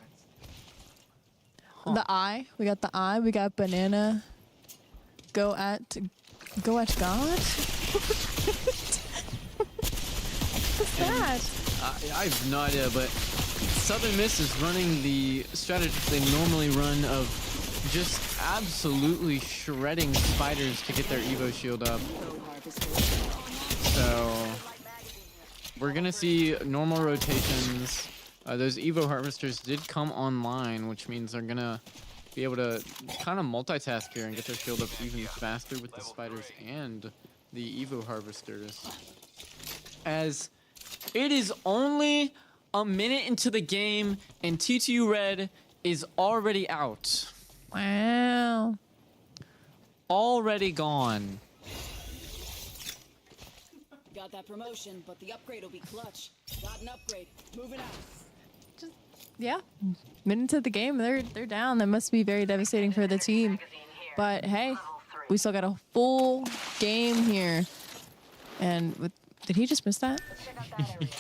The eye. We got the eye. We got banana. Go at God. What's that? I have no idea, but Southern Miss is running the strategy they normally run of just absolutely shredding spiders to get their Evo shield up. So we're gonna see normal rotations. Those Evo harvesters did come online, which means they're gonna be able to kind of multitask here and get their shield up even faster with the spiders and the Evo harvesters. As it is only a minute into the game and TTU Red is already out. Wow. Already gone. Got that promotion, but the upgrade will be clutch. Got an upgrade. Moving out. Yeah. Minutes of the game, they're down. That must be very devastating for the team. But hey, we still got a full game here. And did he just miss that?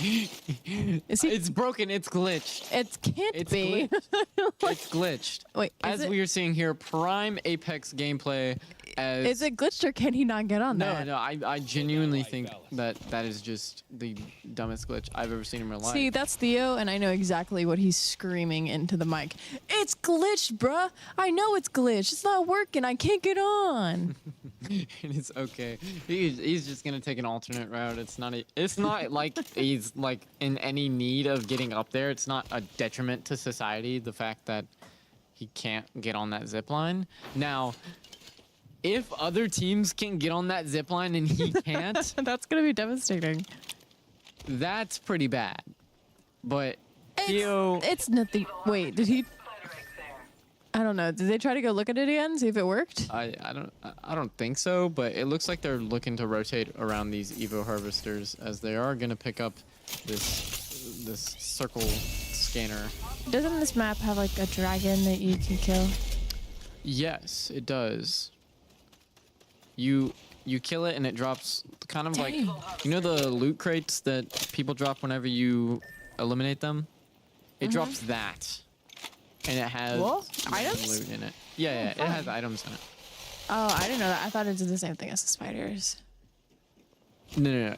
Is he? It's broken. It's glitched. It can't It's be. It's glitched. Wait, As we are seeing here, prime Apex gameplay. As is it glitched or can he not get on no, that? no, I genuinely think that is just the dumbest glitch I've ever seen in my life. See, that's Theo, and I know exactly what he's screaming into the mic. It's glitched, bruh. I know it's glitched. It's not working. I can't get on. It's okay. He's just gonna take an alternate route. It's not like he's like in any need of getting up there. It's not a detriment to society, the fact that he can't get on that zip line. Now, if other teams can get on that zip line and he can't, That's gonna be devastating. that's pretty bad. But Theo, It's nothing. Wait, did he? I don't know. Did they try to go look at it again, see if it worked? I don't think so, but it looks like they're looking to rotate around these Evo harvesters as they are gonna pick up this circle scanner. Doesn't this map have like a dragon that you can kill? Yes, it does. You kill it and it drops kind of like, Dang. you know the loot crates that people drop whenever you eliminate them? It drops that. And it has Whoa, some items? loot in it. Yeah, it has items in it. Oh, I didn't know that. I thought it did the same thing as the spiders. No.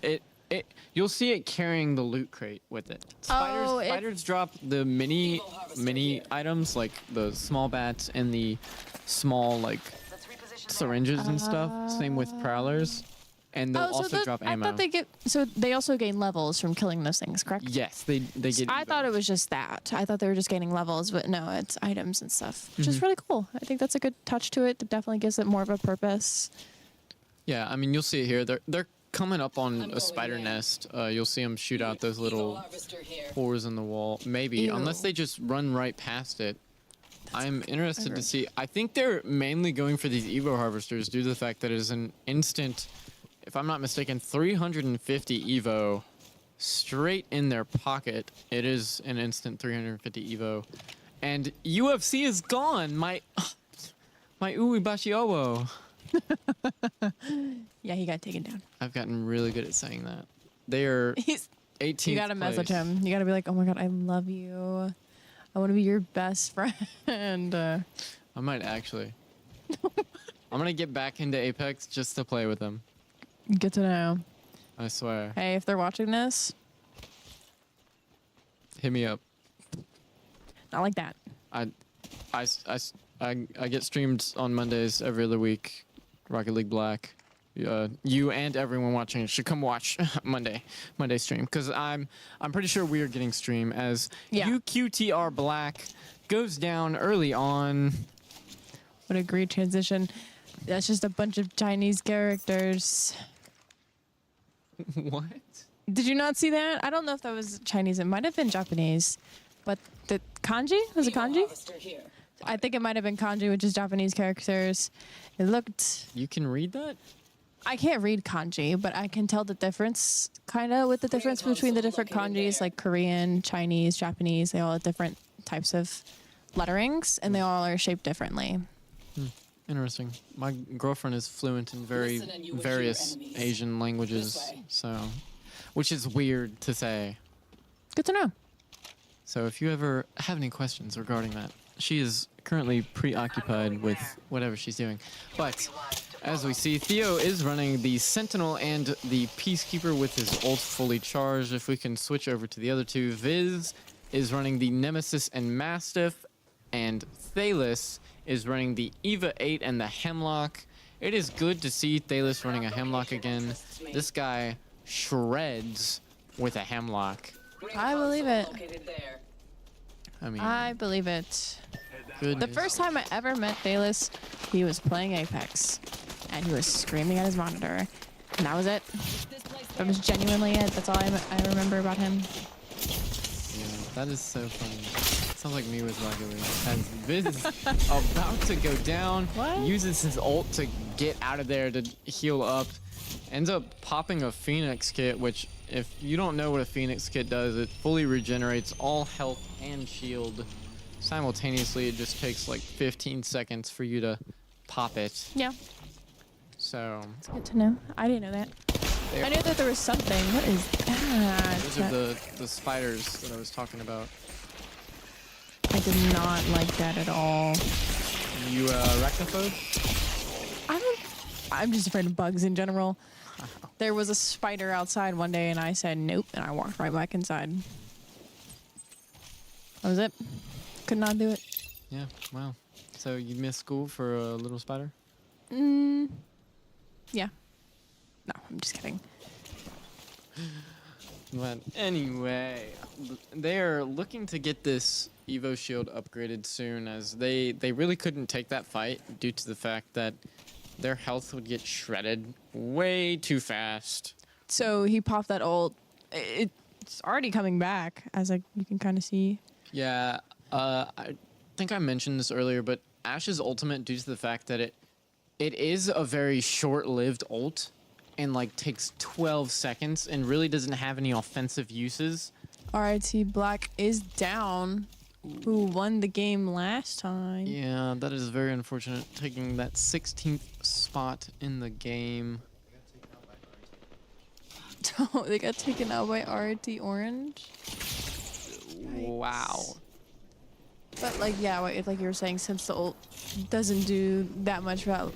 You'll see it carrying the loot crate with it. Oh, Spiders drop the mini items like the small bats and the small like syringes and stuff. Same with prowlers. and they'll also drop I ammo. thought they get so they also gain levels from killing those things, correct? Yes, they get. I thought it was just that. I thought they were just gaining levels, but no, it's items and stuff, which Mm-hmm. is really cool. I think that's a good touch to it. It definitely gives it more of a purpose. Yeah, I mean, you'll see it here. They're coming up on I'm a going spider there. nest. You'll see them shoot out those Evo little harvester here. pores in the wall. Maybe, Ew. unless they just run right past it. I'm interested to see. I think they're mainly going for these Evo harvesters due to the fact that it is an instant, if I'm not mistaken, 350 Evo straight in their pocket. It is an instant 350 Evo. And UFC is gone. My Uibashi Owo. Yeah, he got taken down. I've gotten really good at saying that. They are He's 18th you gotta message place. him. You gotta be like, oh my god, I love you. I want to be your best friend. I might actually. I'm gonna get back into Apex just to play with them. Good to know. I swear. Hey, if they're watching this, Hit me up. not like that. I get streamed on Mondays every other week. Rocket League Black. You and everyone watching should come watch Monday stream because I'm pretty sure we are getting stream as Yeah. UQTR Black goes down early on. What a great transition. That's just a bunch of Chinese characters. What? Did you not see that? I don't know if that was Chinese. It might have been Japanese. But the kanji? Was it Evo kanji? harvester here. I think it might have been kanji, which is Japanese characters. It looked... You can read that? I can't read kanji, but I can tell the difference, kind of, with the difference between the different kanjis, like Korean, Chinese, Japanese. They all have different types of letterings, and they all are shaped differently. Interesting. My girlfriend is fluent in Listen and you will hear various enemies. Asian languages, This way. so which is weird to say. Good to know. So if you ever have any questions regarding that, she is currently preoccupied with whatever she's doing. But as we see, Theo is running the Sentinel and the Peacekeeper with his ult fully charged. If we can switch over to the other two, Viz is running the Nemesis and Mastiff, and Thalis is running the Eva 8 and the Hemlock. It is good to see Thalis running a Hemlock again. This guy shreds with a Hemlock. I believe it. Located there. I mean, I believe it. The goodness. first time I ever met Thalis, he was playing Apex, and he was screaming at his monitor, and that was it. This place That was genuinely it. That's all I remember about him. Yeah, that is so funny. Sounds like me with Rocket League. As Viz is about to go down, What? uses his ult to get out of there to heal up, ends up popping a Phoenix kit, which if you don't know what a Phoenix kit does, it fully regenerates all health and shield. Simultaneously, it just takes like 15 seconds for you to pop it. Yeah, So good to know. I didn't know that. they- I knew that there was something. What is that? those are the spiders that I was talking about. I did not like that at all. You arachnophobe? I'm just afraid of bugs in general. There was a spider outside one day, and I said nope, and I walked right back inside. That was it. Could not do it. Yeah, wow. So you missed school for a little spider? Yeah. No, I'm just kidding. But anyway, they're looking to get this Evo Shield upgraded soon, as they really couldn't take that fight due to the fact that their health would get shredded way too fast. So he popped that ult. It's already coming back, as you can kind of see. Yeah, I think I mentioned this earlier, but Ash's ultimate, due to the fact that it is a very short-lived ult and like takes 12 seconds and really doesn't have any offensive uses. RIT Black is down, who won the game last time. Yeah, that is very unfortunate, taking that 16th spot in the game. Oh, they got taken out by RIT Orange. Wow. But like, yeah, like you were saying, since the ult doesn't do that much about,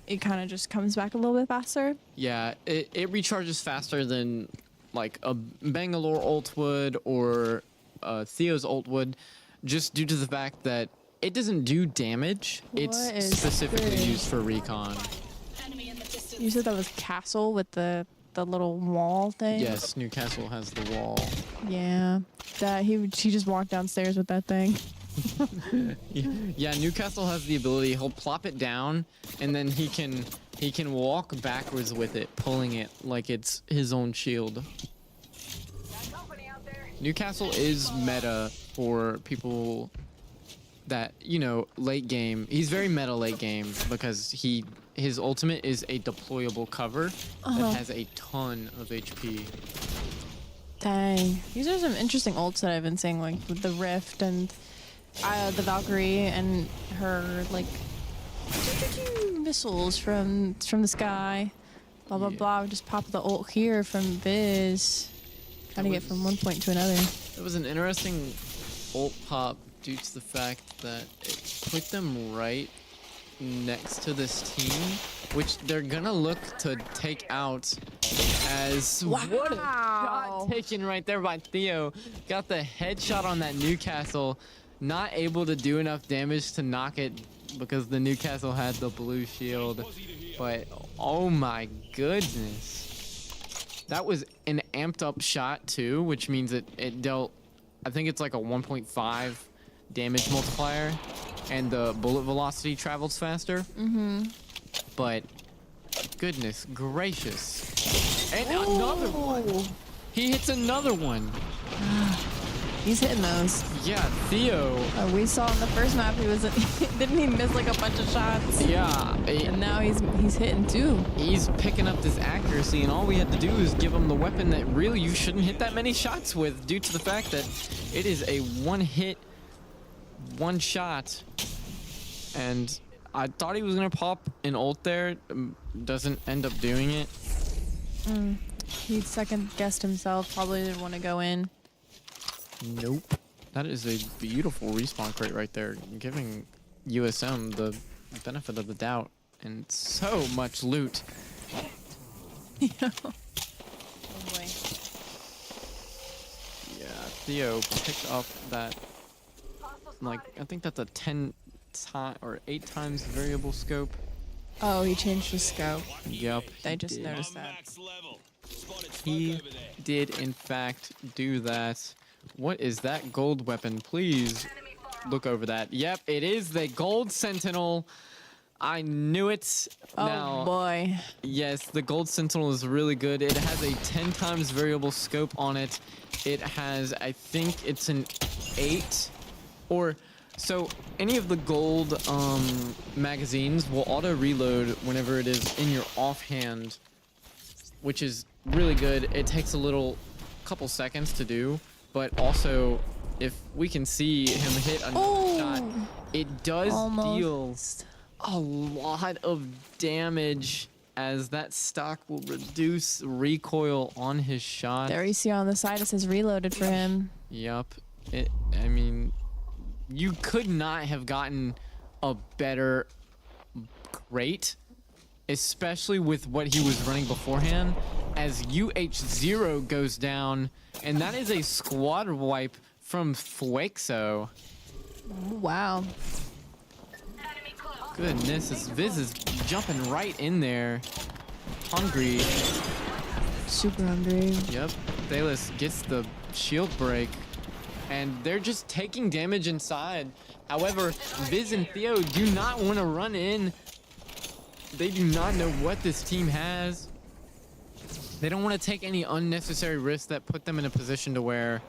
it kind of just comes back a little bit faster. Yeah, it recharges faster than like a Bangalore ult would or Theo's ult would, just due to the fact that it doesn't do damage. It's What is specifically this? used for recon. Enemy in the distance. You said that was Castle with the little wall thing? Yes, Newcastle has the wall. Yeah. That he just walked downstairs with that thing. Yeah, Newcastle has the ability. He'll plop it down, and then he can walk backwards with it, pulling it like it's his own shield. Newcastle is meta for people that, you know, late game. He's very meta late game because his ultimate is a deployable cover that has a ton of HP. Dang. These are some interesting ults that I've been seeing, like with the Rift and the Valkyrie and her like missiles from the sky. Blah blah Yeah. blah. Just pop the ult here from Viz. Trying to get from one point to another. It was an interesting ult pop due to the fact that it put them right next to this team, which they're gonna look to take out as what a shot taken right there by Theo. Got the headshot on that Newcastle, not able to do enough damage to knock it because the Newcastle had the blue shield. But oh my goodness. That was an amped up shot too, which means it dealt, I think it's like a 1.5 damage multiplier, and the bullet velocity travels faster. But goodness gracious. And another one. He hits another one. He's hitting those. Yeah, Theo. We saw in the first map he was didn't he miss like a bunch of shots? Yeah. And now he's hitting too. He's picking up this accuracy, and all we had to do is give him the weapon that really you shouldn't hit that many shots with, due to the fact that it is a one hit, one shot. And I thought he was gonna pop an ult there, doesn't end up doing it. He second guessed himself, probably didn't want to go in. Nope. That is a beautiful respawn crate right there, giving USM the benefit of the doubt, and so much loot. Yeah. Oh boy. Yeah, Theo picked up that, like, I think that's a 10 time or 8 times variable scope. Oh, he changed his scope. Yep. I he just did. noticed that. He did in fact do that. What is that gold weapon? Please look over that. Yep, it is the gold sentinel. I knew it. Oh Now, boy. yes, the gold sentinel is really good. It has a 10 times variable scope on it. It has, I think it's an 8 or so. Any of the gold magazines will auto reload whenever it is in your offhand, which is really good. It takes a couple seconds to do, but also if we can see him hit another shot, it does deal a lot of damage, as that stock will reduce recoil on his shot. There you see on the side it says reloaded for him. Yup. I mean, you could not have gotten a better crate, especially with what he was running beforehand, as UH0 goes down, and that is a squad wipe from Fuexo. Wow. Goodness, this Viz is jumping right in there. Hungry. Super hungry. Yep. Thalis gets the shield break, and they're just taking damage inside. However, Viz and Theo do not want to run in. They do not know what this team has. They don't want to take any unnecessary risks that put them in a position to where,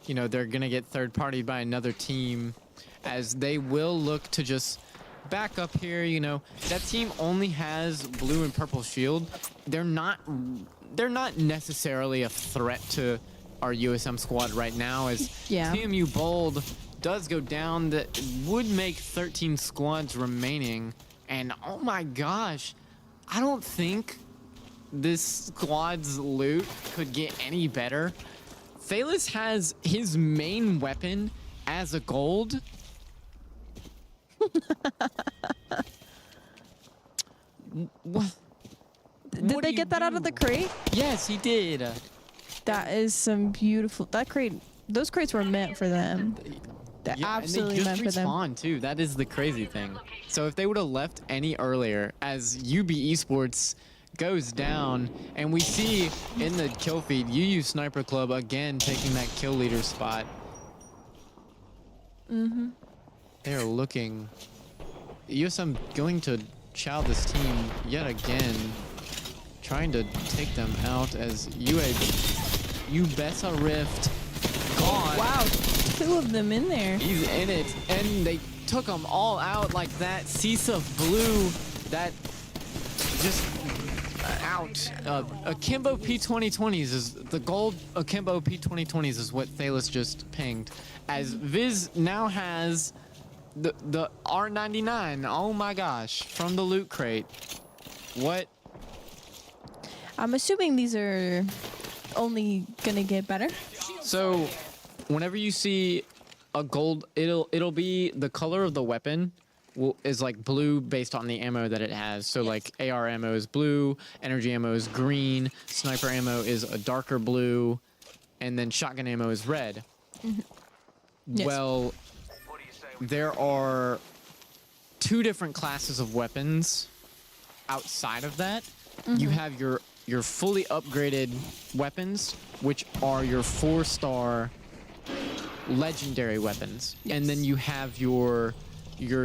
you know, they're going to get third-partied by another team, as they will look to just back up here. You know, that team only has blue and purple shield. They're not necessarily a threat to our USM squad right now, as Yeah. TMU Bold does go down. That would make 13 squads remaining. And oh my gosh, I don't think this squad's loot could get any better. Thalis has his main weapon as a gold. What? Did they get that out of the crate? Yes, he did. That is some beautiful. That crate. Those crates were meant for them. They're Yeah, absolutely and they meant just for them. respawn too. That is the crazy thing. So if they would have left any earlier, as UB Esports goes down, and we see in the kill feed, UU Sniper Club again taking that kill leader spot. They're looking. USM going to chow this team yet again, trying to take them out as Ubesa Rift gone. Wow, 2 of them in there. He's in it, and they took them all out like that. Sisa Blue, that just out. Akimbo P2020s is the gold. Akimbo P2020s is what Thalos just pinged. As Viz now has the R99. Oh my gosh, from the loot crate. What? I'm assuming these are only gonna get better. So, whenever you see a gold, it'll be the color of the weapon is like blue based on the ammo that it has. So like AR ammo is blue, energy ammo is green, sniper ammo is a darker blue, and then shotgun ammo is red. Yes. Well, there are 2 different classes of weapons outside of that. You have your fully upgraded weapons, which are your 4-star legendary weapons. And then you have your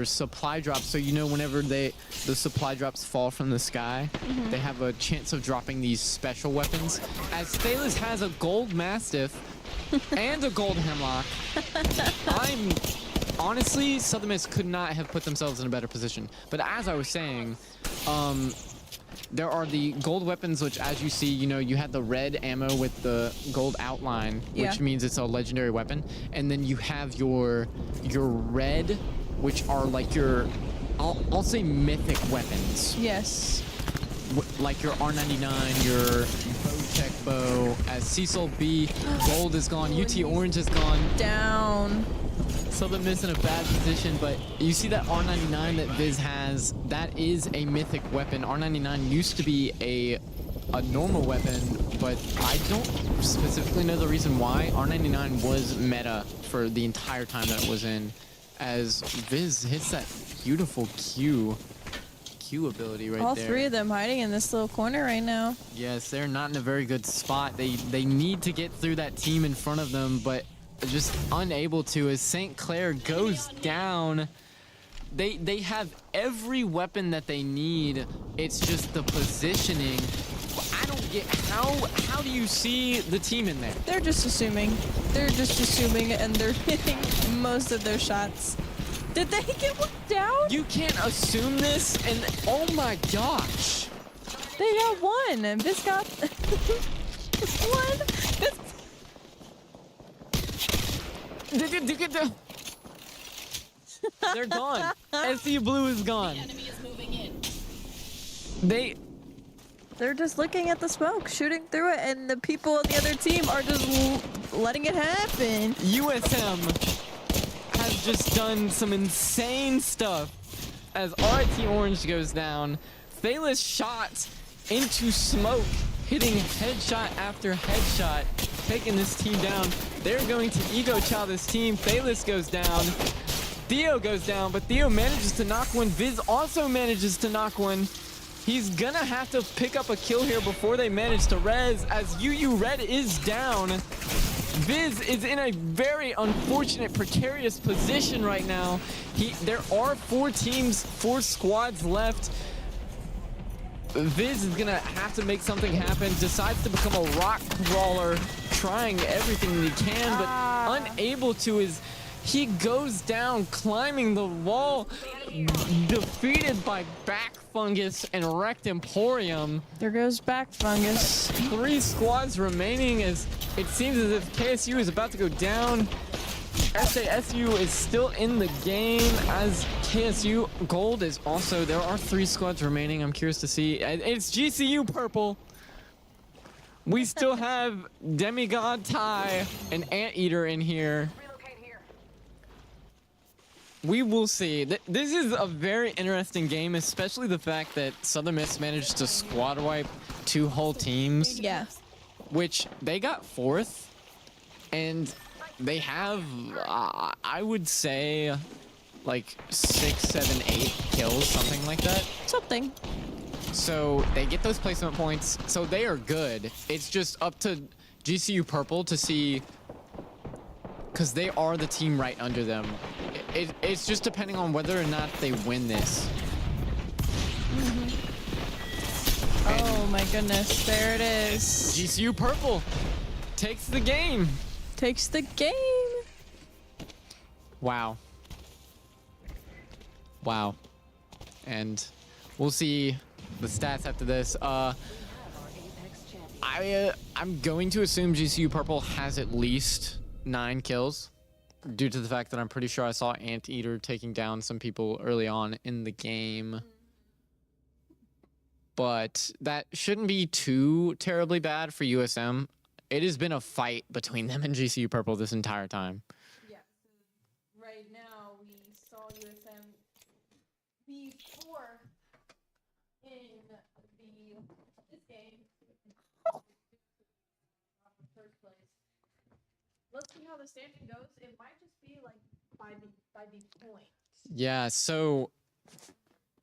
supply drops. So you know whenever the supply drops fall from the sky, they have a chance of dropping these special weapons. As Thalos has a gold Mastiff and a gold Hemlock, honestly, Southern Miss could not have put themselves in a better position. But as I was saying, there are the gold weapons, which, as you see, you know, you had the red ammo with the gold outline, which means it's a legendary weapon. And then you have your red, which are like your, I'll say mythic weapons. Yes. Like your R99, your Bowcheck bow. As Cecil B, gold is gone, UT Orange is gone. Down. Southern Miss in a bad position, but you see that R99 that Viz has, that is a mythic weapon. R99 used to be a normal weapon, but I don't specifically know the reason why. R99 was meta for the entire time that it was in, as Viz hits that beautiful Q ability right there. All 3 of them hiding in this little corner right now. Yes, they're not in a very good spot. They need to get through that team in front of them, but just unable to, as St. Clair goes down. They have every weapon that they need. It's just the positioning. I don't get how do you see the team in there? They're just assuming. They're just assuming, and they're hitting most of their shots. Did they get one down? You can't assume this, and oh my gosh. They got one, and this got one. They're gone. SU Blue is gone. Enemy is moving in. They're just looking at the smoke, shooting through it, and the people on the other team are just letting it happen. USM has just done some insane stuff as RIT Orange goes down. Thalos shot into smoke, hitting headshot after headshot, taking this team down. They're going to ego chow this team. Thalos goes down. Theo goes down, but Theo manages to knock one. Viz also manages to knock one. He's gonna have to pick up a kill here before they manage to res, as UU Red is down. Viz is in a very unfortunate, precarious position right now. There are 4 teams, 4 squads left. Viz is gonna have to make something happen, decides to become a rock crawler, trying everything that he can, but unable to. He goes down, climbing the wall, defeated by Back Fungus and Wrecked Emporium. There goes Back Fungus. 3 squads remaining, as it seems as if KSU is about to go down. SASU is still in the game, as KSU Gold is also. There are 3 squads remaining. I'm curious to see. It's GCU Purple. We still have Demigod Ty and Anteater in here. We will see. This is a very interesting game, especially the fact that Southern Miss managed to squad wipe 2 whole teams. Yeah. Which they got 4th, and they have, I would say, like 6, 7, 8 kills, something like that. Something. So they get those placement points. So they are good. It's just up to GCU Purple to see, because they are the team right under them. It's just depending on whether or not they win this. Oh my goodness, there it is. GCU Purple takes the game. Takes the game. Wow. Wow. And we'll see the stats after this. I'm going to assume GCU Purple has at least 9 kills due to the fact that I'm pretty sure I saw Anteater taking down some people early on in the game. But that shouldn't be too terribly bad for USM. It has been a fight between them and GCU Purple this entire time. Yeah. Right now, we saw USM before in this game. First place. Let's see how the standing goes. It might just be like by the point. Yeah, so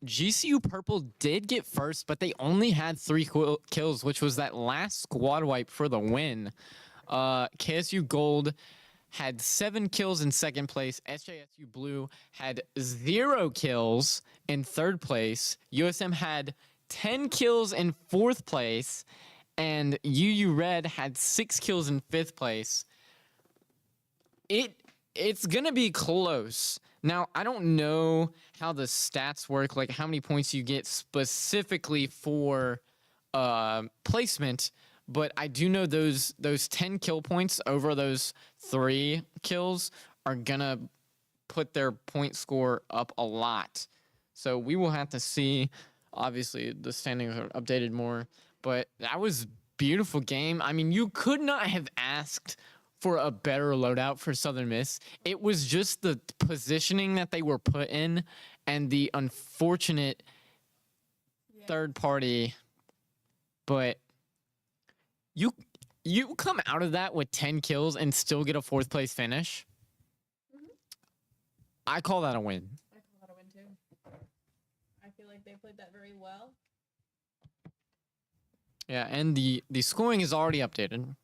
GCU Purple did get first, but they only had 3 kills, which was that last squad wipe for the win. KSU Gold had 7 kills in second place. SJSU Blue had 0 kills in third place. USM had 10 kills in fourth place. And UU Red had 6 kills in fifth place. It's going to be close. Now, I don't know how the stats work, like how many points you get specifically for placement, but I do know those 10 kill points over those 3 kills are going to put their point score up a lot. So we will have to see. Obviously, the standings are updated more, but that was beautiful game. I mean, you could not have asked for a better loadout for Southern Miss. It was just the positioning that they were put in and the unfortunate third party. But you come out of that with 10 kills and still get a fourth place finish. I call that a win. I call that a win too. I feel like they played that very well. Yeah, and the scoring is already updated.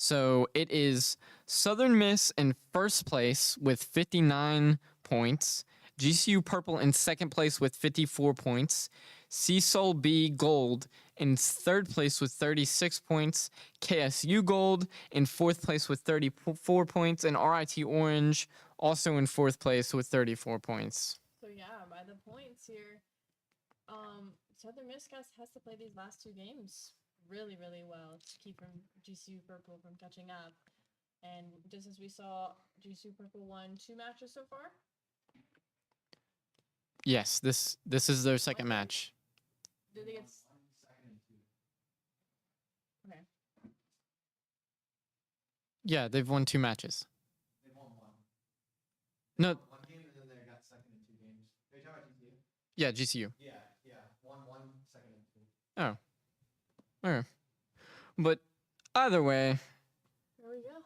So it is Southern Miss in first place with 59 points, GCU Purple in second place with 54 points, CSOL B Gold in third place with 36 points, KSU Gold in fourth place with 34 points, and RIT Orange also in fourth place with 34 points. So yeah, by the points here, Southern Miss has to play these last 2 games really, really well to keep from GCU Purple from catching up. And just as we saw, GCU Purple won 2 matches so far. Yes, this is their second match. Did they get? Okay. Yeah, they've won 2 matches. They won 1. No, 1 game and then they got second in 2 games. Are you talking about GCU? yeah, GCU. Yeah. 1, second in 2. Oh. Okay. But either way, There we go.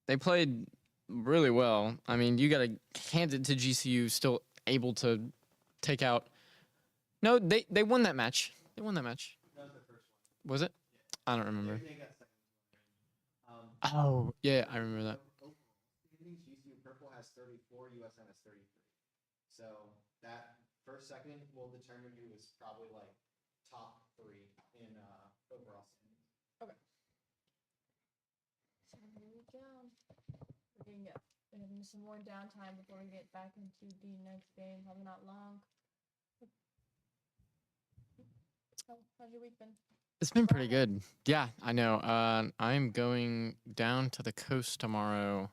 they played really well. I mean, you got to hand it to GCU, still able to take out. No, they won that match. They won that match. That was the first one. Was it? I don't remember. They got second. Oh, yeah, I remember that. Standings, GCU Purple has 34, USM has 33. So that second will determine who is probably like top 3 in overall standings. Okay. So here we go. We're gonna get some more downtime before we get back into the next game. Probably not long. How's your week been? It's been pretty good. Yeah, I know. I'm going down to the coast tomorrow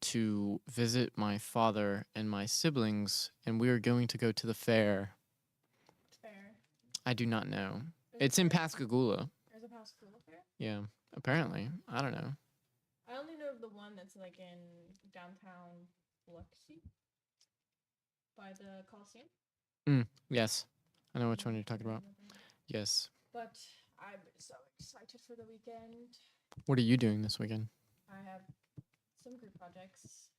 to visit my father and my siblings, and we are going to go to the fair. Fair. I do not know. It's in Pascagoula. There's a Pascagoula fair? Yeah, apparently. I don't know. I only know of the one that's like in downtown Biloxi by the Coliseum. Yes. I know which one you're talking about. Yes. But I'm so excited for the weekend. What are you doing this weekend? I have some group projects,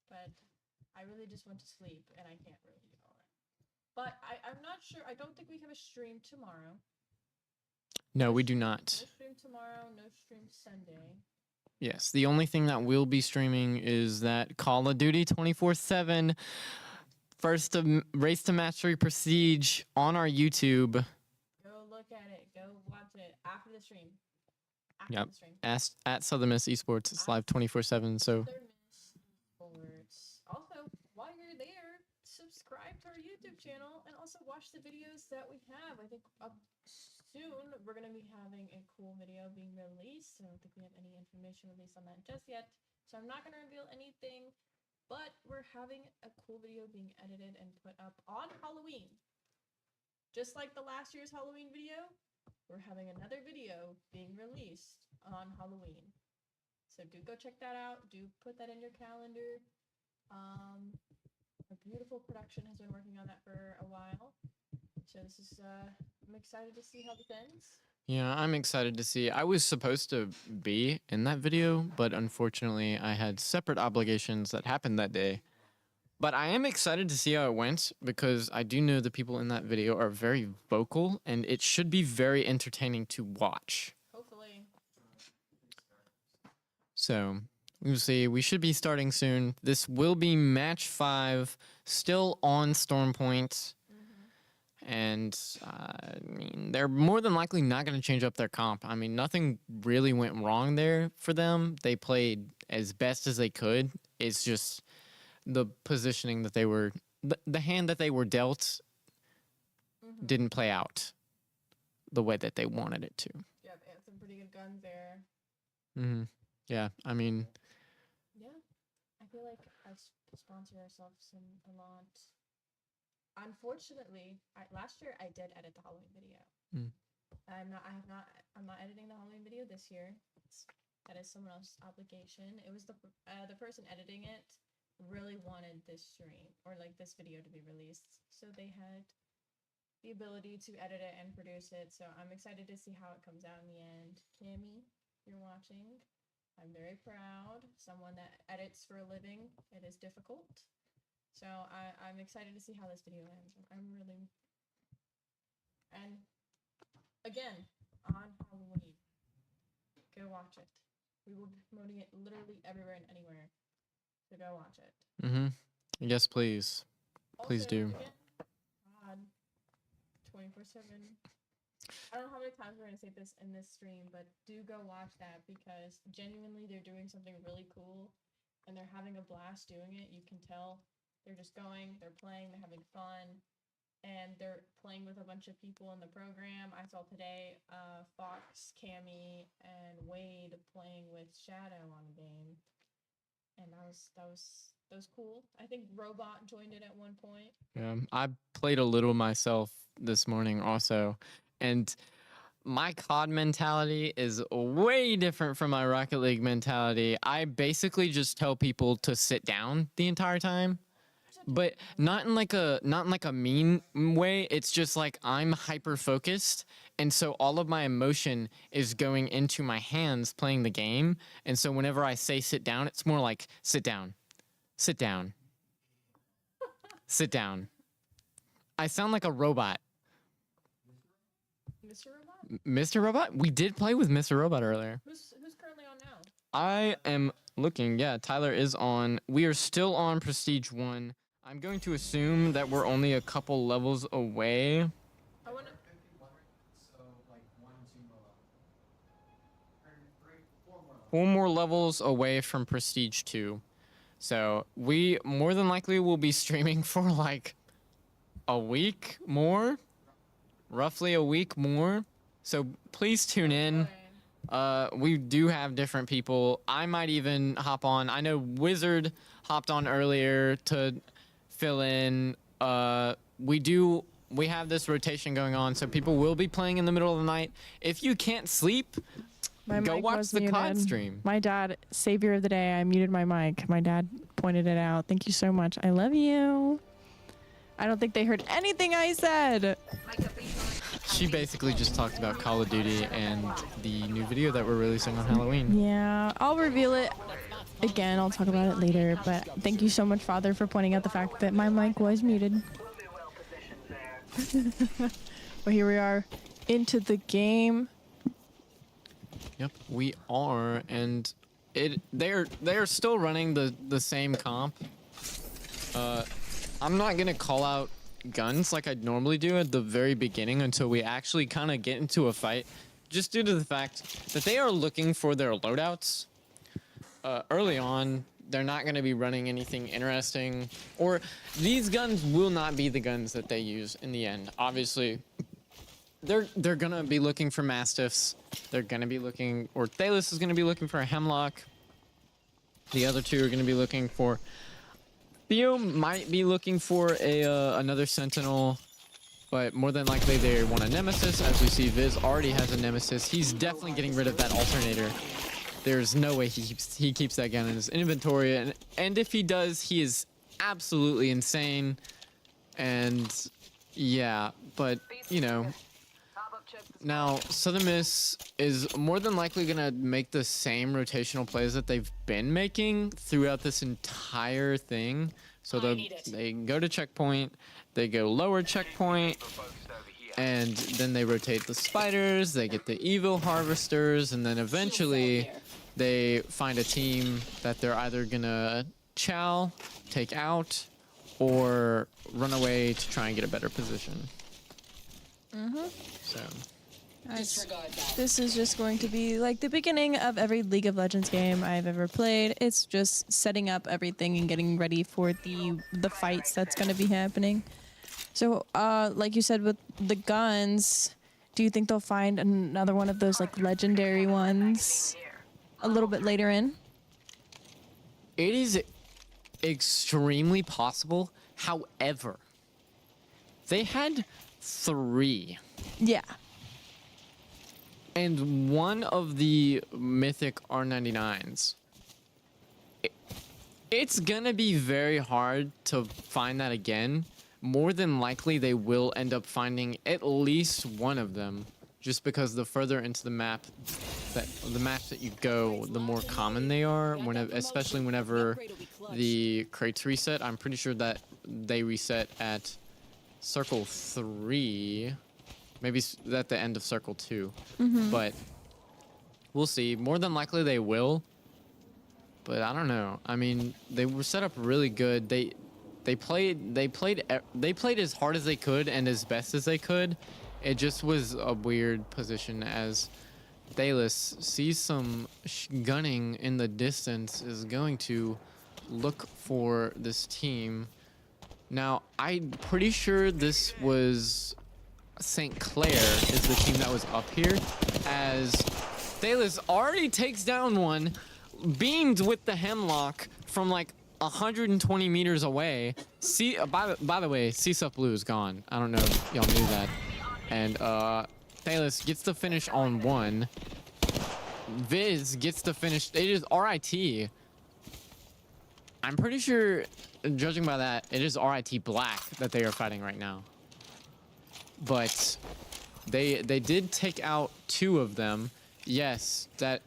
but I really just want to sleep, and I can't really do all that. But I'm not sure. I don't think we have a stream tomorrow. No, we do No not. stream tomorrow. No stream Sunday. Yes, the only thing that will be streaming is that Call of Duty 24/7 first to race to Matchday Prestige on our YouTube. Go look at it. Go watch it after the stream. After Yep. the stream. At Southern Miss Esports. It's live 24/7. So Southern Miss Sports. Also, while you're there, subscribe to our YouTube channel and also watch the videos that we have. I think soon we're going to be having a cool video being released. I don't think we have any information released on that just yet, so I'm not going to reveal anything, but we're having a cool video being edited and put up on Halloween. Just like the last year's Halloween video, we're having another video being released on Halloween. So do go check that out. Do put that in your calendar. A beautiful production has been working on that for a while. So this is I'm excited to see how this ends. yeah, I'm excited to see. I was supposed to be in that video, but unfortunately I had separate obligations that happened that day. But I am excited to see how it went because I do know the people in that video are very vocal and it should be very entertaining to watch. Hopefully. So we'll see. We should be starting soon. This will be match 5, still on Stormpoint. And I mean, they're more than likely not going to change up their comp. I mean, nothing really went wrong there for them. They played as best as they could. It's just the positioning that they were, the hand that they were dealt didn't play out the way that they wanted it to. Yeah, they had some pretty good guns there. Yeah, I mean, Yeah, I feel like I sponsor ourselves a lot. Unfortunately, last year I did edit the Halloween video. I'm not editing the Halloween video this year. That is someone else's obligation. It was the person editing it really wanted this stream or like this video to be released, so they had the ability to edit it and produce it. So I'm excited to see how it comes out in the end. Cammy, if you're watching, I'm very proud. Someone that edits for a living, it is difficult. So I'm excited to see how this video ends. I'm really, and again, on Halloween, go watch it. We will be promoting it literally everywhere and anywhere. So go watch it. Yes, please. Please do. Again, God, 24/7. I don't know how many times we're gonna say this in this stream, but do go watch that because genuinely they're doing something really cool, and they're having a blast doing it. You can tell. They're just going, they're playing, they're having fun, and they're playing with a bunch of people in the program. I saw today Fox, Cammy, and Wade playing with Shadow on a game, and that was cool. I think Robot joined it at one point. Yeah, I played a little myself this morning also, and my COD mentality is way different from my Rocket League mentality. I basically just tell people to sit down the entire time. But not in like a mean way. It's just like I'm hyper focused, and so all of my emotion is going into my hands playing the game. And so whenever I say sit down, it's more like sit down, sit down, sit down. I sound like a robot. Mr. Robot? Mr. Robot? We did play with Mr. Robot earlier. Who's currently on now? I am looking. Yeah, Tyler is on. We are still on Prestige 1. I'm going to assume that we're only a couple levels away. I wanna. So like 1, 2 more levels. Or 3, 4 more levels. 4 more levels away from Prestige 2. So we more than likely will be streaming for like a week more. Roughly a week more. So please tune in. We do have different people. I might even hop on. I know Wizard hopped on earlier to fill in. We have this rotation going on, so people will be playing in the middle of the night. If you can't sleep, My go mic watch was the COD muted. stream. My dad, savior of the day, I muted my mic. My dad pointed it out. Thank you so much. I love you. I don't think they heard anything I said. She basically just talked about Call of Duty and the new video that we're releasing on Halloween. Yeah, I'll reveal it again. I'll talk about it later. But thank you so much, Father, for pointing out the fact that my mic was muted. Well, here we are into the game. Yep, we are, and they're still running the same comp. I'm not gonna call out guns like I'd normally do at the very beginning until we actually kind of get into a fight, just due to the fact that they are looking for their loadouts. Early on, they're not gonna be running anything interesting, or these guns will not be the guns that they use in the end. Obviously, they're gonna be looking for Mastiffs. They're gonna be looking, or Thalos is gonna be looking for a Hemlock. The other two are gonna be looking for. Theo might be looking for a another Sentinel, but more than likely they want a Nemesis. As we see, Viz already has a Nemesis. He's definitely getting rid of that alternator. There's no way he keeps that gun in his inventory, and if he does, he is absolutely insane. And yeah, but you know. Now, Southern Miss is more than likely going to make the same rotational plays that they've been making throughout this entire thing. So they go to checkpoint, they go lower checkpoint, and then they rotate the spiders, they get the evil harvesters, and then eventually they find a team that they're either going to chow, take out, or run away to try and get a better position. So... Disregard that. This is just going to be like the beginning of every League of Legends game I've ever played. It's just setting up everything and getting ready for the fights that's going to be happening. So, like you said with the guns, do you think they'll find another one of those like legendary ones a little bit later in? It is extremely possible. However, they had 3. Yeah. And one of the mythic R99s, it's gonna be very hard to find that again. More than likely, they will end up finding at least one of them, just because the further into the map that you go, the more common they are. Especially whenever the crates reset. I'm pretty sure that they reset at circle 3. Maybe at the end of circle 2, but we'll see. More than likely they will, but I don't know. I mean, they were set up really good. They played as hard as they could and as best as they could. It just was a weird position as Thalos sees some gunning in the distance, is going to look for this team. Now, I'm pretty sure this was St. Clair is the team that was up here, as Thalos already takes down one, beamed with the Hemlock from like 120 meters away. By the way, CSUF Blue is gone. I don't know if y'all knew that. And Thalos gets the finish on one. Viz gets the finish. It is RIT. I'm pretty sure, judging by that, it is RIT Black that they are fighting right now. But they did take out 2 of them. Yes, that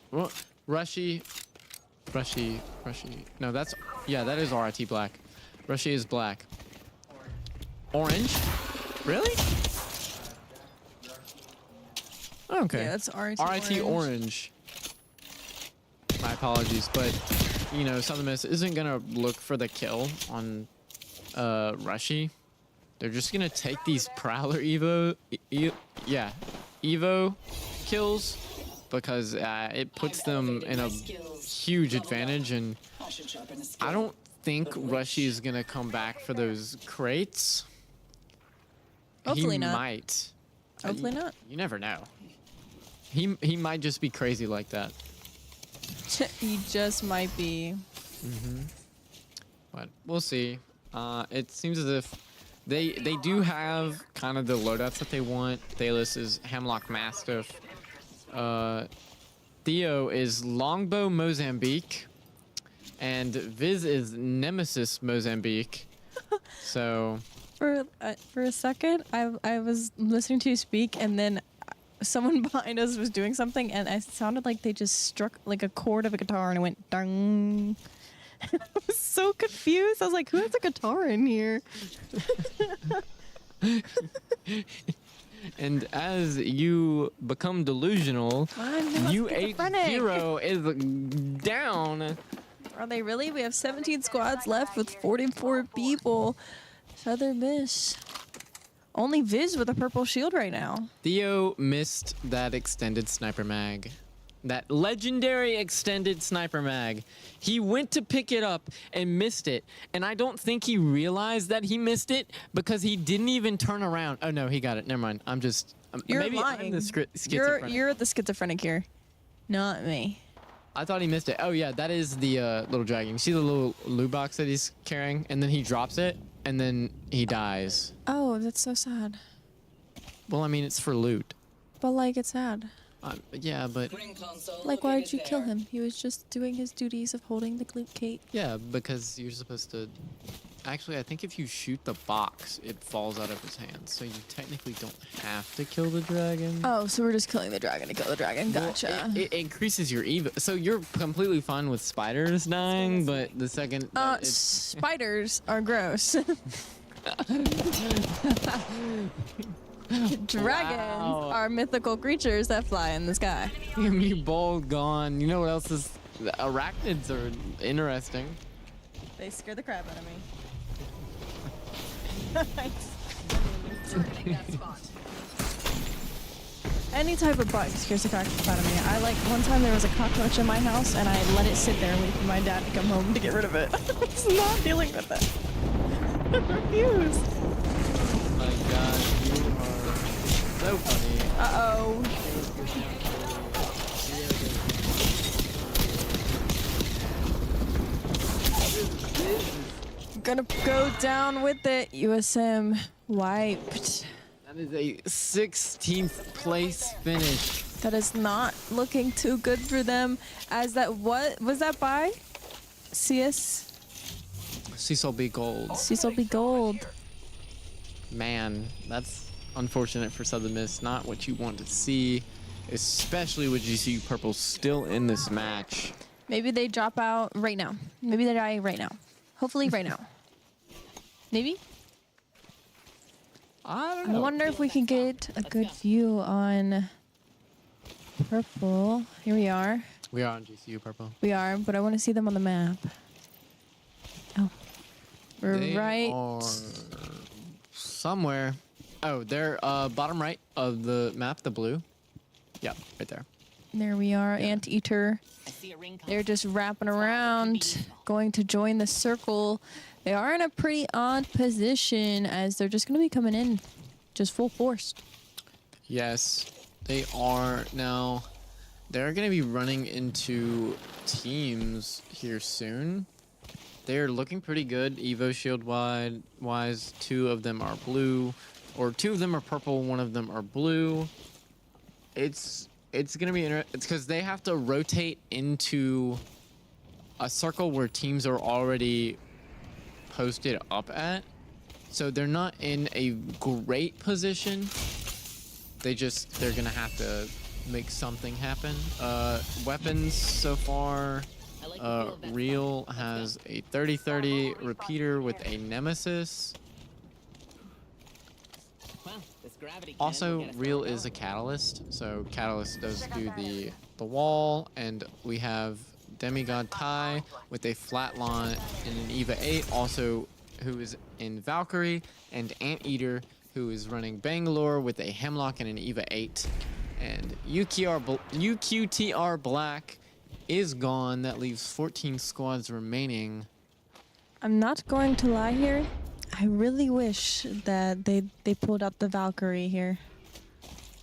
Rushy. No, that is RIT Black. Rushy is black. Orange? Really? Okay. Yeah, that's RIT RIT Orange. My apologies, but you know, Southern Miss isn't gonna look for the kill on Rushy. They're just gonna take these Prowler Evo kills because it puts them in a huge advantage, and I don't think Rushy is gonna come back for those crates. Hopefully he not. Might. Hopefully not. You never know. He might just be crazy like that. He just might be. But we'll see. It seems as if they do have kind of the loadouts that they want. Thalos is Hemlock Mastiff. Theo is Longbow Mozambique. And Viz is Nemesis Mozambique. So For a second, I was listening to you speak, and then someone behind us was doing something, and it sounded like they just struck like a chord of a guitar, and it went dang. I was so confused. I was like, "Who has a guitar in here?" And as you become delusional, I'm not schizophrenic. UH0 is down. Are they really? We have 17 squads left with 44 people. Southern Miss. Only Viz with a purple shield right now. Theo missed that extended sniper mag. That legendary extended sniper mag. He went to pick it up and missed it. And I don't think he realized that he missed it because he didn't even turn around. Oh no, he got it. Never mind. I'm just You're maybe lying. I'm the schizophrenic. You're the schizophrenic here, not me. I thought he missed it. Oh yeah, that is the little dragon. You see the little loot box that he's carrying, and then he drops it, and then he dies. Oh, that's so sad. Well, I mean, it's for loot. But like, it's sad. Yeah, but Ring console Like, why did located you kill there. him? He was just doing his duties of holding the loot gate. yeah, because you're supposed to. Actually, I think if you shoot the box, it falls out of his hands. So you technically don't have to kill the dragon. Oh, so we're just killing the dragon to kill the dragon. Well, Gotcha. it increases your EVO. So you're completely fine with spiders dying, but the second. that it's- Spiders are gross. Dragons Wow. are mythical creatures that fly in the sky. Me bold gone. You know what else is? The arachnids are interesting. They scare the crap out of me. Targeting that spot. Any type of bug scares the crap out of me. I like one time there was a cockroach in my house and I let it sit there and wait for my dad to come home to get rid of it. I was not dealing with it. I refused. My God, you are so funny. Uh-oh. Gonna go down with it. USM wiped. That is a 16th place finish. That is not looking too good for them. As that, what was that by? CS Cecil B. Gold. Cecil B. Gold. Man, that's unfortunate for Southern Miss. Not what you want to see, especially with GCU Purple still in this match. Maybe they drop out right now. Maybe they die right now. Hopefully right now. Maybe? I don't I know. wonder if we can get a good view on purple. Here we are. We are on GCU Purple. We are, but I want to see them on the map. Oh. We're They right. are somewhere. Oh, they're bottom right of the map, the blue. Yeah, right there. There we are, Anteater. I see a ring They're just wrapping around, going to join the circle. They are in a pretty odd position as they're just going to be coming in just full force. Yes, they are. Now, they're going to be running into teams here soon. They're looking pretty good, Evo Shield wise. Two of them are blue, or two of them are purple, one of them are blue. It's going to be interesting. It's because they have to rotate into a circle where teams are already posted up at. So they're not in a great position. They're going to have to make something happen. Weapons so far, I like the feel of that Real spot. has a 30-30 repeater with a Nemesis. Well, this gravity cannon Also, will get us Real going. is a Catalyst, so Catalyst does do the wall, and we have Demigod Ty with a Flatline and an EVA 8, also who is in Valkyrie, and Anteater who is running Bangalore with a Hemlock and an EVA 8. And UQTR Black is gone. That leaves 14 squads remaining. I'm not going to lie here. I really wish that they pulled out the Valkyrie here.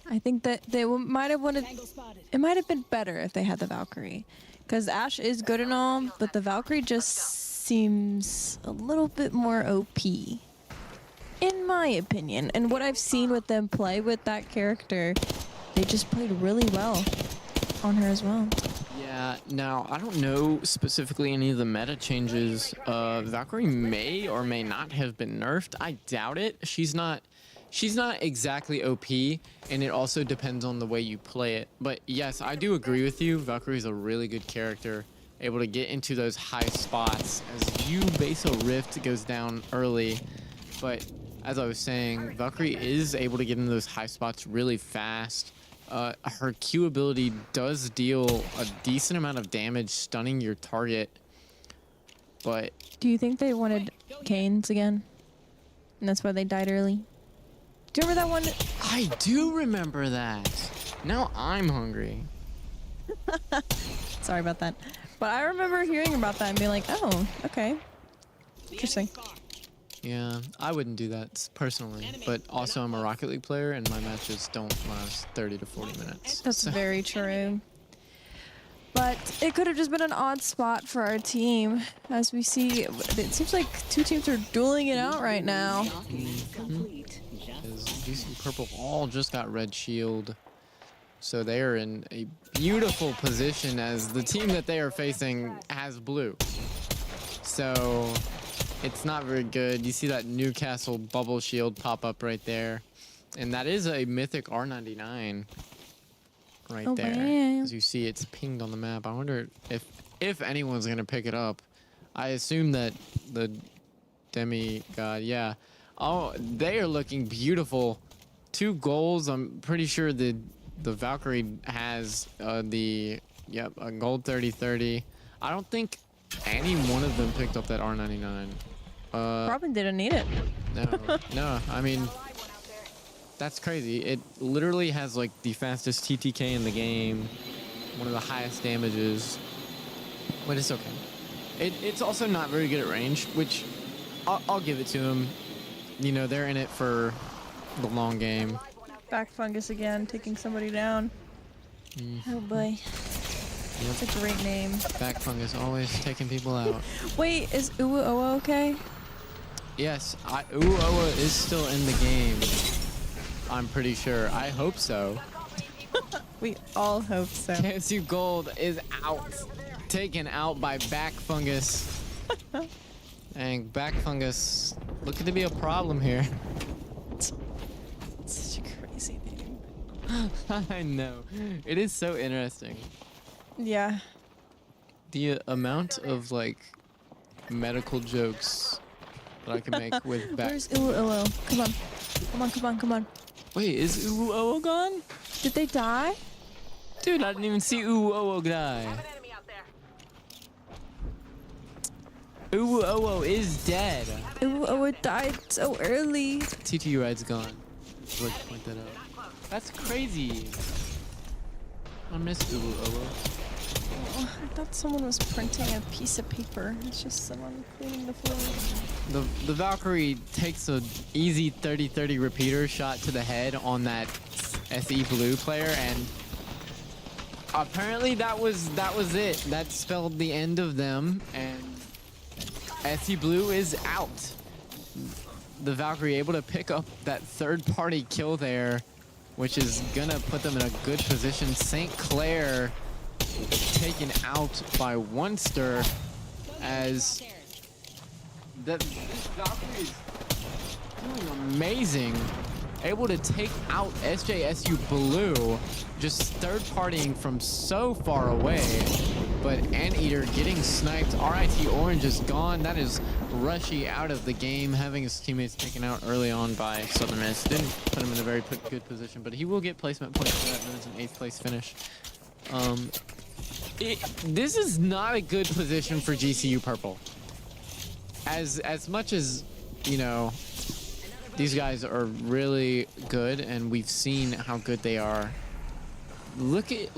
I think that they might have wanted. Tango spotted. It might have been better if they had the Valkyrie, because Ashe is good and all, but the Valkyrie just seems a little bit more OP, in my opinion. And what I've seen with them play with that character, they just played really well on her as well. Yeah, now I don't know specifically any of the meta changes. Valkyrie may or may not have been nerfed. I doubt it. She's not exactly OP, and it also depends on the way you play it. But yes, I do agree with you. Valkyrie's a really good character, able to get into those high spots as you base a rift goes down early. But as I was saying, Valkyrie is able to get into those high spots really fast. Her Q ability does deal a decent amount of damage, stunning your target. But Do you think they wanted canes again? And that's why they died early? Do you remember that one? I do remember that. Now I'm hungry. Sorry about that. But I remember hearing about that and being like, oh, okay. Interesting. Yeah, I wouldn't do that personally, but also I'm a Rocket League player and my matches don't last 30 to 40 minutes. That's so. very true. But it could have just been an odd spot for our team. As we see, it seems like two teams are dueling it out right now. Complete. Because GC Purple all just got red shield. So they are in a beautiful position as the team that they are facing has blue. So it's not very good. You see that Newcastle bubble shield pop up right there. And that is a mythic R99 right Oh, there. wow. As you see, it's pinged on the map. I wonder if anyone's going to pick it up. I assume that the demigod, yeah. Oh, they are looking beautiful. 2 goals. I'm pretty sure the Valkyrie has a gold 30-30. I don't think any one of them picked up that R99. Probably didn't need it. No. I mean, that's crazy. It literally has like the fastest TTK in the game, one of the highest damages, but it's okay. It's also not very good at range, which I'll give it to them. You know, they're in it for the long game. Back fungus again, taking somebody down. Oh boy. That's a great name. Back fungus always taking people out. Wait, is Uwu Owa okay? Yes, Uoa is still in the game. I'm pretty sure. I hope so. We all hope so. KSU Gold is out. Taken out by Back Fungus. And Back Fungus looking to be a problem here. Such a crazy name. I know. It is so interesting. Yeah. The amount of like medical jokes that I can make with Back. Where's Uwu Owa? Come on. Wait, is Uoa gone? Did they die? Dude, I didn't even see Uoa die. Uoa is dead. Uwu Owa died so early. TTU ride's gone. I'd like to point that out. That's crazy. I miss Uoa. Oh, I thought someone was printing a piece of paper. It's just someone cleaning the floor. The Valkyrie takes a easy 30-30 repeater shot to the head on that SE Blue player, and apparently that was it. That spelled the end of them, and SE Blue is out. The Valkyrie able to pick up that third-party kill there, which is gonna put them in a good position. St. Clair taken out by Onester as this Valkyrie is doing amazing. Able to take out SJSU Blue, just third partying from so far away. But Anteater getting sniped. RIT Orange is gone. That is Rushy out of the game, having his teammates taken out early on by Southern Miss. Didn't put him in a very good position, but he will get placement points for that. That is an 8th place finish. This is not a good position for GCU Purple. As much as, you know, these guys are really good and we've seen how good they are. Look at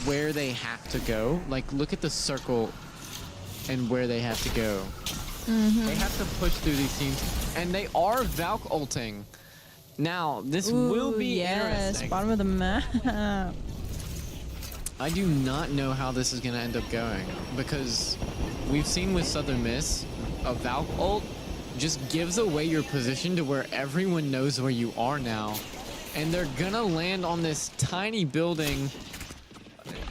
where they have to go. Like, look at the circle and where they have to go. They have to push through these teams, and they are Valk ulting. Now, this will be interesting. Bottom of the map. I do not know how this is going to end up going, because we've seen with Southern Miss, a Valk ult just gives away your position to where everyone knows where you are now. And they're gonna land on this tiny building,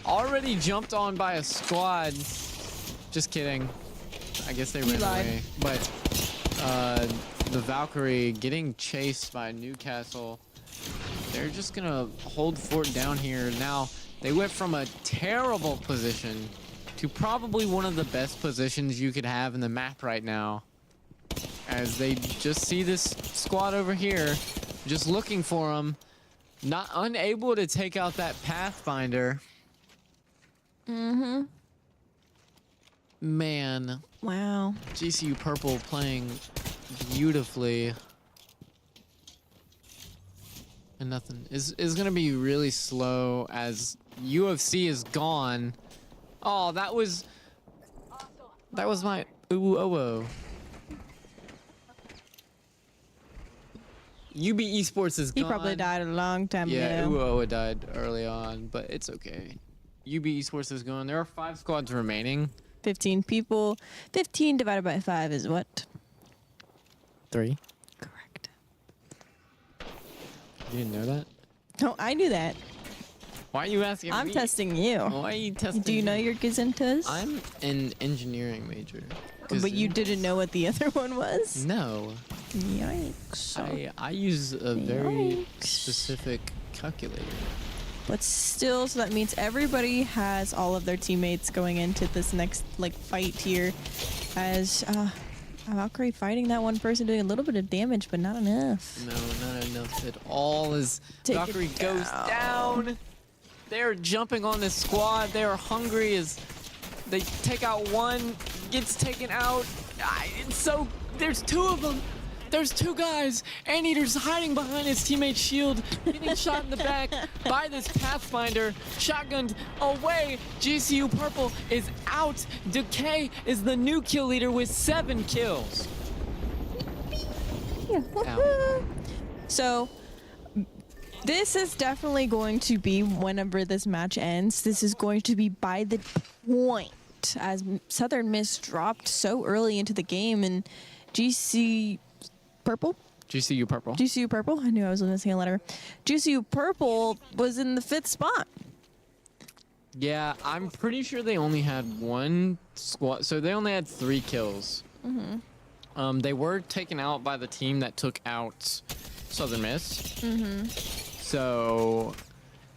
already jumped on by a squad. Just kidding. I guess they ran away. But the Valkyrie getting chased by Newcastle. They're just gonna hold fort down here. Now, they went from a terrible position to probably one of the best positions you could have in the map right now. as they just see this squad over here, just looking for him, not unable to take out that Pathfinder. Mm-hmm. Man, Wow. GCU Purple playing beautifully. And nothing is gonna be really slow as UFC is gone. Oh, that was my ooh oh oh. UB Esports is He gone. probably died a long time Yeah, ago. ooh oh oh died early on, but it's okay. UB Esports is gone. There are 5 squads remaining. 15 people. 15 divided by 5 is what? 3. Correct. You didn't know that? No, I knew that. Why are you asking I'm me? testing you. Why are you testing Do you know me? your Gazintas? I'm an engineering major. But you didn't know what the other one was? No. Yikes. I use a very Yikes. specific calculator. But still, so that means everybody has all of their teammates going into this next fight here. As Valkyrie fighting that one person, doing a little bit of damage, but not enough. No, not enough at all. As Take it Valkyrie goes down, they're jumping on this squad. They're hungry as they take out one, gets taken out. There's 2 of them. There's 2 guys. Anteater's hiding behind his teammate's shield, getting shot in the back by this Pathfinder. Shotgunned away. GCU Purple is out. Decay is the new kill leader with 7 kills. Ow. So this is definitely going to be, whenever this match ends, this is going to be by the point, as Southern Miss dropped so early into the game, and GCU Purple. I knew I was missing a letter. GCU Purple was in the 5th spot. Yeah, I'm pretty sure they only had 1 squad, so they only had 3 kills. They were taken out by the team that took out Southern Miss. So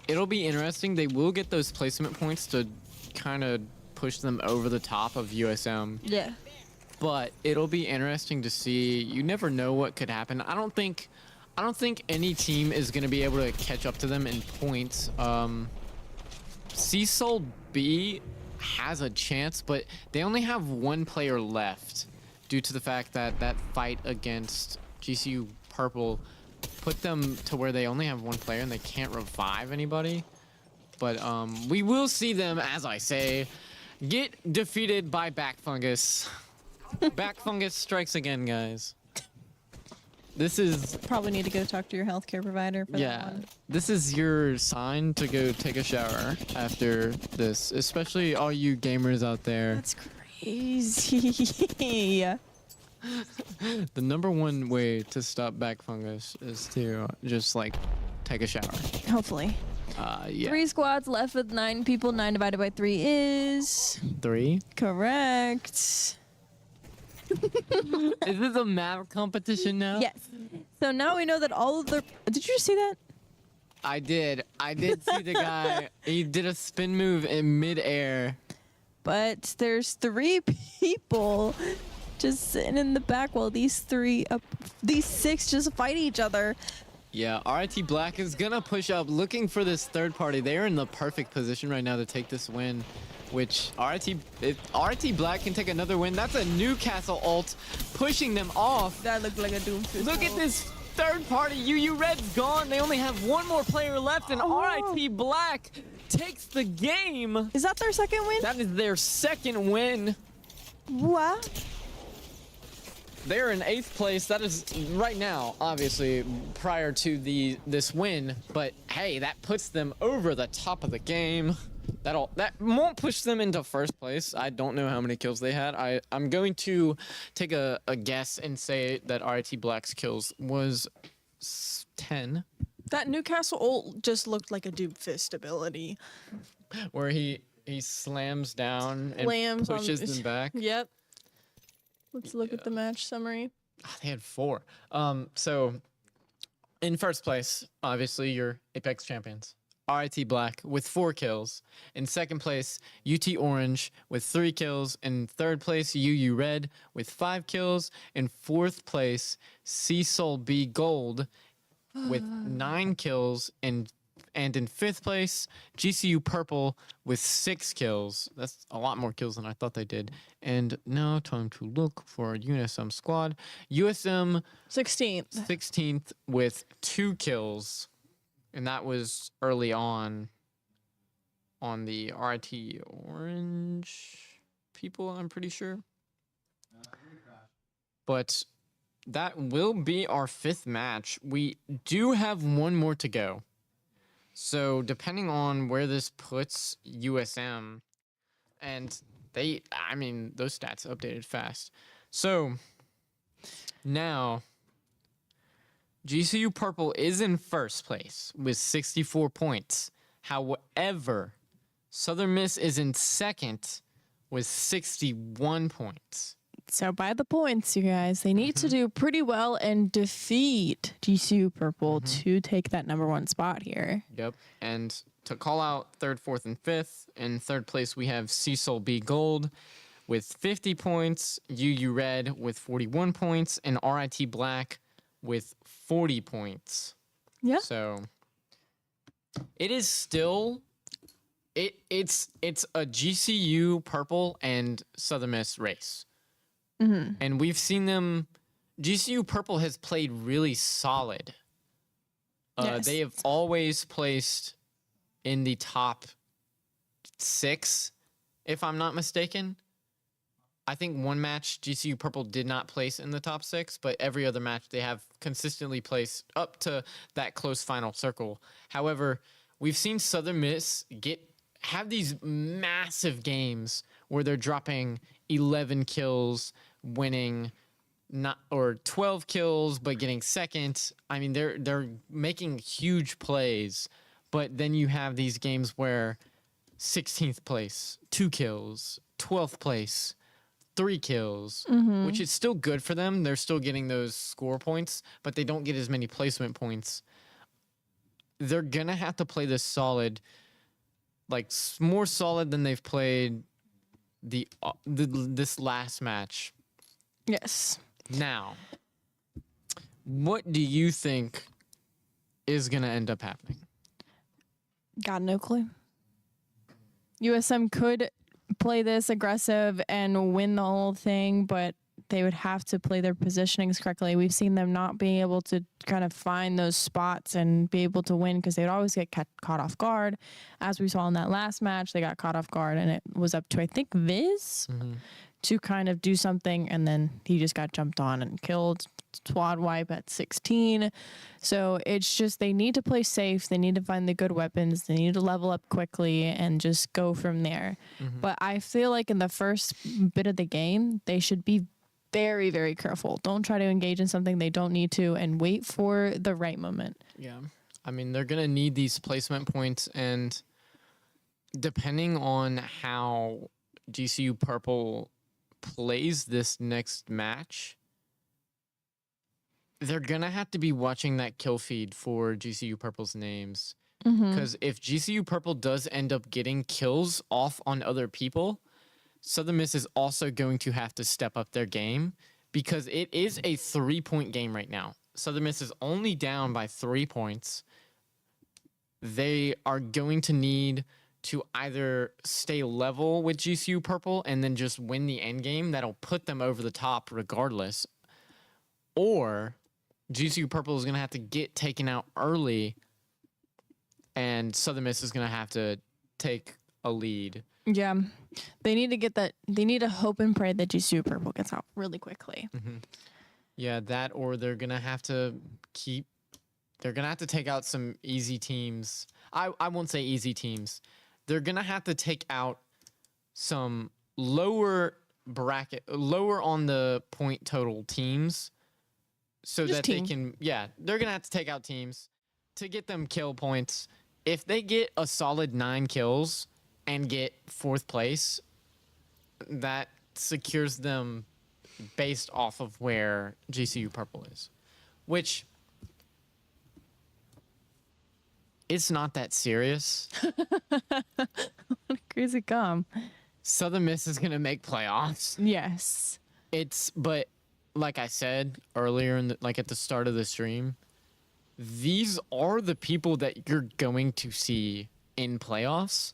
it'll be interesting. They will get those placement points to kind of push them over the top of USM. Yeah. But it'll be interesting to see. You never know what could happen. I don't think any team is going to be able to catch up to them in points. Seasoul B has a chance, but they only have 1 player left due to the fact that that fight against GCU Purple put them to where they only have 1 player and they can't revive anybody. But we will see them, as I say, get defeated by Back Fungus. Back Fungus strikes again, guys. This is Probably need to go talk to your healthcare provider for that one. this is your sign to go take a shower after this, especially all you gamers out there. That's crazy. The number 1 way to stop Back Fungus is to just take a shower. Hopefully. Yeah. 3 squads left with 9 people. 9 divided by 3 is 3. correct. Is this a map competition now? Yes. So now we know that all of the. Did you just see that? I did see the guy. He did a spin move in midair. But there's 3 people just sitting in the back while these 6 just fight each other. Yeah, RIT Black is gonna push up, looking for this 3rd party. They are in the perfect position right now to take this win. Which if RIT Black can take another win, that's a Newcastle ult pushing them off. That looked like a doomfist. Look at this 3rd party. UU Red's gone. They only have 1 more player left, and RIT Black takes the game. Is that their 2nd win? That is their 2nd win. What? They're in 8th place. That is right now, obviously, prior to this win. But hey, that puts them over the top of the game. That won't push them into 1st place. I don't know how many kills they had. I'm going to take a guess and say that RIT Black's kills was 10. That Newcastle ult just looked like a doomfist ability. Where he slams down and Slams on- pushes them back. Yep. Let's look at the match summary. They had 4. So in 1st place, obviously, you're Apex champions. RIT Black with 4 kills. In second place, UT Orange with 3 kills. In third place, UU Red with 5 kills. In fourth place, Cecil B Gold with 9 kills. And in fifth place, GCU Purple with 6 kills. That's a lot more kills than I thought they did. And now time to look for our USM squad. USM 16th. 16th with 2 kills. And that was early on the RIT Orange people, I'm pretty sure. But that will be our 5th match. We do have one more to go. So depending on where this puts USM, and those stats updated fast. So now GCU Purple is in first place with 64 points. However, Southern Miss is in second with 61 points. So by the points, you guys, they need to do pretty well and defeat GCU Purple to take that number 1 spot here. Yep. And to call out third, fourth, and fifth, in third place we have Cecil B Gold with 50 points, UU Red with 41 points, and RIT Black with 40 points. Yeah. So it is still it's a GCU Purple and Southern Miss race. And we've seen them. GCU Purple has played really solid. Yes. They have always placed in the top 6, if I'm not mistaken. I think one match GCU Purple did not place in the top 6, but every other match they have consistently placed up to that close final circle. However, we've seen Southern Miss have these massive games where they're dropping 11 kills, winning 12 kills but getting second. I mean, they're making huge plays, but then you have these games where 16th place, 2 kills, 12th place, 3 kills, which is still good for them. They're still getting those score points, but they don't get as many placement points. They're gonna have to play this solid, like more solid than they've played this last match. Yes. Now, what do you think is going to end up happening? Got no clue. USM could play this aggressive and win the whole thing, but they would have to play their positionings correctly. We've seen them not being able to kind of find those spots and be able to win because they'd always get caught off guard. As we saw in that last match, they got caught off guard, and it was up to, I think, Viz to kind of do something, and then he just got jumped on and killed. Squad wipe at 16. So it's just they need to play safe. They need to find the good weapons. They need to level up quickly and just go from there. But I feel like in the first bit of the game, they should be very, very careful. Don't try to engage in something they don't need to, and wait for the right moment. Yeah. I mean, they're going to need these placement points, and depending on how GCU Purple plays this next match, they're going to have to be watching that kill feed for GCU Purple's names. Because if GCU Purple does end up getting kills off on other people, Southern Miss is also going to have to step up their game, because it is a 3-point game right now. Southern Miss is only down by 3 points. They are going to need to either stay level with GCU Purple and then just win the end game. That'll put them over the top regardless. Or GCU Purple is going to have to get taken out early, and Southern Miss is going to have to take a lead. Yeah. They need to get that. They need to hope and pray that GCU Purple gets out really quickly. Yeah, that, or they're going to have to take out some easy teams. I won't say easy teams. They're going to have to take out some lower on the point total teams so Just that teams. they can, they're going to have to take out teams to get them kill points. If they get a solid 9 kills and get 4th place, that secures them based off of where GCU Purple is, which it's not that serious. Crazy calm. Southern Miss is gonna make playoffs. Yes. But like I said earlier, like at the start of the stream, these are the people that you're going to see in playoffs.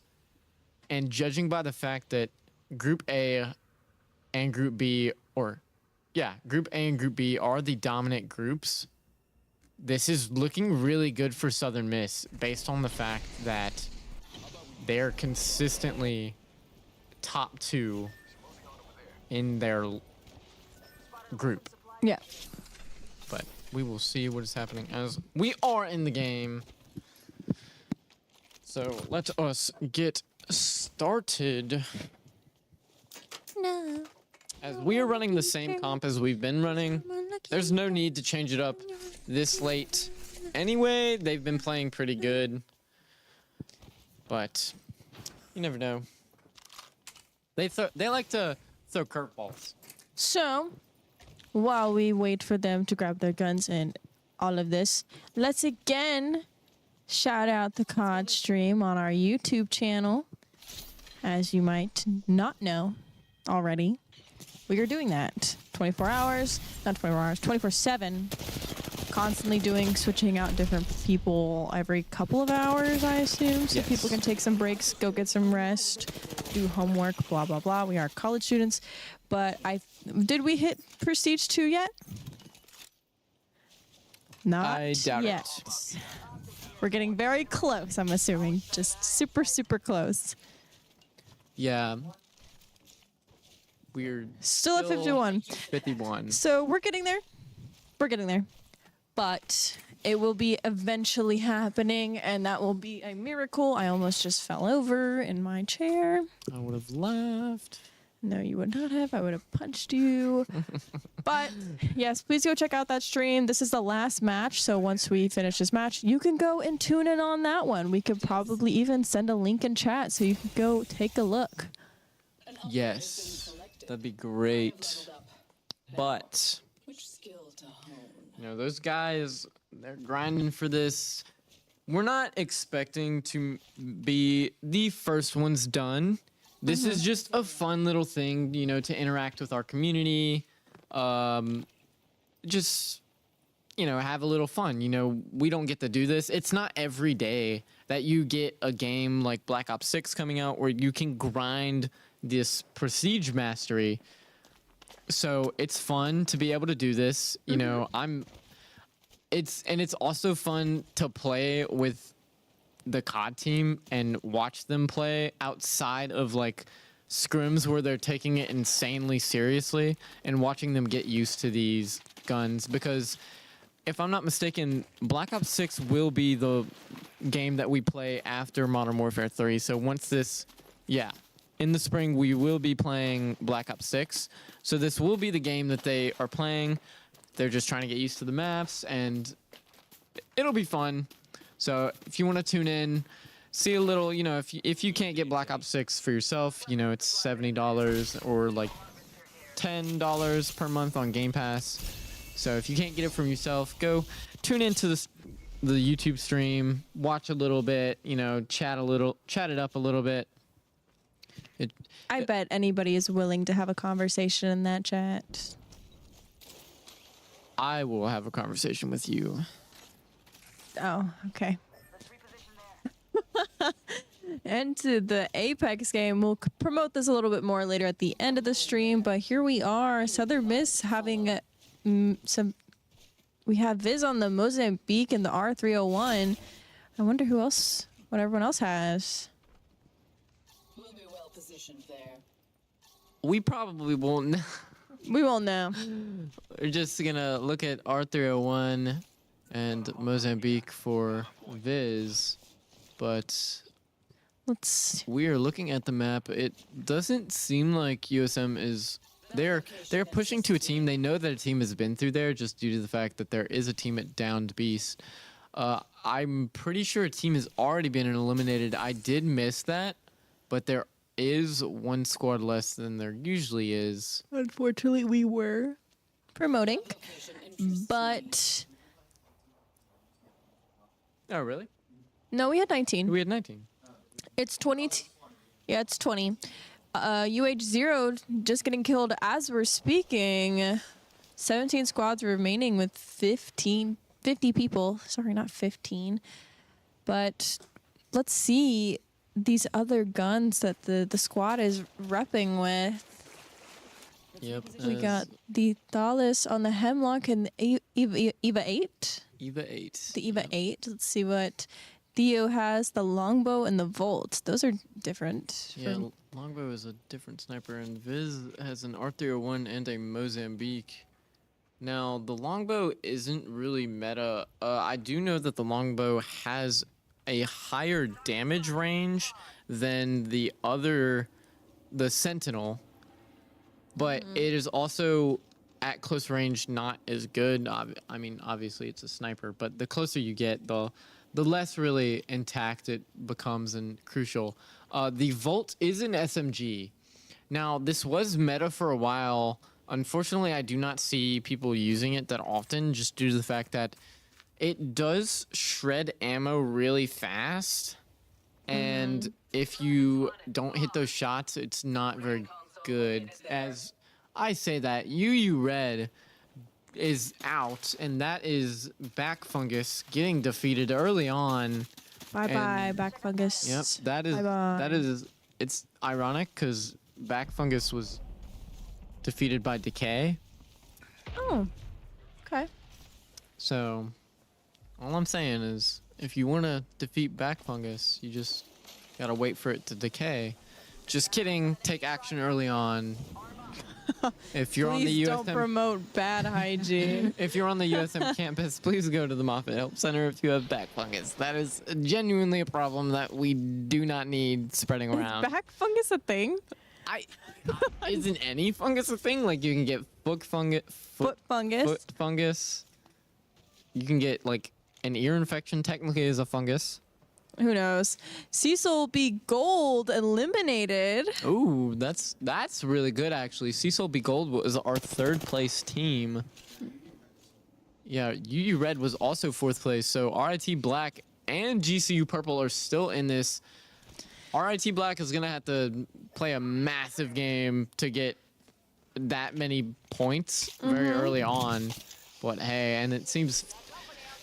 And judging by the fact that Group A and Group B, Group A and Group B are the dominant groups, this is looking really good for Southern Miss based on the fact that they're consistently top 2 in their group. Yeah. But we will see what is happening as we are in the game. So let us get started. No. As we are running the same comp as we've been running, there's no need to change it up this late. Anyway, they've been playing pretty good. But you never know. They like to throw curveballs. So, while we wait for them to grab their guns and all of this, let's again shout out the COD stream on our YouTube channel. As you might not know already, we are doing that 24 hours, not 24 hours, 24/7. Constantly switching out different people every couple of hours, I assume, so Yes. people can take some breaks, go get some rest, do homework, blah, blah, blah. We are college students, but did we hit Prestige 2 yet? Not I doubt yet. it. We're getting very close, I'm assuming. Just super, super close. Yeah. We're Still at 51. 51. So we're getting there. We're getting there. But it will be eventually happening, and that will be a miracle. I almost just fell over in my chair. I would have laughed. No, you would not have. I would have punched you. But yes, please go check out that stream. This is the last match, so once we finish this match, you can go and tune in on that one. We could probably even send a link in chat so you can go take a look. Yes. That'd be great. But Which skill to hone? you know, those guys, they're grinding for this. We're not expecting to be the first ones done. This is just a fun little thing, you know, to interact with our community. Just, you know, have a little fun. You know, we don't get to do this. It's not every day that you get a game like Black Ops 6 coming out where you can grind this prestige mastery. So it's fun to be able to do this. You know, it's also fun to play with the COD team and watch them play outside of like scrims where they're taking it insanely seriously and watching them get used to these guns, because if I'm not mistaken, Black Ops 6 will be the game that we play after Modern Warfare 3. So once this, in the spring, we will be playing Black Ops 6. So this will be the game that they are playing. They're just trying to get used to the maps, and it'll be fun. So if you want to tune in, see a little, you know, if you can't get Black Ops 6 for yourself, you know, it's $70 or like $10 per month on Game Pass. So if you can't get it from yourself, go tune into the YouTube stream, watch a little bit, you know, chat it up a little bit. I bet anybody is willing to have a conversation in that chat. I will have a conversation with you. Oh, okay. And to the Apex game, we'll promote this a little bit more later at the end of the stream, but here we are, Southern Miss having we have Viz on the Mozambique and the R301. I wonder what everyone else has. We'll be well positioned there. We probably won't. We won't know. We're just gonna look at R301 and Mozambique for Viz, but we are looking at the map. It doesn't seem like USM is. They're pushing to a team. They know that a team has been through there just due to the fact that there is a team at Downed Beast. I'm pretty sure a team has already been eliminated. I did miss that, but there is one squad less than there usually is. Unfortunately, we were promoting, but Oh, really? No, we had 19. We had 19. It's 20. Yeah, it's 20. UH0 just getting killed as we're speaking. 17 squads remaining with 50 people. Sorry, not 15. But let's see these other guns that the squad is repping with. Yep. We got the Thalis on the Hemlock and the Eva 8. Eva 8. The Eva 8. Let's see what Theo has. The Longbow and the Volt. Those are different. Yeah, Longbow is a different sniper, and Viz has an R301 and a Mozambique. Now, the Longbow isn't really meta. I do know that the Longbow has a higher damage range than the Sentinel, but it is also at close range not as good. I mean, obviously it's a sniper, but the closer you get, the less really intact it becomes and crucial. The Volt is an SMG. Now, this was meta for a while. Unfortunately, I do not see people using it that often just due to the fact that it does shred ammo really fast. And if you don't hit those shots, it's not very good. As I say that, UU Red is out, and that is Back Fungus getting defeated early on. Bye-bye, Back Fungus. Yep, that is it's ironic because Back Fungus was defeated by Decay. Oh, okay. So all I'm saying is if you want to defeat Back Fungus, you just gotta wait for it to decay. Just kidding. Take action early on. If you're on the Please USM, don't promote bad hygiene. if you're on the USM campus, please go to the Moffat Help Center if you have back fungus. That is genuinely a problem that we do not need spreading around. Is back fungus a thing? Isn't any fungus a thing? Like you can get foot fungus. Foot fungus? Foot fungus. You can get like an ear infection. Technically, is a fungus. Who knows? Cecil B. Gold eliminated. Ooh, that's really good actually. Cecil B. Gold was our third place team. Yeah, UU Red was also fourth place. So RIT Black and GCU Purple are still in this. RIT Black is gonna have to play a massive game to get that many points very early on. But hey, and it seems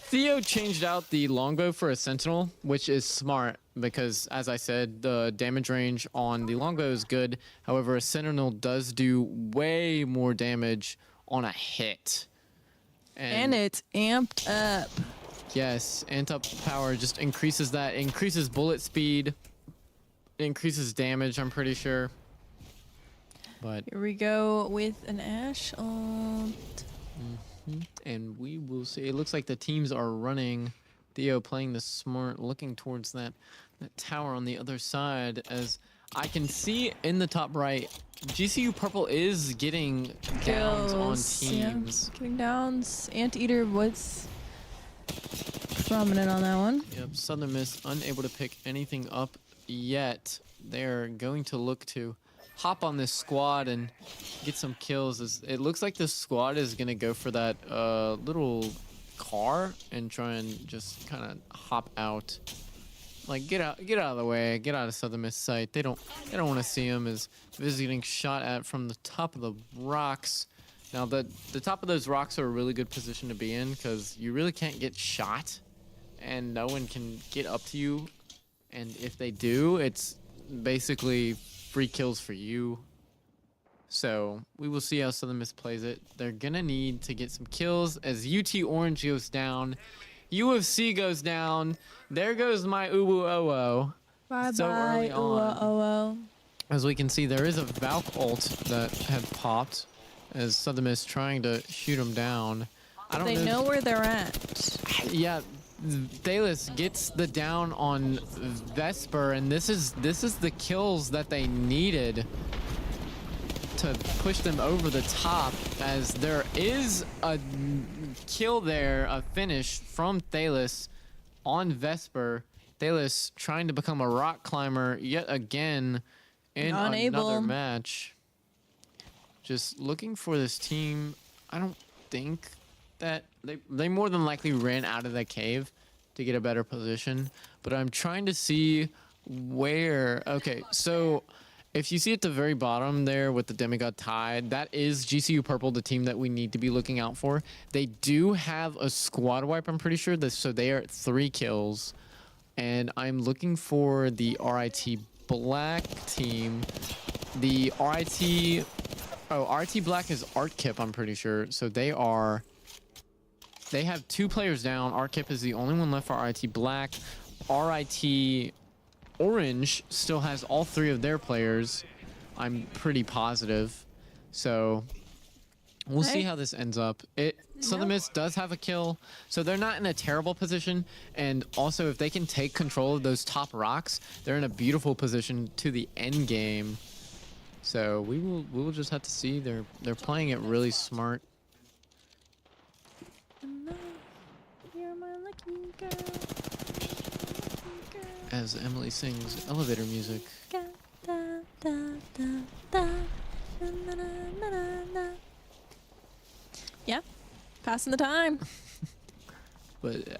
Theo changed out the longbow for a sentinel, which is smart because, as I said, the damage range on the longbow is good. However, a sentinel does do way more damage on a hit. And it's amped up. Yes, amped up power just increases that, increases bullet speed, increases damage, I'm pretty sure. But Here we go with an Ash on. and we will see. It looks like the teams are running. Theo playing the smart, looking towards that tower on the other side. As I can see in the top right, GCU Purple is getting downs on teams. Yeah, getting downs. Anteater was prominent on that one. Yep, Southern Miss unable to pick anything up yet. They're going to look to hop on this squad and get some kills. As it looks like this squad is gonna go for that little car and try and just kind of hop out, like get out of the way, get out of Southern Miss sight. They don't want to see him as Viz is getting shot at from the top of the rocks. Now the top of those rocks are a really good position to be in because you really can't get shot and no one can get up to you, and if they do, it's basically free kills for you. So we will see how Southern Miss plays it. They're gonna need to get some kills as UT Orange goes down, UFC goes down. There goes my Uwu Owo. Bye So bye. early on. Oh. As we can see, there is a Valk ult that had popped as Southern Miss trying to shoot him down. I don't They know where they're at. Yeah, Thalis gets the down on Vesper, and this is the kills that they needed to push them over the top, as there is a kill there, a finish from Thalis on Vesper. Thalis trying to become a rock climber yet again in Unable. another match. Just looking for this team. I don't think that they more than likely ran out of the cave to get a better position. But I'm trying to see where. Okay, so if you see at the very bottom there with the Demigod Tide, that is GCU Purple, the team that we need to be looking out for. They do have a squad wipe, I'm pretty sure. So they are at 3 kills. And I'm looking for the RIT Black team. The RIT... Oh, RIT Black is Artkip, I'm pretty sure. So they are... They have 2 players down. Artkip is the only one left for RIT Black. RIT Orange still has all 3 of their players. I'm pretty positive. So we'll see how this ends up. Southern Miss does have a kill, so they're not in a terrible position. And also, if they can take control of those top rocks, they're in a beautiful position to the end game. So we will just have to see. They're playing it really smart. You're my lucky girl. As Emily sings elevator music. Yeah, passing the time. But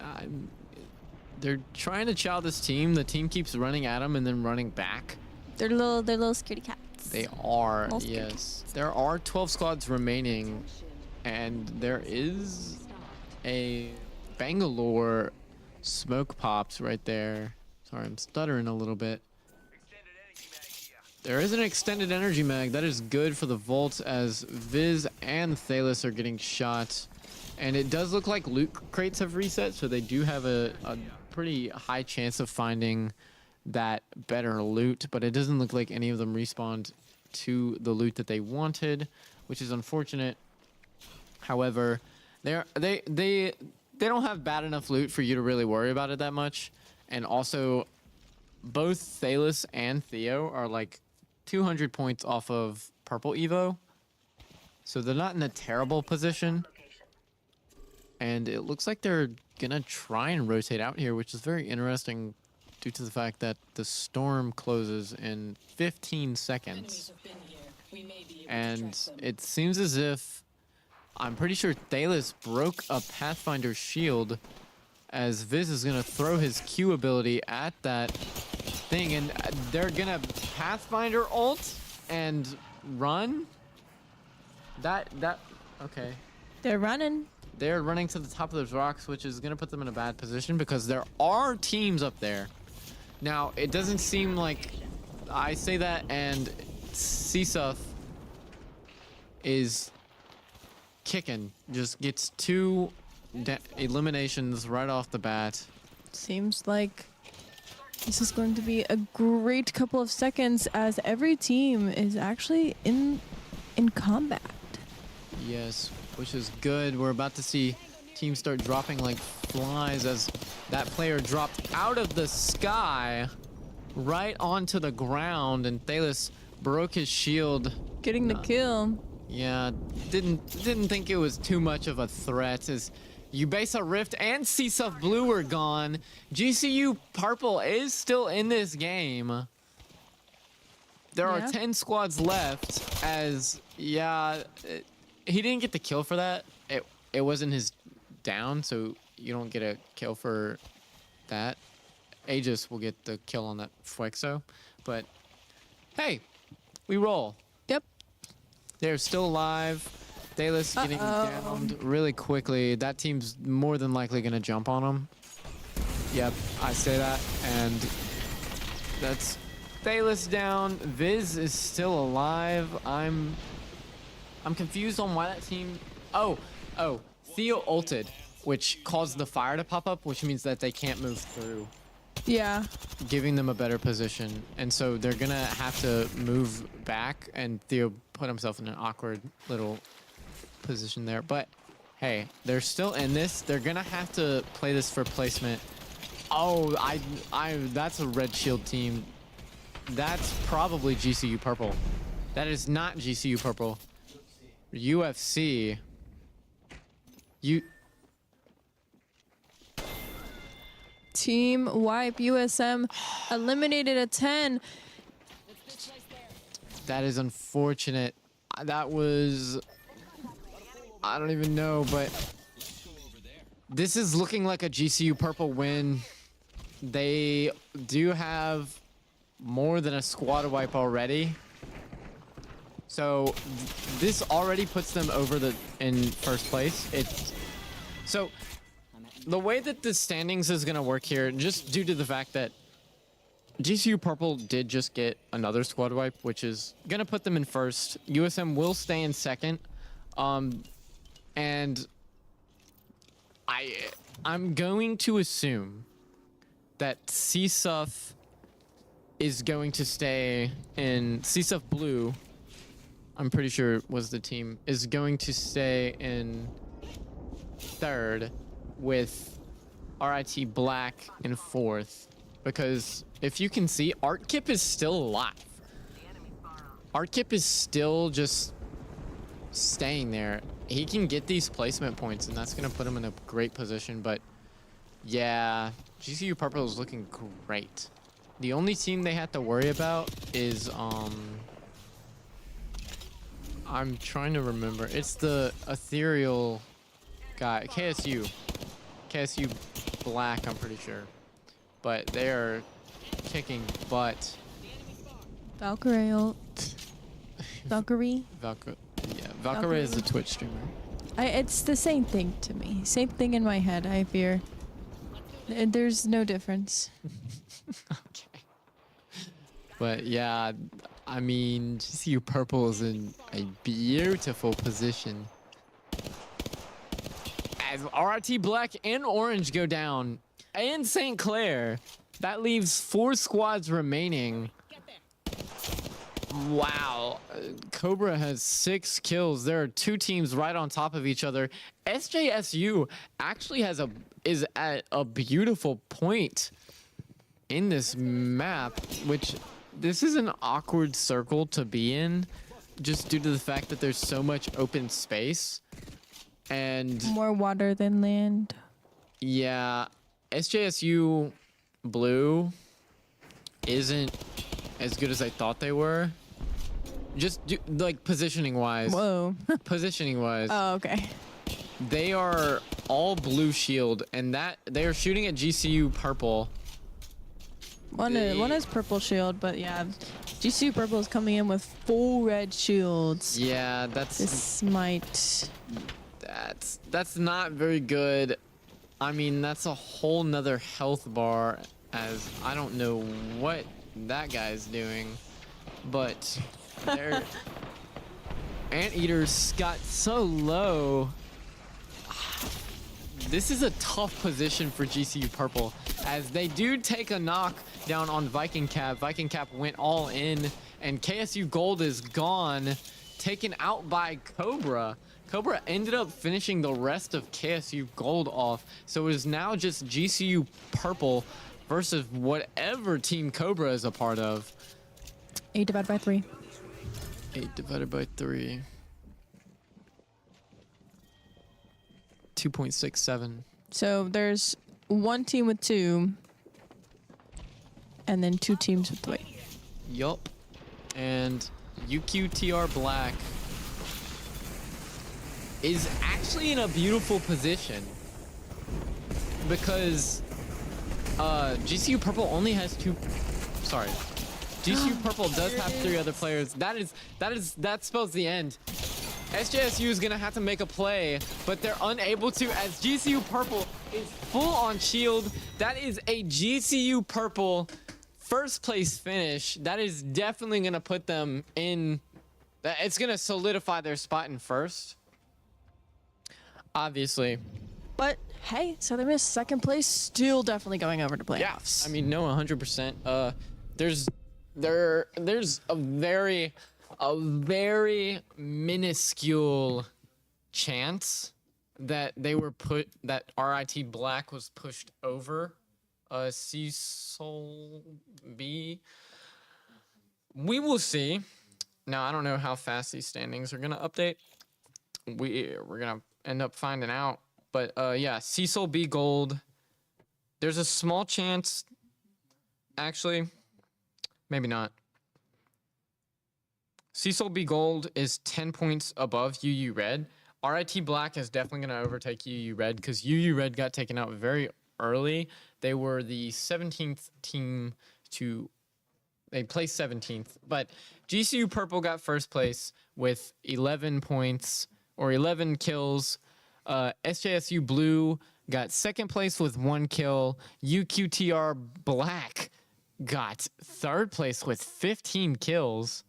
they're trying to chow this team. The team keeps running at them and then running back. They're little scaredy cats. They are, Little scaredy yes. There are 12 squads remaining, and there is a Bangalore smoke pops right there. Sorry, I'm stuttering a little bit. There is an extended energy mag. That is good for the Volts as Viz and Thalos are getting shot. And it does look like loot crates have reset, so they do have a pretty high chance of finding that better loot. But it doesn't look like any of them respawned to the loot that they wanted, which is unfortunate. However, they don't have bad enough loot for you to really worry about it that much. And also, both Thalos and Theo are like 200 points off of Purple Evo. So they're not in a terrible position. And it looks like they're going to try and rotate out here, which is very interesting due to the fact that the storm closes in 15 seconds. And it seems as if, I'm pretty sure Thalos broke a Pathfinder shield, as Viz is going to throw his Q ability at that thing, and they're going to Pathfinder ult and run. Okay. They're running. They're running to the top of those rocks, which is going to put them in a bad position because there are teams up there. Now, it doesn't seem like I say that, and Csuf is kicking. Just gets 2 eliminations right off the bat. Seems like this is going to be a great couple of seconds as every team is actually in combat. Yes, which is good. We're about to see teams start dropping like flies as that player dropped out of the sky right onto the ground, and Thalos broke his shield. Getting the kill. Yeah, didn't think it was too much of a threat as Ubesa Rift and Csuf Blue were gone. GCU Purple is still in this game. There are 10 squads left as, yeah, he didn't get the kill for that. It wasn't his down, so you don't get a kill for that. Aegis will get the kill on that Fuexo. But, hey, we roll. Yep. They're still alive. Thalos getting downed really quickly. That team's more than likely going to jump on them. Yep, I say that. And that's Thalos down. Viz is still alive. I'm confused on why that team... Oh, Theo ulted, which caused the fire to pop up, which means that they can't move through. Yeah. Giving them a better position. And so they're going to have to move back, and Theo put himself in an awkward little position there. But hey, they're still in this. They're going to have to play this for placement. Oh, that's a red shield team. That's probably GCU Purple. That is not GCU Purple. UFC. Team wipe. USM eliminated a 10. That is unfortunate. That was... I don't even know, but This is looking like a GCU purple win. They do have more than a squad wipe already. So this already puts them over in first place. So the way that the standings is gonna work here, just due to the fact that GCU purple did just get another squad wipe, which is gonna put them in first. USM will stay in second. And I'm going to assume that CSUF is going to stay in CSUF Blue. I'm pretty sure was the team is going to stay in third with RIT Black in fourth, because if you can see, Artkip is still alive. Artkip is still just staying there. He can get these placement points, and that's gonna put him in a great position. But yeah, GCU purple is looking great. The only team they have to worry about is I'm trying to remember. It's the ethereal guy, KSU Black, I'm pretty sure. But they are kicking butt. Valkyrie ult. Valkyrie. Valkyrie is a Twitch streamer. It's the same thing to me. Same thing in my head, I fear. There's no difference. Okay. But yeah, I mean, GCU purple is in a beautiful position. As RRT Black and Orange go down, and St. Clair, that leaves 4 squads remaining. Wow. Cobra has 6 kills. There are 2 teams right on top of each other. SJSU actually is at a beautiful point in this map, which this is an awkward circle to be in, just due to the fact that there's so much open space. And More water than land. yeah, SJSU Blue isn't as good as I thought they were. Just like positioning wise. Whoa. Positioning wise. Oh, okay. They are all blue shield, and that they are shooting at GCU purple. One is purple shield, but yeah, GCU purple is coming in with full red shields. Yeah, This might. that's not very good. I mean, that's a whole nother health bar, as I don't know what that guy's doing, but their Anteaters got so low. This is a tough position for GCU purple, as they do take a knock down on Viking Cap. Viking Cap went all in, and KSU Gold is gone, taken out by Cobra. Cobra ended up finishing the rest of KSU Gold off, so it is now just GCU purple versus whatever team Cobra is a part of. 8 divided by 3. 8 divided by 3. 2.67. So there's one team with 2, and then 2 teams with 3. Yup. And UQTR Black is actually in a beautiful position, because GCU purple only has 2. Sorry. GCU purple does have 3 other players. That spells the end. SJSU is gonna have to make a play, but they're unable to, as GCU purple is full on shield. That is a GCU purple first place finish. That is definitely gonna put them in. It's gonna solidify their spot in first, obviously. But hey, so they missed second place, still definitely going over to playoffs. I mean, no, 100%. There's a very minuscule chance that that RIT Black was pushed over Cecil B. We will see. Now, I don't know how fast these standings are gonna update. We're gonna end up finding out. But yeah, Cecil B Gold. There's a small chance, actually, maybe not. Cecil B Gold is 10 points above UU Red. RIT Black is definitely going to overtake UU Red because UU Red got taken out very early. They were the 17th team they placed 17th, but GCU Purple got first place with 11 points or 11 kills. SJSU Blue got second place with 1 kill. UQTR Black got third place with 15 kills.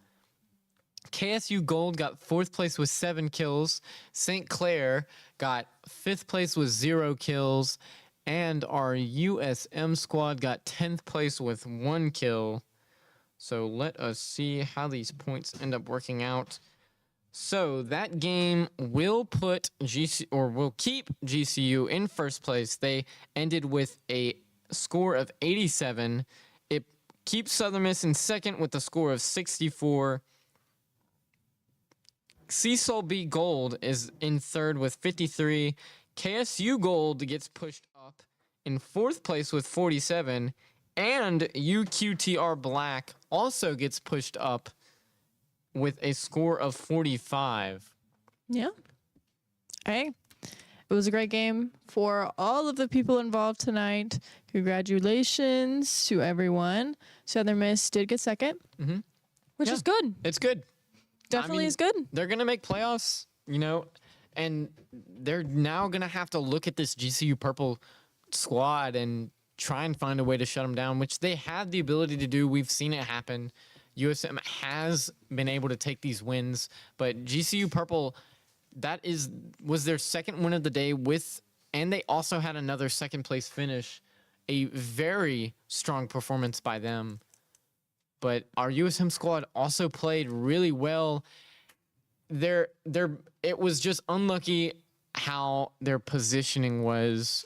KSU Gold got fourth place with 7 kills. St. Clair got fifth place with 0 kills. And our USM squad got 10th place with 1 kill. So let us see how these points end up working out. So that game will put will keep GCU in first place. They ended with a score of 87. It keeps Southern Miss in second with a score of 64. Cecil B Gold is in third with 53. KSU Gold gets pushed up in fourth place with 47. And UQTR Black also gets pushed up with a score of 45. Yeah. Hey, it was a great game for all of the people involved tonight. Congratulations to everyone. Southern Miss did get second, which Yeah. is good. It's good. Definitely is good. They're going to make playoffs, and they're now going to have to look at this GCU Purple squad and try and find a way to shut them down, which they have the ability to do. We've seen it happen. USM has been able to take these wins, but GCU Purple, was their second win of the day and they also had another second place finish. A very strong performance by them. But our USM squad also played really well. It was just unlucky how their positioning was,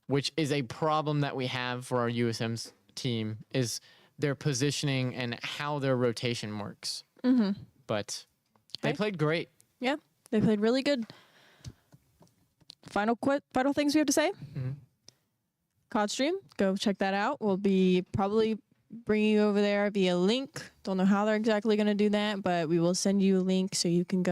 which is a problem that we have for our USM's team, is their positioning and how their rotation works. But they played great. Yeah, they played really good. Final things we have to say? COD stream, go check that out. We'll be probably bringing you over there via link. Don't know how they're exactly going to do that, but we will send you a link so you can go